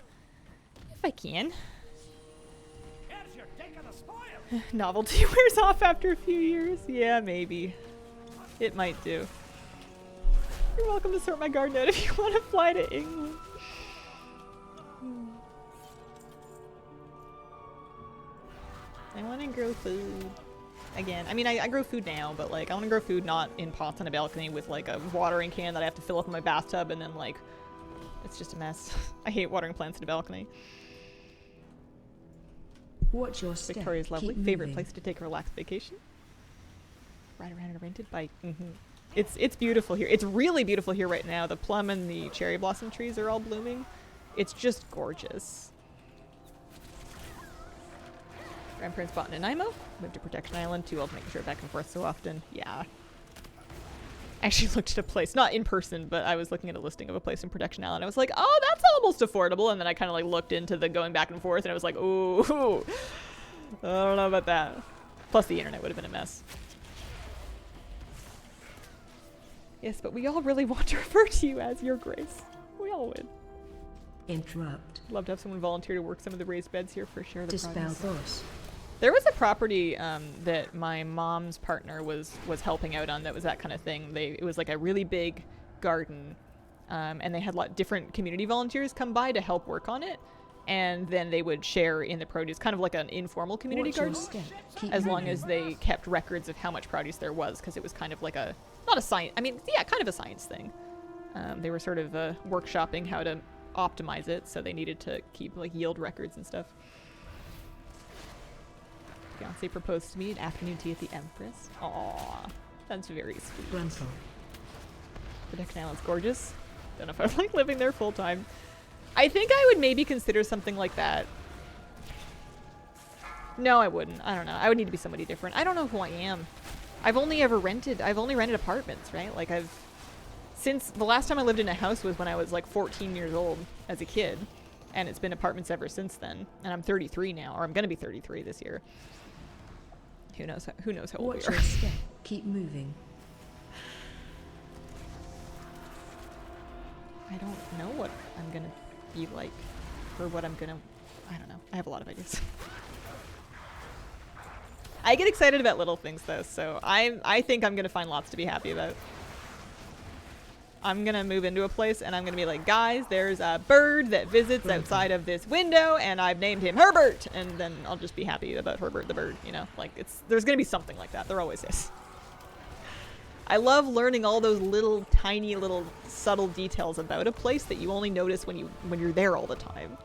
Speaker 1: If I can.
Speaker 6: Here's your dick of the spoil.
Speaker 1: Novelty wears off after a few years. Yeah, maybe. It might do. You're welcome to sort my garden out if you want to fly to England. I want to grow food. Again, I mean, I grow food now, but like, I want to grow food not in pots on a balcony with like a watering can that I have to fill up in my bathtub and then like, it's just a mess. I hate watering plants in a balcony.
Speaker 5: Watch your step.
Speaker 1: Victoria's lovely.
Speaker 5: Keep
Speaker 1: Favorite
Speaker 5: moving.
Speaker 1: place to take a relaxed vacation? Ride around in a rented bike. It's beautiful here. It's really beautiful here right now. The plum and the cherry blossom trees are all blooming. It's just gorgeous. Grandparents bought in Nanaimo. Moved to Protection Island. Too old to make the trip back and forth so often. Yeah. I actually looked at a place, not in person, but I was looking at a listing of a place in Protection Island. I was like, oh, that's almost affordable. And then I kind of like looked into the going back and forth and I was like, ooh, I don't know about that. Plus the internet would have been a mess. Yes, but we all really want to refer to you as Your Grace. We all would.
Speaker 5: Interrupt.
Speaker 1: Love to have someone volunteer to work some of the raised beds here for sure. The
Speaker 5: Dispel
Speaker 1: produce.
Speaker 5: those.
Speaker 1: There was a property that my mom's partner was helping out on that was that kind of thing. It was like a really big garden, and they had different community volunteers come by to help work on it, and then they would share in the produce, kind of like an informal community
Speaker 5: Watch your
Speaker 1: garden,
Speaker 5: step. Keep
Speaker 1: as long
Speaker 5: moving.
Speaker 1: as they kept records of how much produce there was, because it was kind of like not a science, I mean, yeah, kind of a science thing. They were sort of workshopping how to optimize it, so they needed to keep like yield records and stuff. Fiance proposed to me at afternoon tea at the Empress. Aww, that's very sweet.
Speaker 5: Grandpa.
Speaker 1: Protection Island's gorgeous. Don't know if I like living there full time. I think I would maybe consider something like that. No, I wouldn't. I don't know. I would need to be somebody different. I don't know who I am. I've only rented apartments, right? Like since the last time I lived in a house was when I was like 14 years old as a kid. And it's been apartments ever since then. And I'm 33 now, or I'm going to be 33 this year. Who knows how old we
Speaker 5: Watch
Speaker 1: are.
Speaker 5: your step. Keep moving.
Speaker 1: I don't know what I'm going to be like, or what I'm going to, I don't know. I have a lot of ideas. I get excited about little things though, so I think I'm going to find lots to be happy about. I'm going to move into a place and I'm going to be like, guys, there's a bird that visits outside of this window and I've named him Herbert. And then I'll just be happy about Herbert the bird, you know? Like there's going to be something like that. There always is. I love learning all those little tiny little subtle details about a place that you only notice when you're there all the time.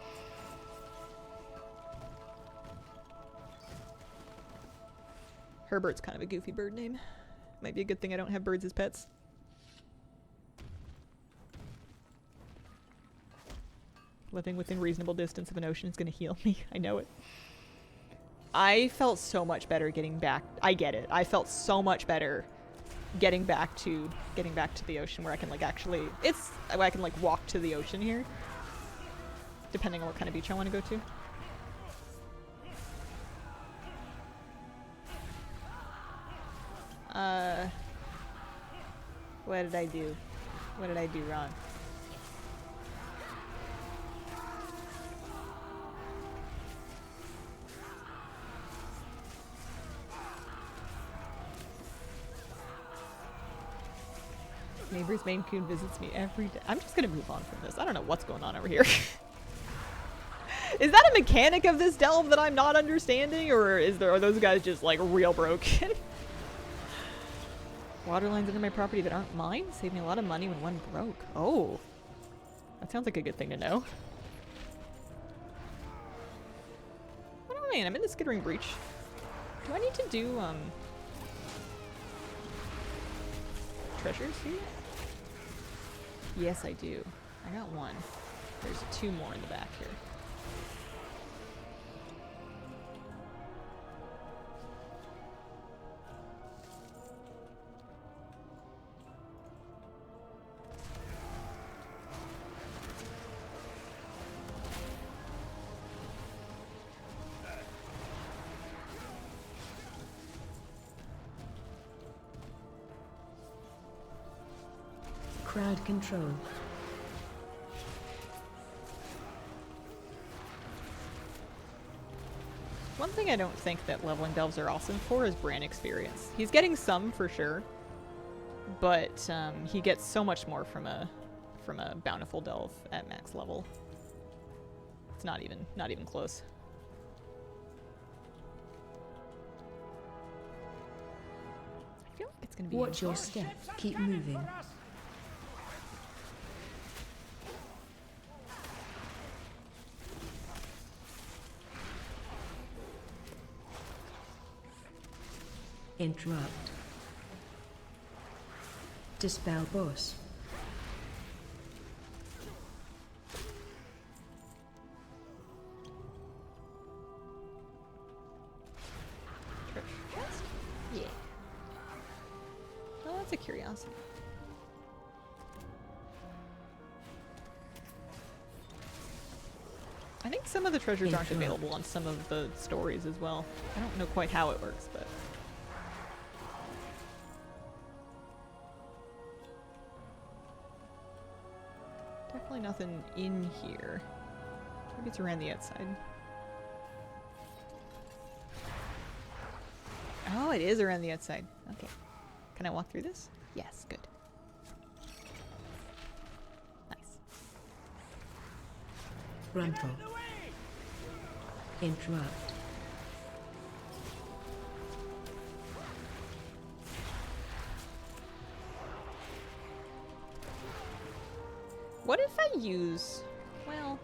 Speaker 1: Herbert's kind of a goofy bird name. Might be a good thing I don't have birds as pets. Living within reasonable distance of an ocean is going to heal me. I know it. I felt so much better getting back. I get it. I felt so much better getting back to the ocean where I can like actually I can like walk to the ocean here. Depending on what kind of beach I want to go to. What did I do? What did I do wrong? Neighbor's Maine Coon visits me every day. I'm just gonna move on from this. I don't know what's going on over here. Is that a mechanic of this delve that I'm not understanding, or are those guys just like real broken? Water lines under my property that aren't mine save me a lot of money when one broke. Oh, that sounds like a good thing to know. What do I mean? I'm in the skittering breach. Do I need to do treasures here? Yes, I do. I got one. There's 2 more in the back here.
Speaker 5: Crowd control.
Speaker 1: One thing I don't think that leveling delves are awesome for is brand experience. He's getting some for sure, but he gets so much more from a bountiful delve at max level. It's not even close. I feel like it's gonna be.
Speaker 5: Watch your step. Keep moving. Interrupt. Dispel boss.
Speaker 1: Treasure chest? Yeah. Oh, that's a curiosity. I think some of the treasures aren't available on some of the stories as well. I don't know quite how it works, but... Definitely nothing in here. Maybe it's around the outside. Oh, it is around the outside. Okay. Can I walk through this? Yes, good. Nice.
Speaker 5: Gruntle. Interrupt.
Speaker 1: What if I use... well...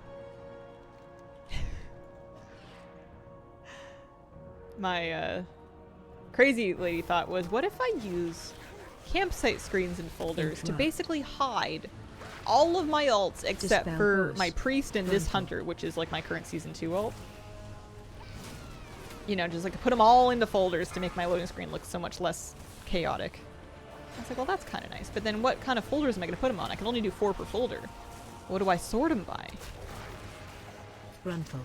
Speaker 1: my, crazy lady thought was, what if I use campsite screens and folders to basically hide all of my alts except for my priest and this hunter, which is like my current season 2 ult. You know, just like put them all into folders to make my loading screen look so much less chaotic. I was like, well, that's kind of nice. But then what kind of folders am I going to put them on? I can only do 4 per folder. What do I sort them by?
Speaker 5: Gruntle.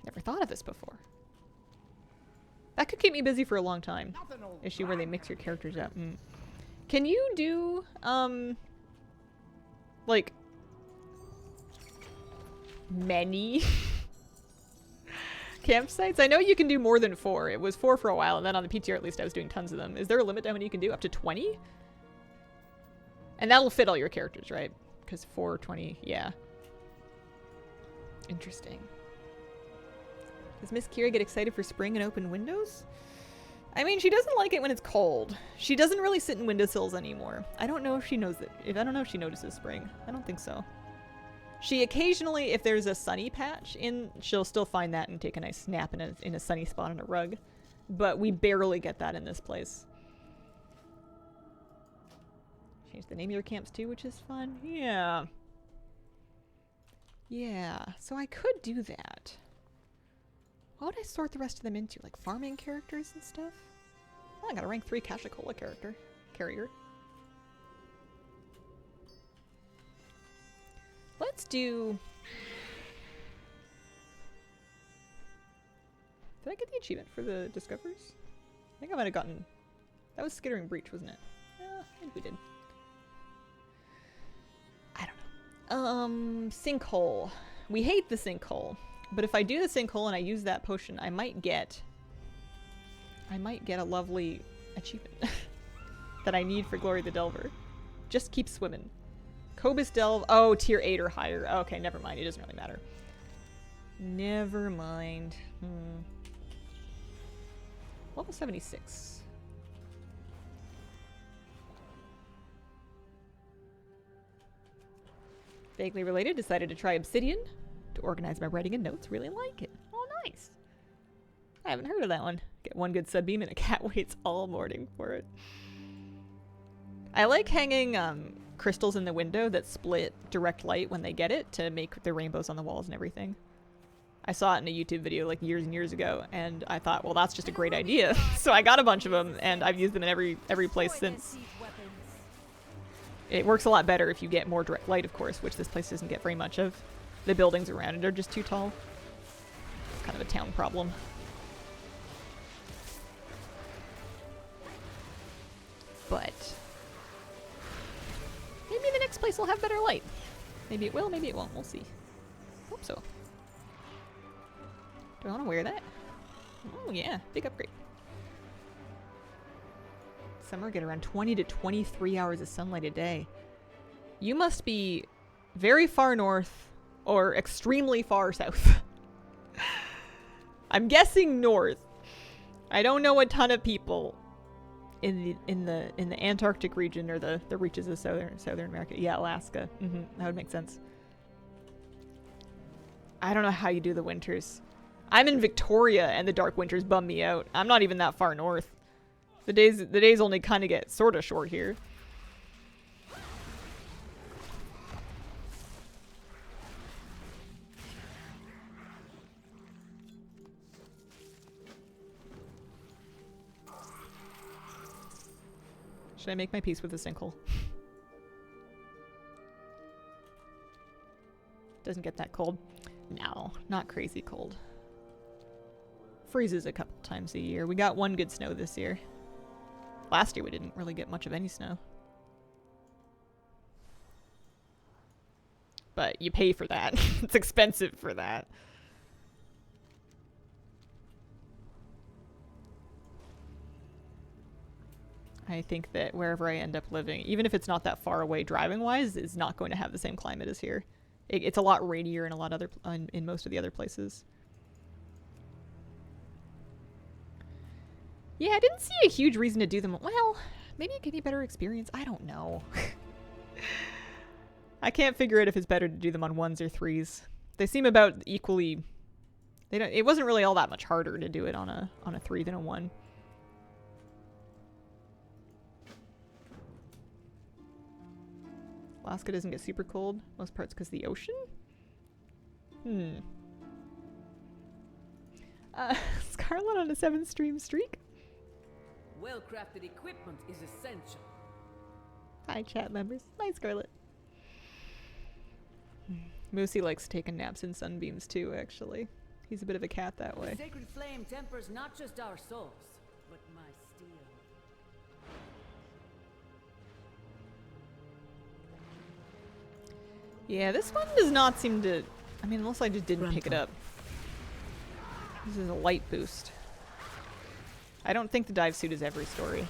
Speaker 1: Never thought of this before. That could keep me busy for a long time. Issue where they mix your characters up. Can you do, like, many campsites? I know you can do more than 4. It was 4 for a while, and then on the PTR at least I was doing tons of them. Is there a limit to how many you can do? Up to 20? And that'll fit all your characters, right? Because 4, 20, yeah. Interesting. Does Miss Kira get excited for spring and open windows? I mean, she doesn't like it when it's cold. She doesn't really sit in windowsills anymore. I don't know if she knows it. I don't know if she notices spring. I don't think so. She occasionally, if there's a sunny patch in, she'll still find that and take a nice nap in a sunny spot on a rug. But we barely get that in this place. Change the name of your camps too, which is fun. Yeah. Yeah, so I could do that. What would I sort the rest of them into? Like farming characters and stuff? Oh, I got a rank 3 Kasha-Cola carrier. Let's do... Did I get the achievement for the Discoverers? I think I might have gotten... That was Skittering Breach, wasn't it? Yeah, I think we did. I don't know. Sinkhole. We hate the sinkhole. But if I do the sinkhole and I use that potion, I might get a lovely achievement that I need for Glory the Delver. Just keep swimming. Cobus Delve. Oh, tier 8 or higher. Okay, never mind. It doesn't really matter. Never mind. Level 76. Vaguely related, decided to try Obsidian to organize my writing and notes. Really like it. Oh, nice. I haven't heard of that one. Get one good sunbeam and a cat waits all morning for it. I like hanging crystals in the window that split direct light when they get it to make the rainbows on the walls and everything. I saw it in a YouTube video like years and years ago, and I thought, well, that's just a great idea. So I got a bunch of them, and I've used them in every place since. It works a lot better if you get more direct light, of course, which this place doesn't get very much of. The buildings around it are just too tall. It's kind of a town problem. But maybe the next place will have better light. Maybe it will, maybe it won't. We'll see. Hope so. Do I want to wear that? Oh yeah, big upgrade. Summer get around 20 to 23 hours of sunlight a day. You must be very far north or extremely far south. I'm guessing north. I don't know a ton of people in the Antarctic region or the reaches of southern America. Yeah, Alaska. That would make sense. I don't know how you do the winters. I'm in Victoria and the dark winters bum me out. I'm not even that far north. The days only kind of get sort of short here. Should I make my peace with the sinkhole? Doesn't get that cold. No, not crazy cold. Freezes a couple times a year. We got one good snow this year. Last year we didn't really get much of any snow. But you pay for that. It's expensive for that. I think that wherever I end up living, even if it's not that far away driving-wise, is not going to have the same climate as here. It's a lot rainier in a lot other in most of the other places. Yeah, I didn't see a huge reason to do them. Well, maybe it could be a better experience. I don't know. I can't figure out if it's better to do them on 1s or 3s. They seem about equally. They don't. It wasn't really all that much harder to do it on a 3 than a 1. Alaska doesn't get super cold. Most parts because the ocean? Scarlet on a 7-stream streak?
Speaker 8: Well-crafted equipment is essential.
Speaker 1: Hi, chat members. Hi, Scarlet. Moosey likes taking naps in sunbeams too, actually. He's a bit of a cat that way.
Speaker 8: The sacred flame tempers not just our souls, but my steel.
Speaker 1: Yeah, this one does not seem to... I mean, unless I just didn't pick it up. This is a light boost. I don't think the dive suit is every story.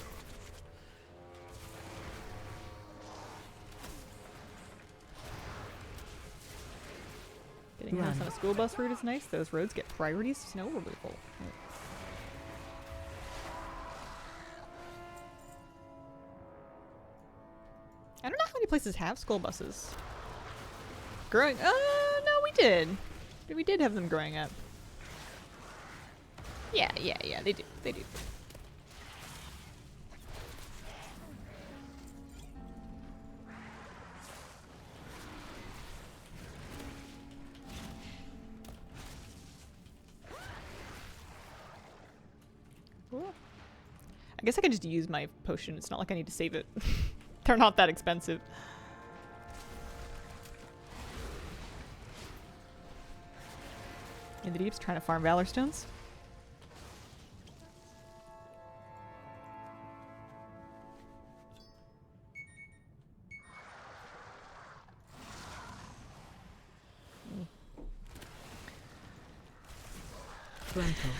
Speaker 1: Getting house on a school bus route is nice. Those roads get priority snow removal. I don't know how many places have school buses. Growing... no, we did. We did have them growing up. Yeah, they do. They do. Cool. I guess I can just use my potion. It's not like I need to save it. They're not that expensive. In the deeps, trying to farm Valor Stones.
Speaker 5: Rental.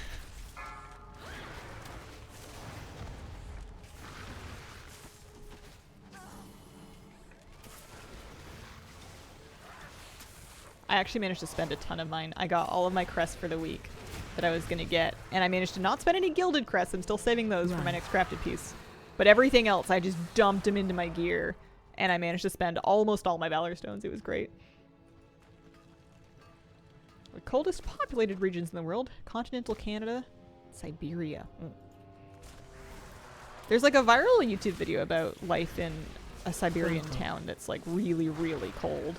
Speaker 1: I actually managed to spend a ton of mine. I got all of my crests for the week that I was going to get. And I managed to not spend any gilded crests. I'm still saving those for my next crafted piece. But everything else, I just dumped them into my gear. And I managed to spend almost all my Valor Stones. It was great. The coldest populated regions in the world. Continental Canada. Siberia. There's like a viral YouTube video about life in a Siberian town that's like really, really cold.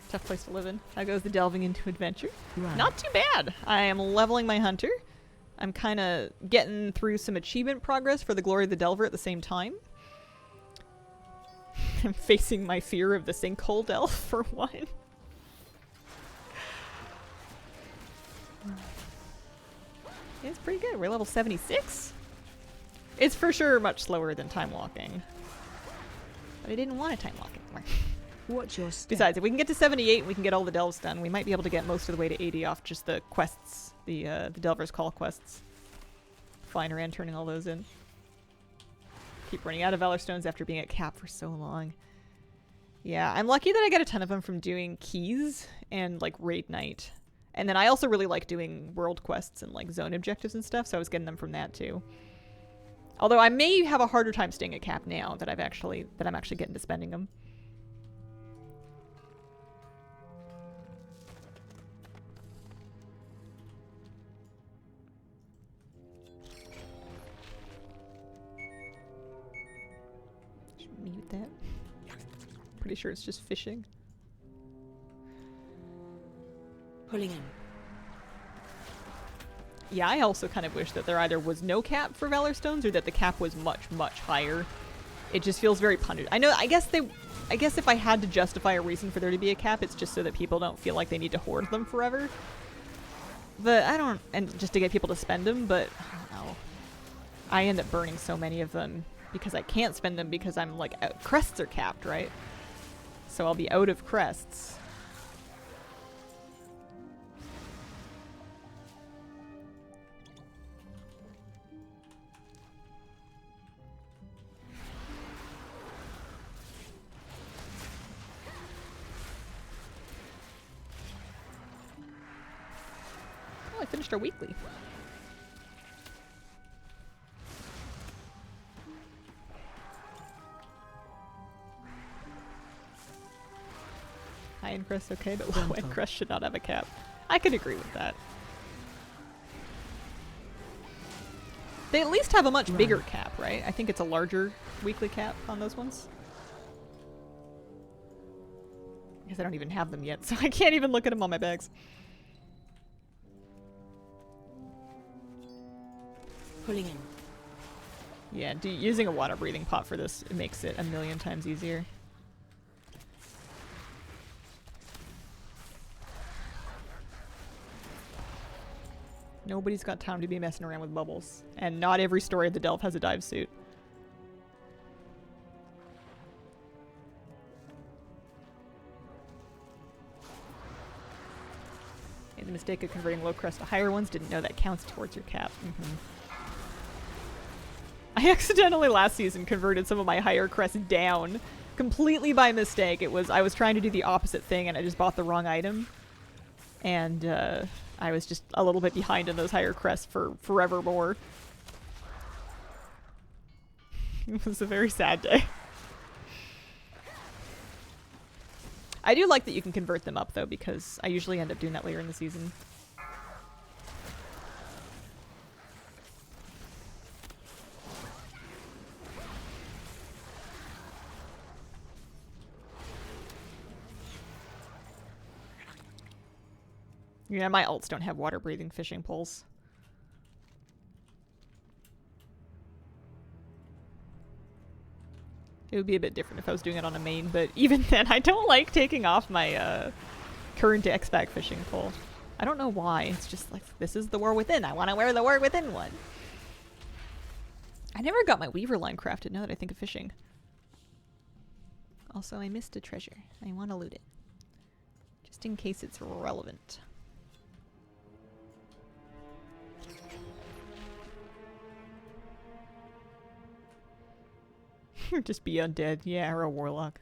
Speaker 1: Tough place to live in. How goes the delving into adventure? Not too bad. I am leveling my hunter. I'm kind of getting through some achievement progress for the Glory of the Delver at the same time. I'm facing my fear of the sinkhole delve for one. It's pretty good. We're level 76. It's for sure much slower than time walking. But I didn't want to time walk anymore.
Speaker 5: Watch your step.
Speaker 1: Besides, if we can get to 78 and we can get all the delves done, we might be able to get most of the way to 80 off just the quests, the Delver's Call quests. Flying around, turning all those in. Keep running out of Valor Stones after being at cap for so long. Yeah, I'm lucky that I get a ton of them from doing keys and like raid night. And then I also really like doing world quests and like zone objectives and stuff, so I was getting them from that too. Although I may have a harder time staying at cap now that I'm actually getting to spending them. Should mute that. Pretty sure it's just fishing.
Speaker 5: Pulling in.
Speaker 1: Yeah, I also kind of wish that there either was no cap for Valor Stones or that the cap was much, much higher. It just feels very punitive. I know, I guess if I had to justify a reason for there to be a cap, it's just so that people don't feel like they need to hoard them forever. But I don't, and just to get people to spend them, but I don't know. I end up burning so many of them because I can't spend them because I'm like, crests are capped, right? So I'll be out of crests. Oh, I finished our weekly. High end crest okay, but low end crest should not have a cap. I could agree with that. They at least have a much bigger cap, right? I think it's a larger weekly cap on those ones. I guess I don't even have them yet, so I can't even look at them on my bags.
Speaker 5: Pulling in.
Speaker 1: Yeah, using a water breathing pot for this, it makes it a million times easier. Nobody's got time to be messing around with bubbles. And not every story of the Delve has a dive suit. Made the mistake of converting low crest to higher ones. Didn't know that counts towards your cap. I accidentally last season converted some of my higher crests down completely by mistake. I was trying to do the opposite thing and I just bought the wrong item. And I was just a little bit behind in those higher crests for forevermore. It was a very sad day. I do like that you can convert them up though, because I usually end up doing that later in the season. Yeah, my alts don't have water breathing fishing poles. It would be a bit different if I was doing it on a main, but even then I don't like taking off my current X-Pack fishing pole. I don't know why. It's just like, this is the War Within. I want to wear the War Within one. I never got my Weaver line crafted now that I think of fishing. Also, I missed a treasure. I want to loot it. Just in case it's relevant. Just be undead. Yeah, or a warlock.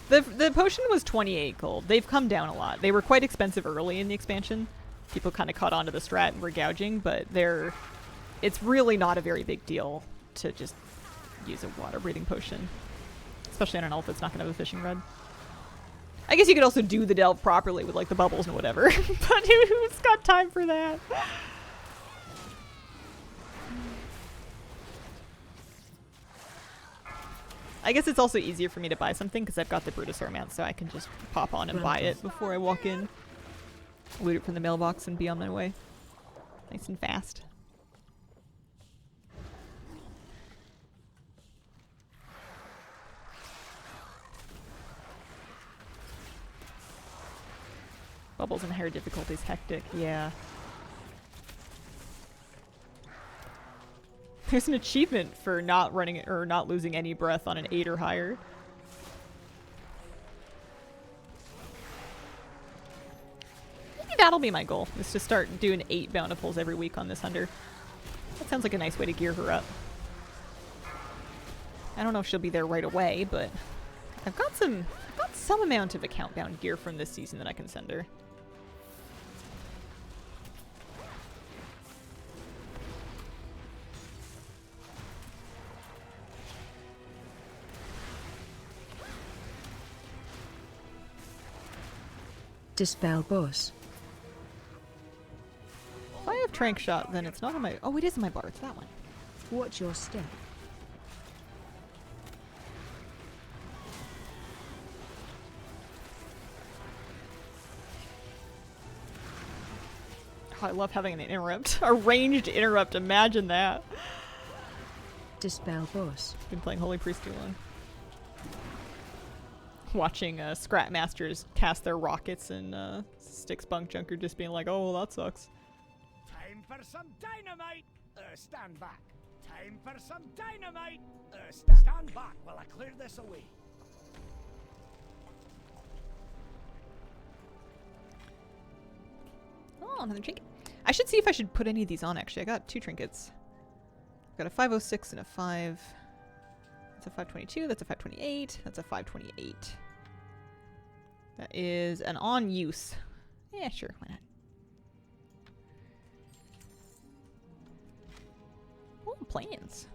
Speaker 1: The potion was 28 gold. They've come down a lot. They were quite expensive early in the expansion. People kind of caught on to the strat and were gouging, but it's really not a very big deal to just use a water breathing potion. Especially on an elf that's not going to have a fishing rod. I guess you could also do the delve properly with like the bubbles and whatever, but who's got time for that? I guess it's also easier for me to buy something because I've got the Brutosaur mount, so I can just pop on and buy it before I walk in. Loot it from the mailbox and be on my way. Nice and fast. Bubbles and higher difficulties, hectic, yeah. There's an achievement for not running or not losing any breath on an 8 or higher. Maybe that'll be my goal, is to start doing 8 bountifuls every week on this hunter. That sounds like a nice way to gear her up. I don't know if she'll be there right away, but I've got some amount of account bound gear from this season that I can send her.
Speaker 5: Dispel boss.
Speaker 1: If I have Trank Shot, then it's not on my... Oh, it is in my bar. It's that one.
Speaker 5: Watch your step.
Speaker 1: Oh, I love having an interrupt. A ranged interrupt. Imagine that.
Speaker 5: Dispel boss.
Speaker 1: Been playing Holy Priest too long. Watching Scrap Masters cast their rockets and Styx Bunk Junker just being like, oh, well, that sucks.
Speaker 6: Time for some dynamite! Stand back. Time for some dynamite! Stand back while I clear this away.
Speaker 1: Oh, another trinket. I should see if I should put any of these on, actually. I got 2 trinkets. I've got a 506 and a 5. That's a 522. That's a 528. That's a 528. That is an on use. Yeah, sure. Why not? Oh, planes.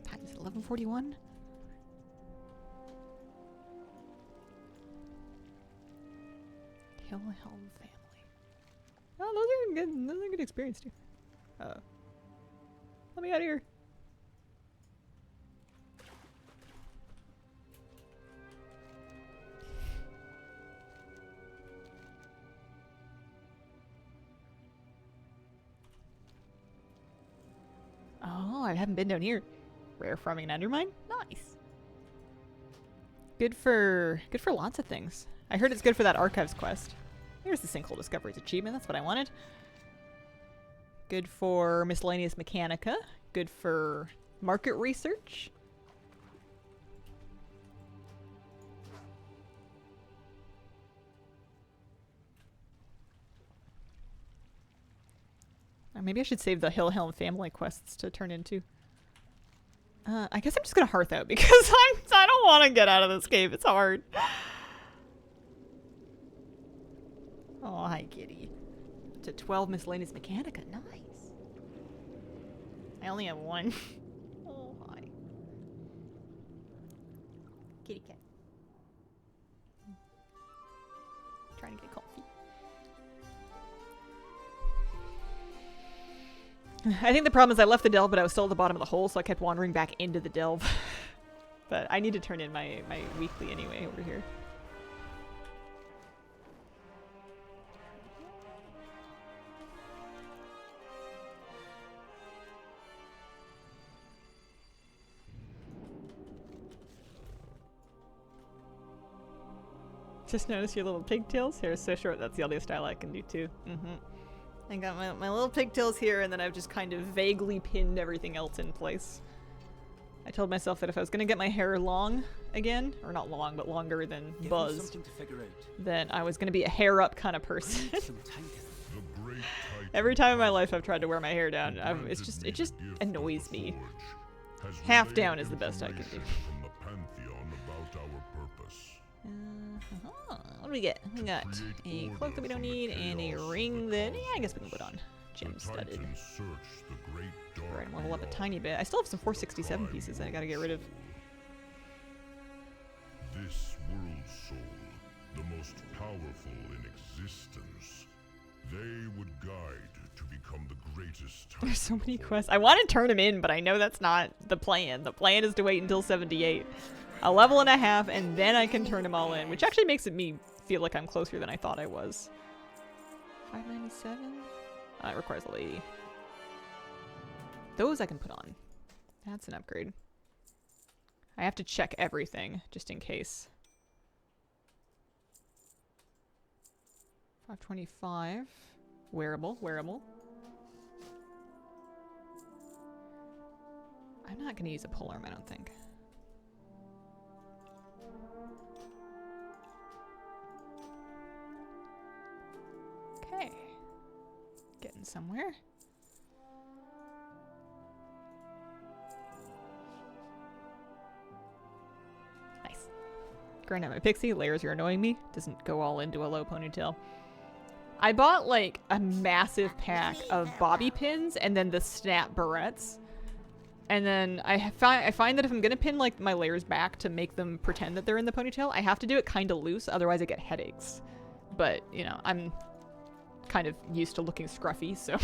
Speaker 1: Time is 11:41. Hillhelm family. Oh, those are good. Those are good experience too. Let me out of here. Oh, I haven't been down here. Rare farming an undermine? Nice. Good for lots of things. I heard it's good for that archives quest. Here's the Sinkhole Discoveries achievement. That's what I wanted. Good for miscellaneous mechanica. Good for market research. Maybe I should save the Hillhelm family quests to turn into. I guess I'm just gonna hearth out because I don't want to get out of this cave. It's hard. Oh, hi, kitty. To 12 miscellaneous mechanica. Nice. I only have 1. Oh, hi. Kitty cat. Trying to get coffee. I think the problem is I left the delve, but I was still at the bottom of the hole, so I kept wandering back into the delve. But I need to turn in my weekly anyway over here. Just notice your little pigtails. Hair is so short, that's the audio style I can do too. I got my little pigtails here, and then I've just kind of vaguely pinned everything else in place. I told myself that if I was going to get my hair long again, or not long, but longer than buzzed, then I was going to be a hair up kind of person. Every time in my life I've tried to wear my hair down, it just annoys me. Half down is the best I can do. What do we get? We got a cloak that we don't need, and a ring that, I guess we can put on. Gem studded. Alright, I'm level up a tiny bit. I still have some 467 pieces that I gotta get rid of.
Speaker 2: This world soul, the most powerful in existence, they would guide to become the greatest.
Speaker 1: There's so many quests. I want to turn them in, but I know that's not the plan. The plan is to wait until 78. A level and a half, and then I can turn them all in, which actually makes me feel like I'm closer than I thought I was. 597? It requires level 80. Those I can put on. That's an upgrade. I have to check everything, just in case. 525. Wearable, wearable. I'm not going to use a polearm, I don't think. Okay. Getting somewhere. Nice. Grind out my pixie. Layers, you're annoying me. Doesn't go all into a low ponytail. I bought like a massive pack of bobby pins and then the snap barrettes. And then I find that if I'm going to pin like my layers back to make them pretend that they're in the ponytail, I have to do it kind of loose, otherwise I get headaches. But, you know, I'm kind of used to looking scruffy, so.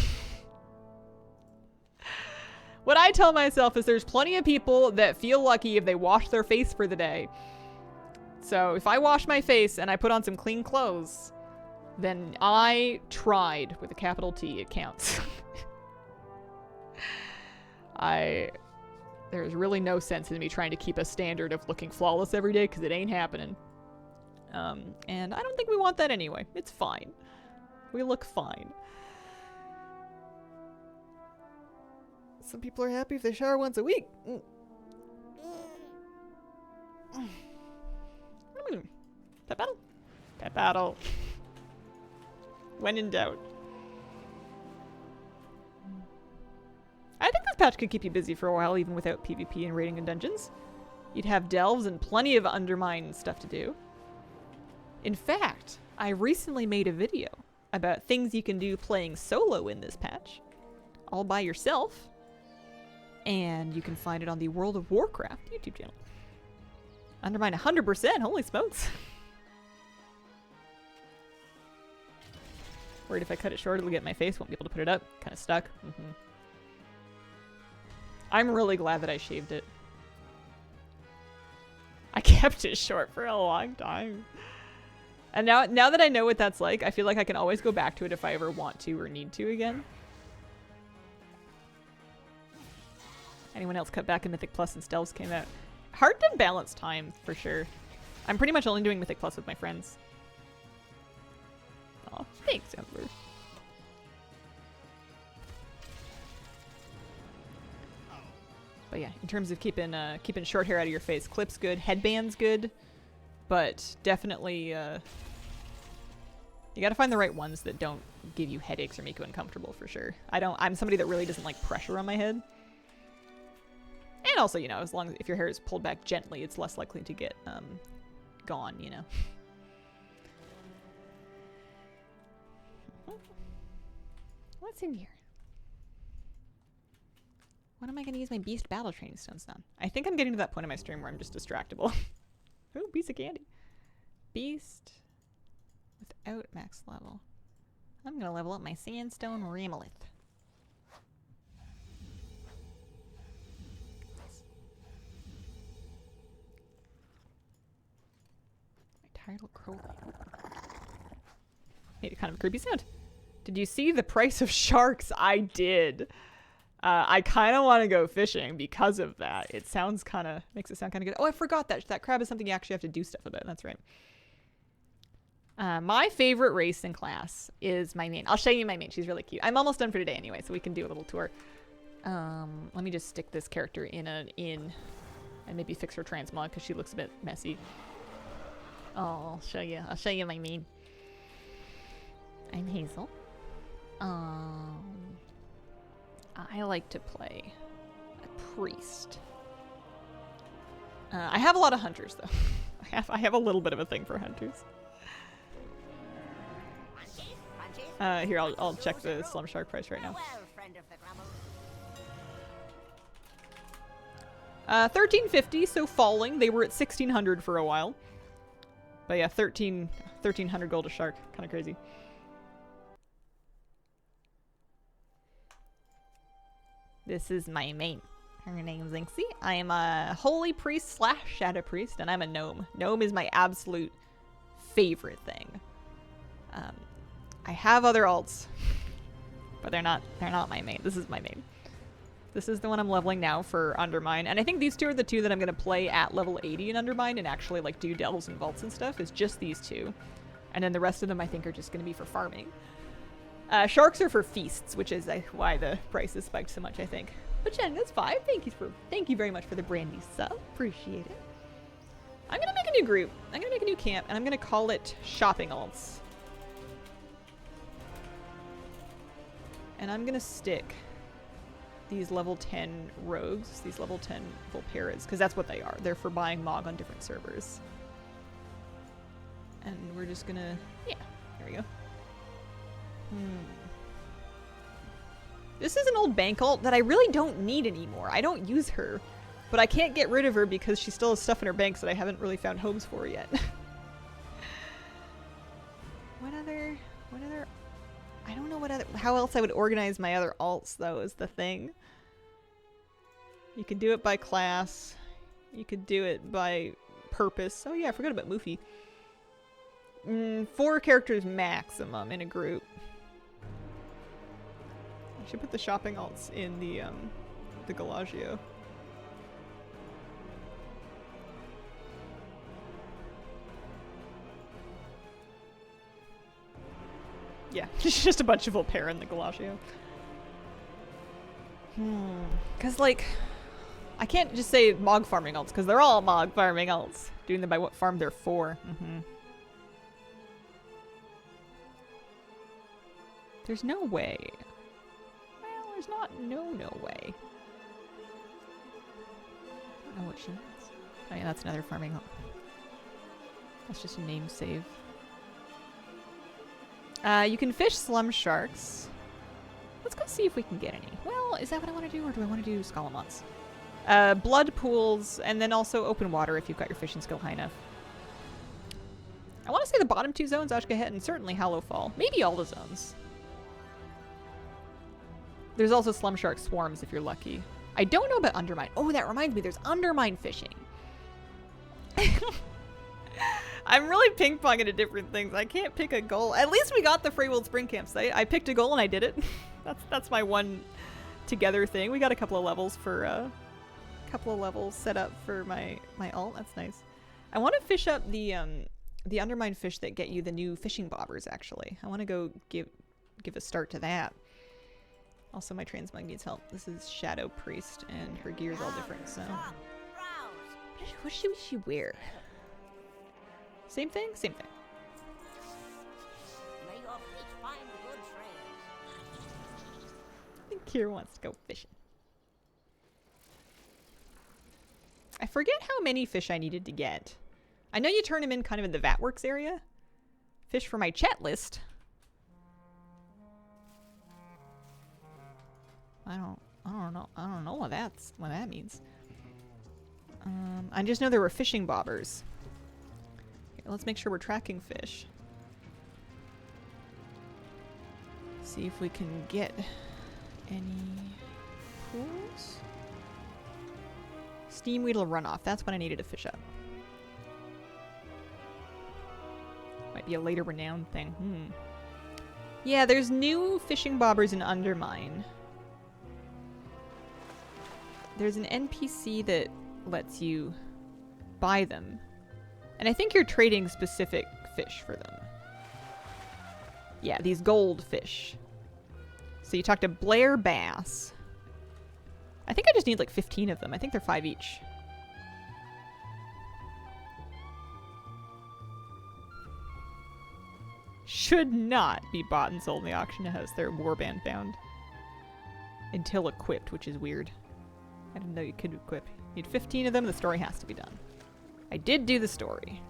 Speaker 1: What I tell myself is there's plenty of people that feel lucky if they wash their face for the day. So if I wash my face and I put on some clean clothes, then I tried with a capital T. It counts. There's really no sense in me trying to keep a standard of looking flawless every day because it ain't happening. And I don't think we want that anyway. It's fine. We look fine. Some people are happy if they shower once a week. Pet battle? Pet battle. When in doubt. I think this patch could keep you busy for a while, even without PvP and raiding in dungeons. You'd have delves and plenty of undermine stuff to do. In fact, I recently made a video about things you can do playing solo in this patch, all by yourself, and you can find it on the World of Warcraft YouTube channel. Undermine 100%, holy smokes. Worried if I cut it short it'll get in my face, won't be able to put it up. Kind of stuck. I'm really glad that I shaved it. I kept it short for a long time. And now that I know what that's like, I feel like I can always go back to it if I ever want to or need to again. Anyone else cut back in Mythic Plus since Delves came out? Hard to balance time, for sure. I'm pretty much only doing Mythic Plus with my friends. Aw, thanks, Ember. But yeah, in terms of keeping short hair out of your face, clips good, headbands good, but definitely you gotta find the right ones that don't give you headaches or make you uncomfortable for sure. I'm somebody that really doesn't like pressure on my head. And also, you know, as long as if your hair is pulled back gently, it's less likely to get gone, you know. What's in here? When am I going to use my Beast Battle Training Stones on? I think I'm getting to that point in my stream where I'm just distractible. Ooh, piece of candy. Beast without max level. I'm going to level up my Sandstone Ramolith. My Tidal Crow. Made a kind of a creepy sound. Did you see the price of sharks? I did. I kind of want to go fishing because of that. It sounds kind of, makes it sound kind of good. Oh, I forgot that crab is something you actually have to do stuff about. That's right. My favorite race in class is my main. I'll show you my main. She's really cute. I'm almost done for today anyway, so we can do a little tour. Let me just stick this character in an inn and maybe fix her transmog because she looks a bit messy. Oh, I'll show you. I'll show you my main. I'm Hazel. I like to play a priest. I have a lot of hunters though. I have a little bit of a thing for hunters. Here, I'll check the Slum Shark price right now. 1350, so falling. They were at 1600 for a while. But yeah, 1300 gold a shark. Kind of crazy. This is my main. Her name's Zinxie. I am a holy priest / shadow priest, and I'm a gnome. Gnome is my absolute favorite thing. I have other alts, but they're not my main. This is my main. This is the one I'm leveling now for Undermine. And I think these two are the two that I'm going to play at level 80 in Undermine and actually like do delves and vaults and stuff. Is just these two. And then the rest of them I think are just going to be for farming. Sharks are for feasts, which is why the price is spiked so much, I think. But Jen, that's 5. Thank you very much for the brand new sub. Appreciate it. I'm going to make a new group. I'm going to make a new camp, and I'm going to call it Shopping Alts. And I'm going to stick these level 10 rogues, these level 10 Volperas, because that's what they are. They're for buying Mog on different servers. And we're just going to... Yeah, here we go. This is an old bank alt that I really don't need anymore. I don't use her, but I can't get rid of her because she still has stuff in her banks that I haven't really found homes for yet. What other, I don't know how else I would organize my other alts though is the thing. You could do it by class. You could do it by purpose. Oh yeah, I forgot about Moofy. 4 characters maximum in a group. I should put the shopping alts in the Galagio. Yeah, just a bunch of Volpera in the Galagio. Because, like, I can't just say Mog farming alts, because they're all Mog farming alts. Doing them by what farm they're for. There's no way. Well, there's no way. I don't know what she means. Oh yeah, that's another farming alt. That's just a name save. You can fish slum sharks. Let's go see if we can get any. Well, is that what I want to do, or do I want to do Scalamots? Blood pools, and then also open water if you've got your fishing skill high enough. I want to say the bottom 2 zones, Ashkahet, and certainly Hallowfall. Maybe all the zones. There's also slum shark swarms if you're lucky. I don't know about undermine. Oh, that reminds me, there's undermine fishing. I'm really ping-ponging to different things. I can't pick a goal. At least we got the Freywild Spring Campsite. I picked a goal and I did it. That's my one together thing. We got a couple of levels for set up for my alt. That's nice. I want to fish up the undermine fish that get you the new fishing bobbers. Actually, I want to go give a start to that. Also, my transmog needs help. This is Shadow Priest, and her gear's all different. So, what should she wear? Same thing? Same thing.
Speaker 4: May your feet find good trails.
Speaker 1: I think Kier wants to go fishing. I forget how many fish I needed to get. I know you turn them in kind of in the Vatworks area. Fish for my chat list. I don't know what that means. I just know there were fishing bobbers. Let's make sure we're tracking fish. See if we can get any pools. Steam Weedle runoff. That's what I needed to fish up. Might be a later renown thing. Yeah, there's new fishing bobbers in Undermine. There's an NPC that lets you buy them. And I think you're trading specific fish for them. Yeah, these gold fish. So you talk to Blair Bass. I think I just need like 15 of them. I think they're 5 each. Should not be bought and sold in the auction house. They're warband bound. Until equipped, which is weird. I didn't know you could equip. You need 15 of them, the story has to be done. I did do the story.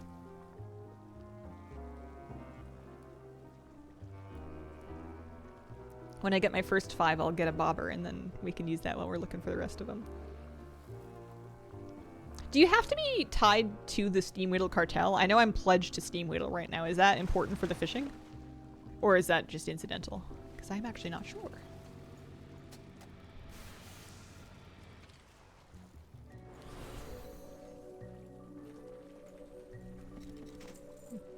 Speaker 1: When I get my first 5, I'll get a bobber, and then we can use that while we're looking for the rest of them. Do you have to be tied to the Steamweedle cartel? I know I'm pledged to Steamweedle right now. Is that important for the fishing? Or is that just incidental? Because I'm actually not sure.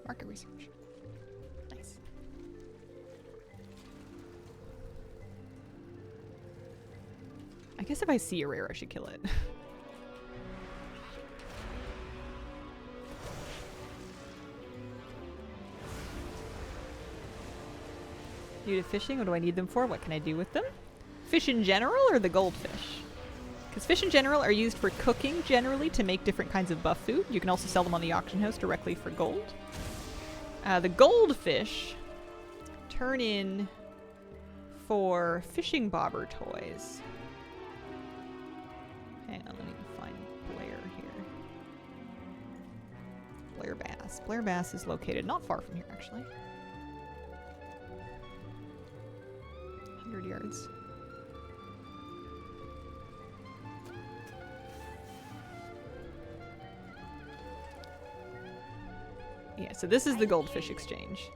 Speaker 1: Market research. Nice. I guess if I see a rare, I should kill it. Due to fishing, what do I need them for? What can I do with them? Fish in general or the goldfish? Because fish in general are used for cooking generally to make different kinds of buff food. You can also sell them on the auction house directly for gold. The goldfish turn in for fishing bobber toys. Hang on, let me find Blair here. Blair Bass. Blair Bass is located not far from here, actually. 100 yards. Yeah, so this is the goldfish exchange.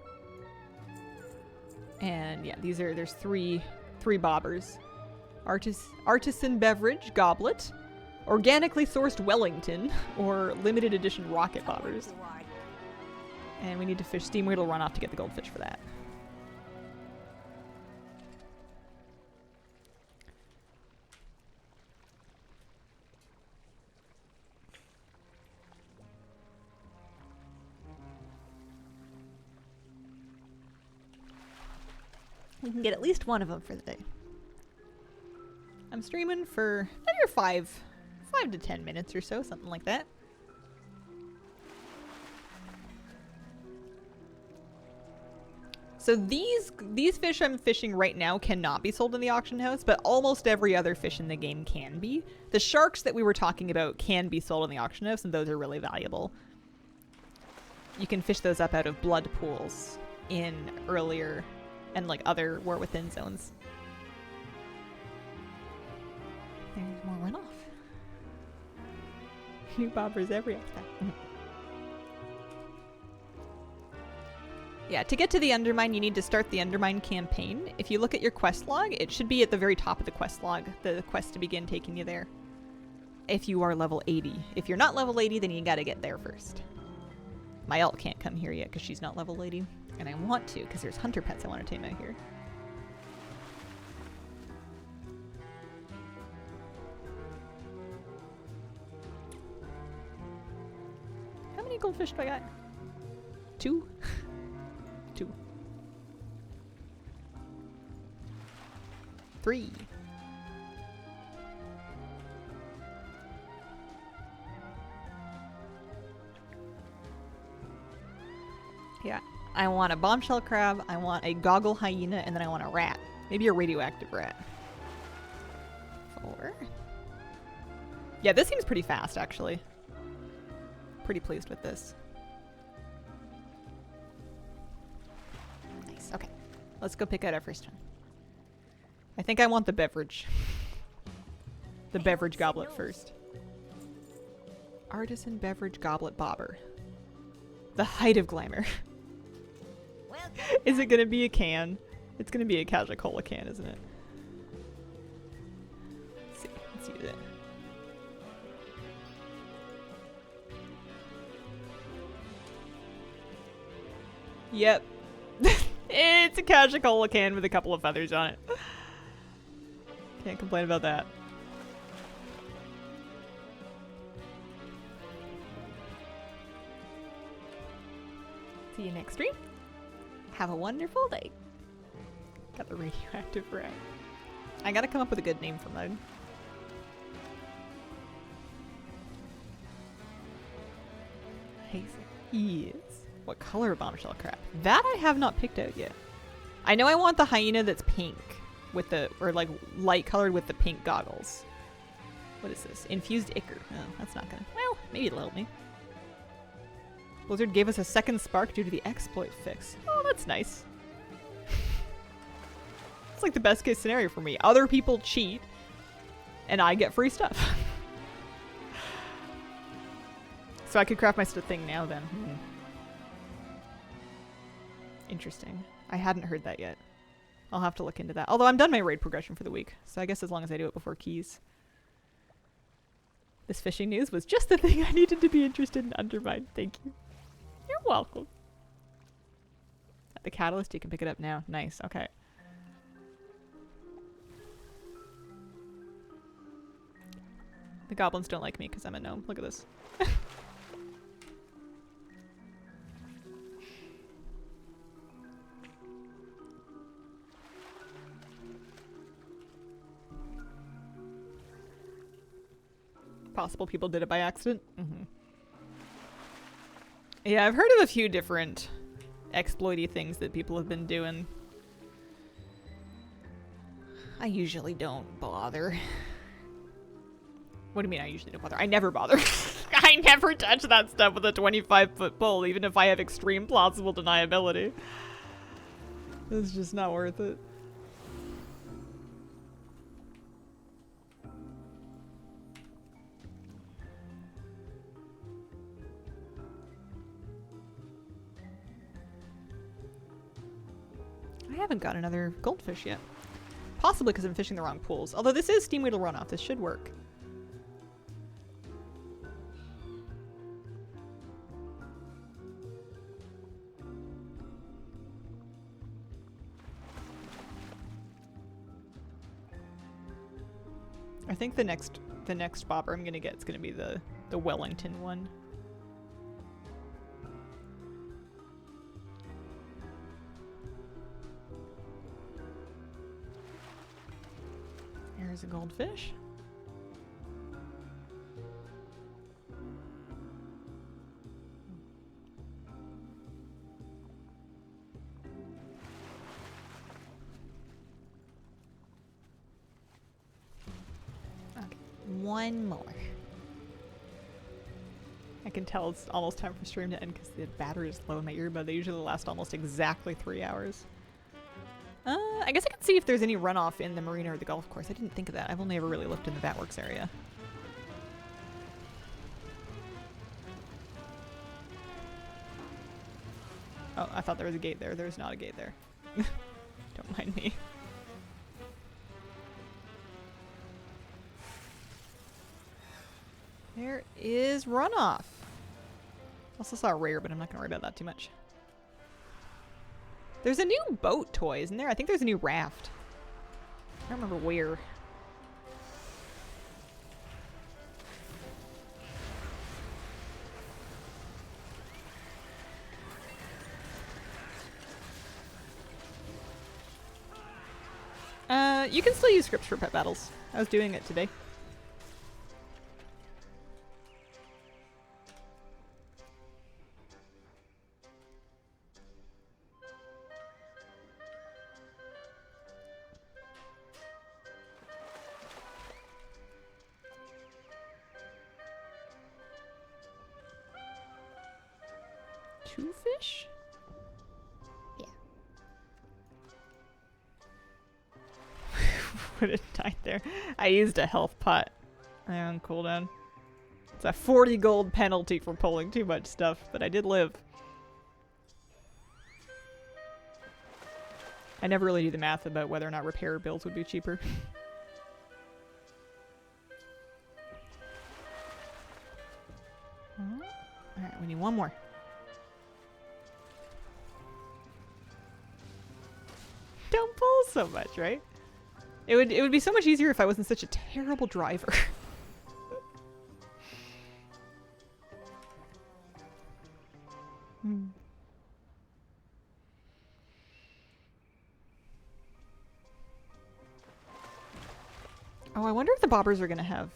Speaker 1: And yeah, there's three bobbers. Artisan beverage goblet, organically sourced Wellington, or limited edition rocket bobbers. And we need to fish steam wheel runoff to get the goldfish for that. We can get at least one of them for the day. I'm streaming for maybe 5 to 10 minutes or so, something like that. So these fish I'm fishing right now cannot be sold in the auction house, but almost every other fish in the game can be. The sharks that we were talking about can be sold in the auction house, and those are really valuable. You can fish those up out of blood pools in earlier and like other War Within zones. There's more runoff. New bobbers every aspect. Yeah, to get to the Undermine, you need to start the Undermine campaign. If you look at your quest log, it should be at the very top of the quest log, the quest to begin taking you there. If you are level 80. If you're not level 80, then you gotta get there first. My alt can't come here yet because she's not level 80. And I want to, because there's hunter pets I want to tame out here. How many goldfish do I got? 2? 2. 3. Yeah. I want a bombshell crab, I want a goggle hyena, and then I want a rat. Maybe a radioactive rat. 4. Yeah, this seems pretty fast, actually. Pretty pleased with this. Nice, okay. Let's go pick out our first one. I think I want the beverage. The beverage goblet first. Artisan beverage goblet bobber. The height of glamour. Is it gonna be a can? It's gonna be a Casual Cola can, isn't it? Let's see. Let's use it. Yep. It's a Casual Cola can with a couple of feathers on it. Can't complain about that. See you next stream. Have a wonderful day. Got the radioactive rat. I gotta come up with a good name for mode. Yes. What color bombshell crab? That I have not picked out yet. I know I want the hyena that's pink with the, or like light colored with the pink goggles. What is this? Infused ichor. Oh, that's not gonna, well, maybe it'll help me. Blizzard gave us a second spark due to the exploit fix. Oh, that's nice. It's like the best case scenario for me. Other people cheat, and I get free stuff. So I could craft my thing now then. Interesting. I hadn't heard that yet. I'll have to look into that. Although I'm done my raid progression for the week, so I guess as long as I do it before keys. This fishing news was just the thing I needed to be interested in Undermine. Thank you. You're welcome. At the catalyst, you can pick it up now. Nice. Okay. The goblins don't like me because I'm a gnome. Look at this. Possible people did it by accident. Yeah, I've heard of a few different exploity things that people have been doing. I usually don't bother. What do you mean I usually don't bother? I never bother. I never touch that stuff with a 25-foot pole, even if I have extreme plausible deniability. It's just not worth it. I haven't got another goldfish yet. Possibly because I'm fishing the wrong pools. Although this is Steam Weedle Runoff. This should work. I think the next bobber I'm gonna get is gonna be the Wellington one. There's a goldfish. Okay, one more. I can tell it's almost time for stream to end because the battery is low in my earbud. They usually last almost exactly 3 hours. I guess I can see if there's any runoff in the marina or the golf course. I didn't think of that. I've only ever really looked in the Batworks area. Oh, I thought there was a gate there. There's not a gate there. Don't mind me. There is runoff. Also saw a rare, but I'm not going to worry about that too much. There's a new boat toy, isn't there? I think there's a new raft. I don't remember where. You can still use scripts for pet battles. I was doing it today. Two fish? Yeah. Would have died there. I used a health pot. On cooldown. It's a 40 gold penalty for pulling too much stuff, but I did live. I never really do the math about whether or not repair bills would be cheaper. Alright, we need one more. Don't pull so much, right? It would be so much easier if I wasn't such a terrible driver. Oh, I wonder if the bobbers are gonna have...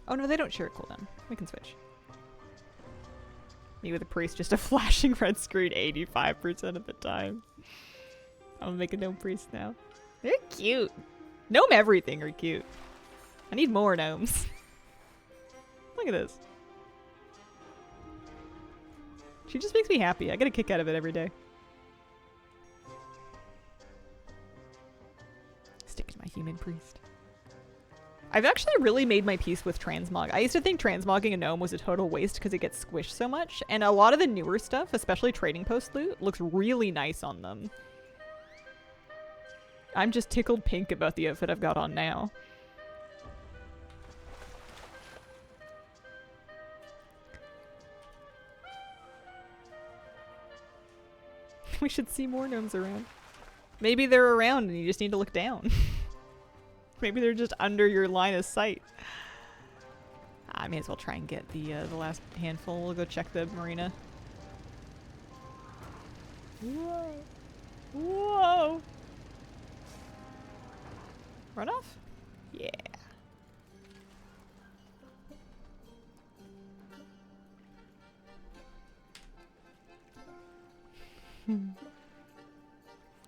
Speaker 1: Oh no, they don't share a cooldown. We can switch. Me with a priest, just a flashing red screen 85% of the time. I'm gonna make a gnome priest now. They're cute. Gnome everything are cute. I need more gnomes. Look at this. She just makes me happy. I get a kick out of it every day. Stick to my human priest. I've actually really made my peace with transmog. I used to think transmogging a gnome was a total waste because it gets squished so much, and a lot of the newer stuff, especially trading post loot, looks really nice on them. I'm just tickled pink about the outfit I've got on now. We should see more gnomes around. Maybe they're around and you just need to look down. Maybe they're just under your line of sight. I may as well try and get the last handful. We'll go check the marina. Whoa. Whoa. Run off? Yeah.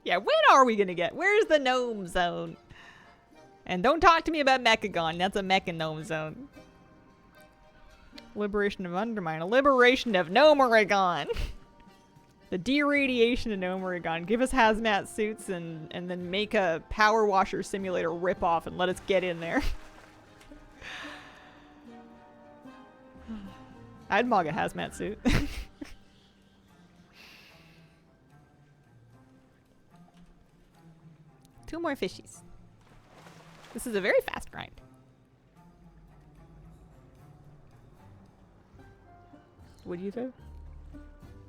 Speaker 1: Yeah, when are we gonna get? Where's the gnome zone? And don't talk to me about Mechagon. That's a Mecha gnome zone. Liberation of Undermine. A liberation of Gnomeregon. The de-radiation of Gnomeregon. Give us hazmat suits and then make a power washer simulator ripoff and let us get in there. I'd mog a hazmat suit. 2 more fishies. This is a very fast grind. Would you though?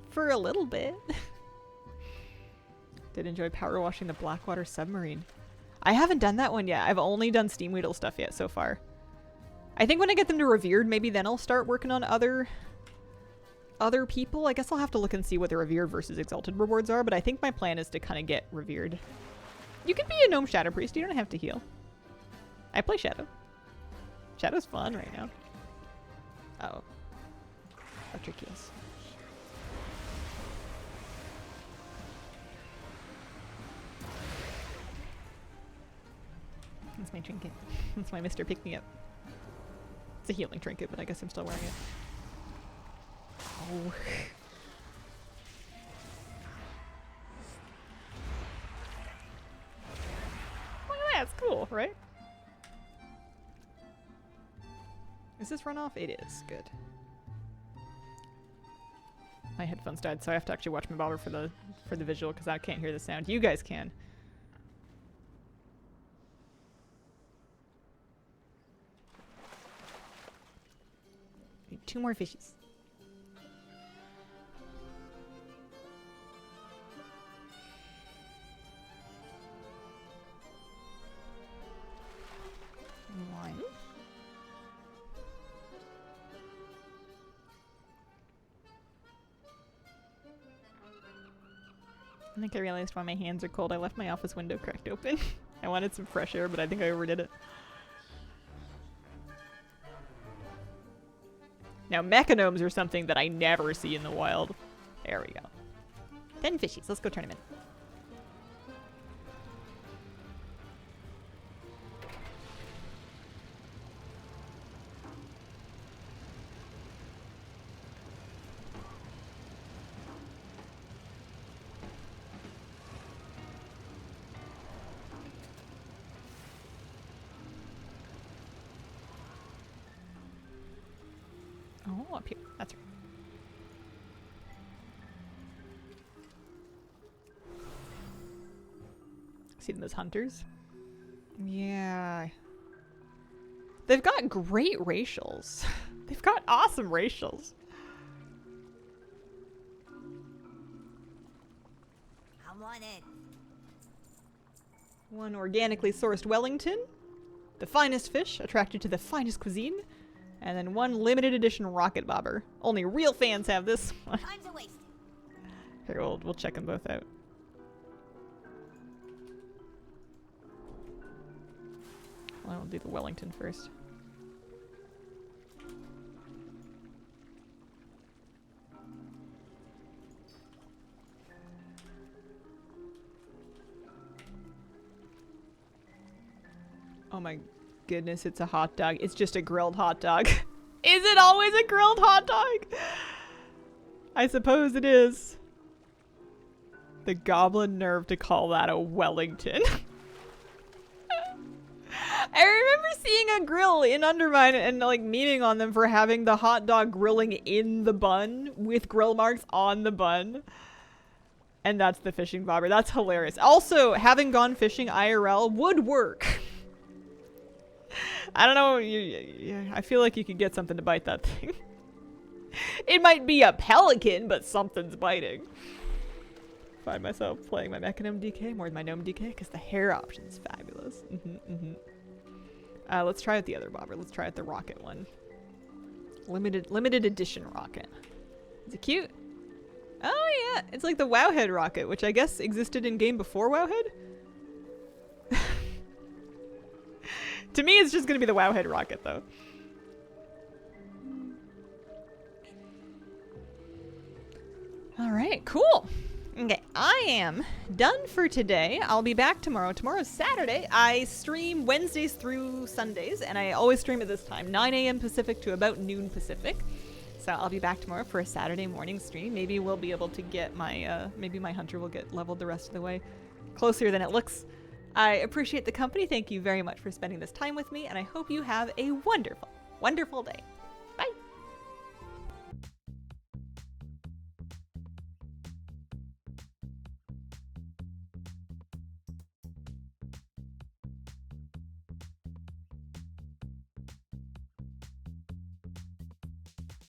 Speaker 1: For a little bit. Did enjoy power washing the Blackwater submarine. I haven't done that one yet. I've only done Steam Weedle stuff yet so far. I think when I get them to Revered, maybe then I'll start working on other people. I guess I'll have to look and see what the Revered versus Exalted rewards are, but I think my plan is to kind of get Revered. You can be a Gnome Shadow Priest. You don't have to heal. I play Shadow. Shadow's fun right now. Uh-oh. Electricious. That's my trinket. That's my Mr. Pick-me-up. It's a healing trinket, but I guess I'm still wearing it. Oh. Look at that, it's cool, right? Is this runoff? It is. Good. My headphones died, so I have to actually watch my bobber for the visual because I can't hear the sound. You guys can. Need 2 more fishies. One. I think I realized why my hands are cold. I left my office window cracked open. I wanted some fresh air, but I think I overdid it. Now, mechanomes are something that I never see in the wild. There we go. 10 fishies. Let's go turn them in. Oh, up here. That's right. See those hunters? Yeah. They've got great racials. They've got awesome racials.
Speaker 4: Come on in.
Speaker 1: One organically sourced Wellington. The finest fish, attracted to the finest cuisine. And then 1 limited edition rocket bobber. Only real fans have this one.
Speaker 4: Time's a waste.
Speaker 1: Here, we'll check them both out. Well, I'll do the Wellington first. Oh my goodness, it's a hot dog. It's just a grilled hot dog. Is it always a grilled hot dog? I suppose it is. The goblin nerve to call that a Wellington. I remember seeing a grill in Undermine and like memeing on them for having the hot dog grilling in the bun with grill marks on the bun. And that's the fishing bobber. That's hilarious. Also, having gone fishing IRL would work. I don't know. I feel like you could get something to bite that thing. It might be a pelican, but something's biting. Find myself playing my Mechanome DK more than my Gnome DK because the hair option's fabulous. Let's try out the other bobber. Let's try out the rocket one. Limited edition rocket. Is it cute? Oh yeah, it's like the Wowhead rocket, which I guess existed in game before Wowhead. To me, it's just gonna be the Wowhead rocket, though. All right, cool. Okay, I am done for today. I'll be back tomorrow. Tomorrow's Saturday. I stream Wednesdays through Sundays, and I always stream at this time, 9 a.m. Pacific to about noon Pacific. So I'll be back tomorrow for a Saturday morning stream. Maybe we'll be able to get my, maybe my hunter will get leveled the rest of the way. Closer than it looks. I appreciate the company. Thank you very much for spending this time with me, and I hope you have a wonderful, wonderful day.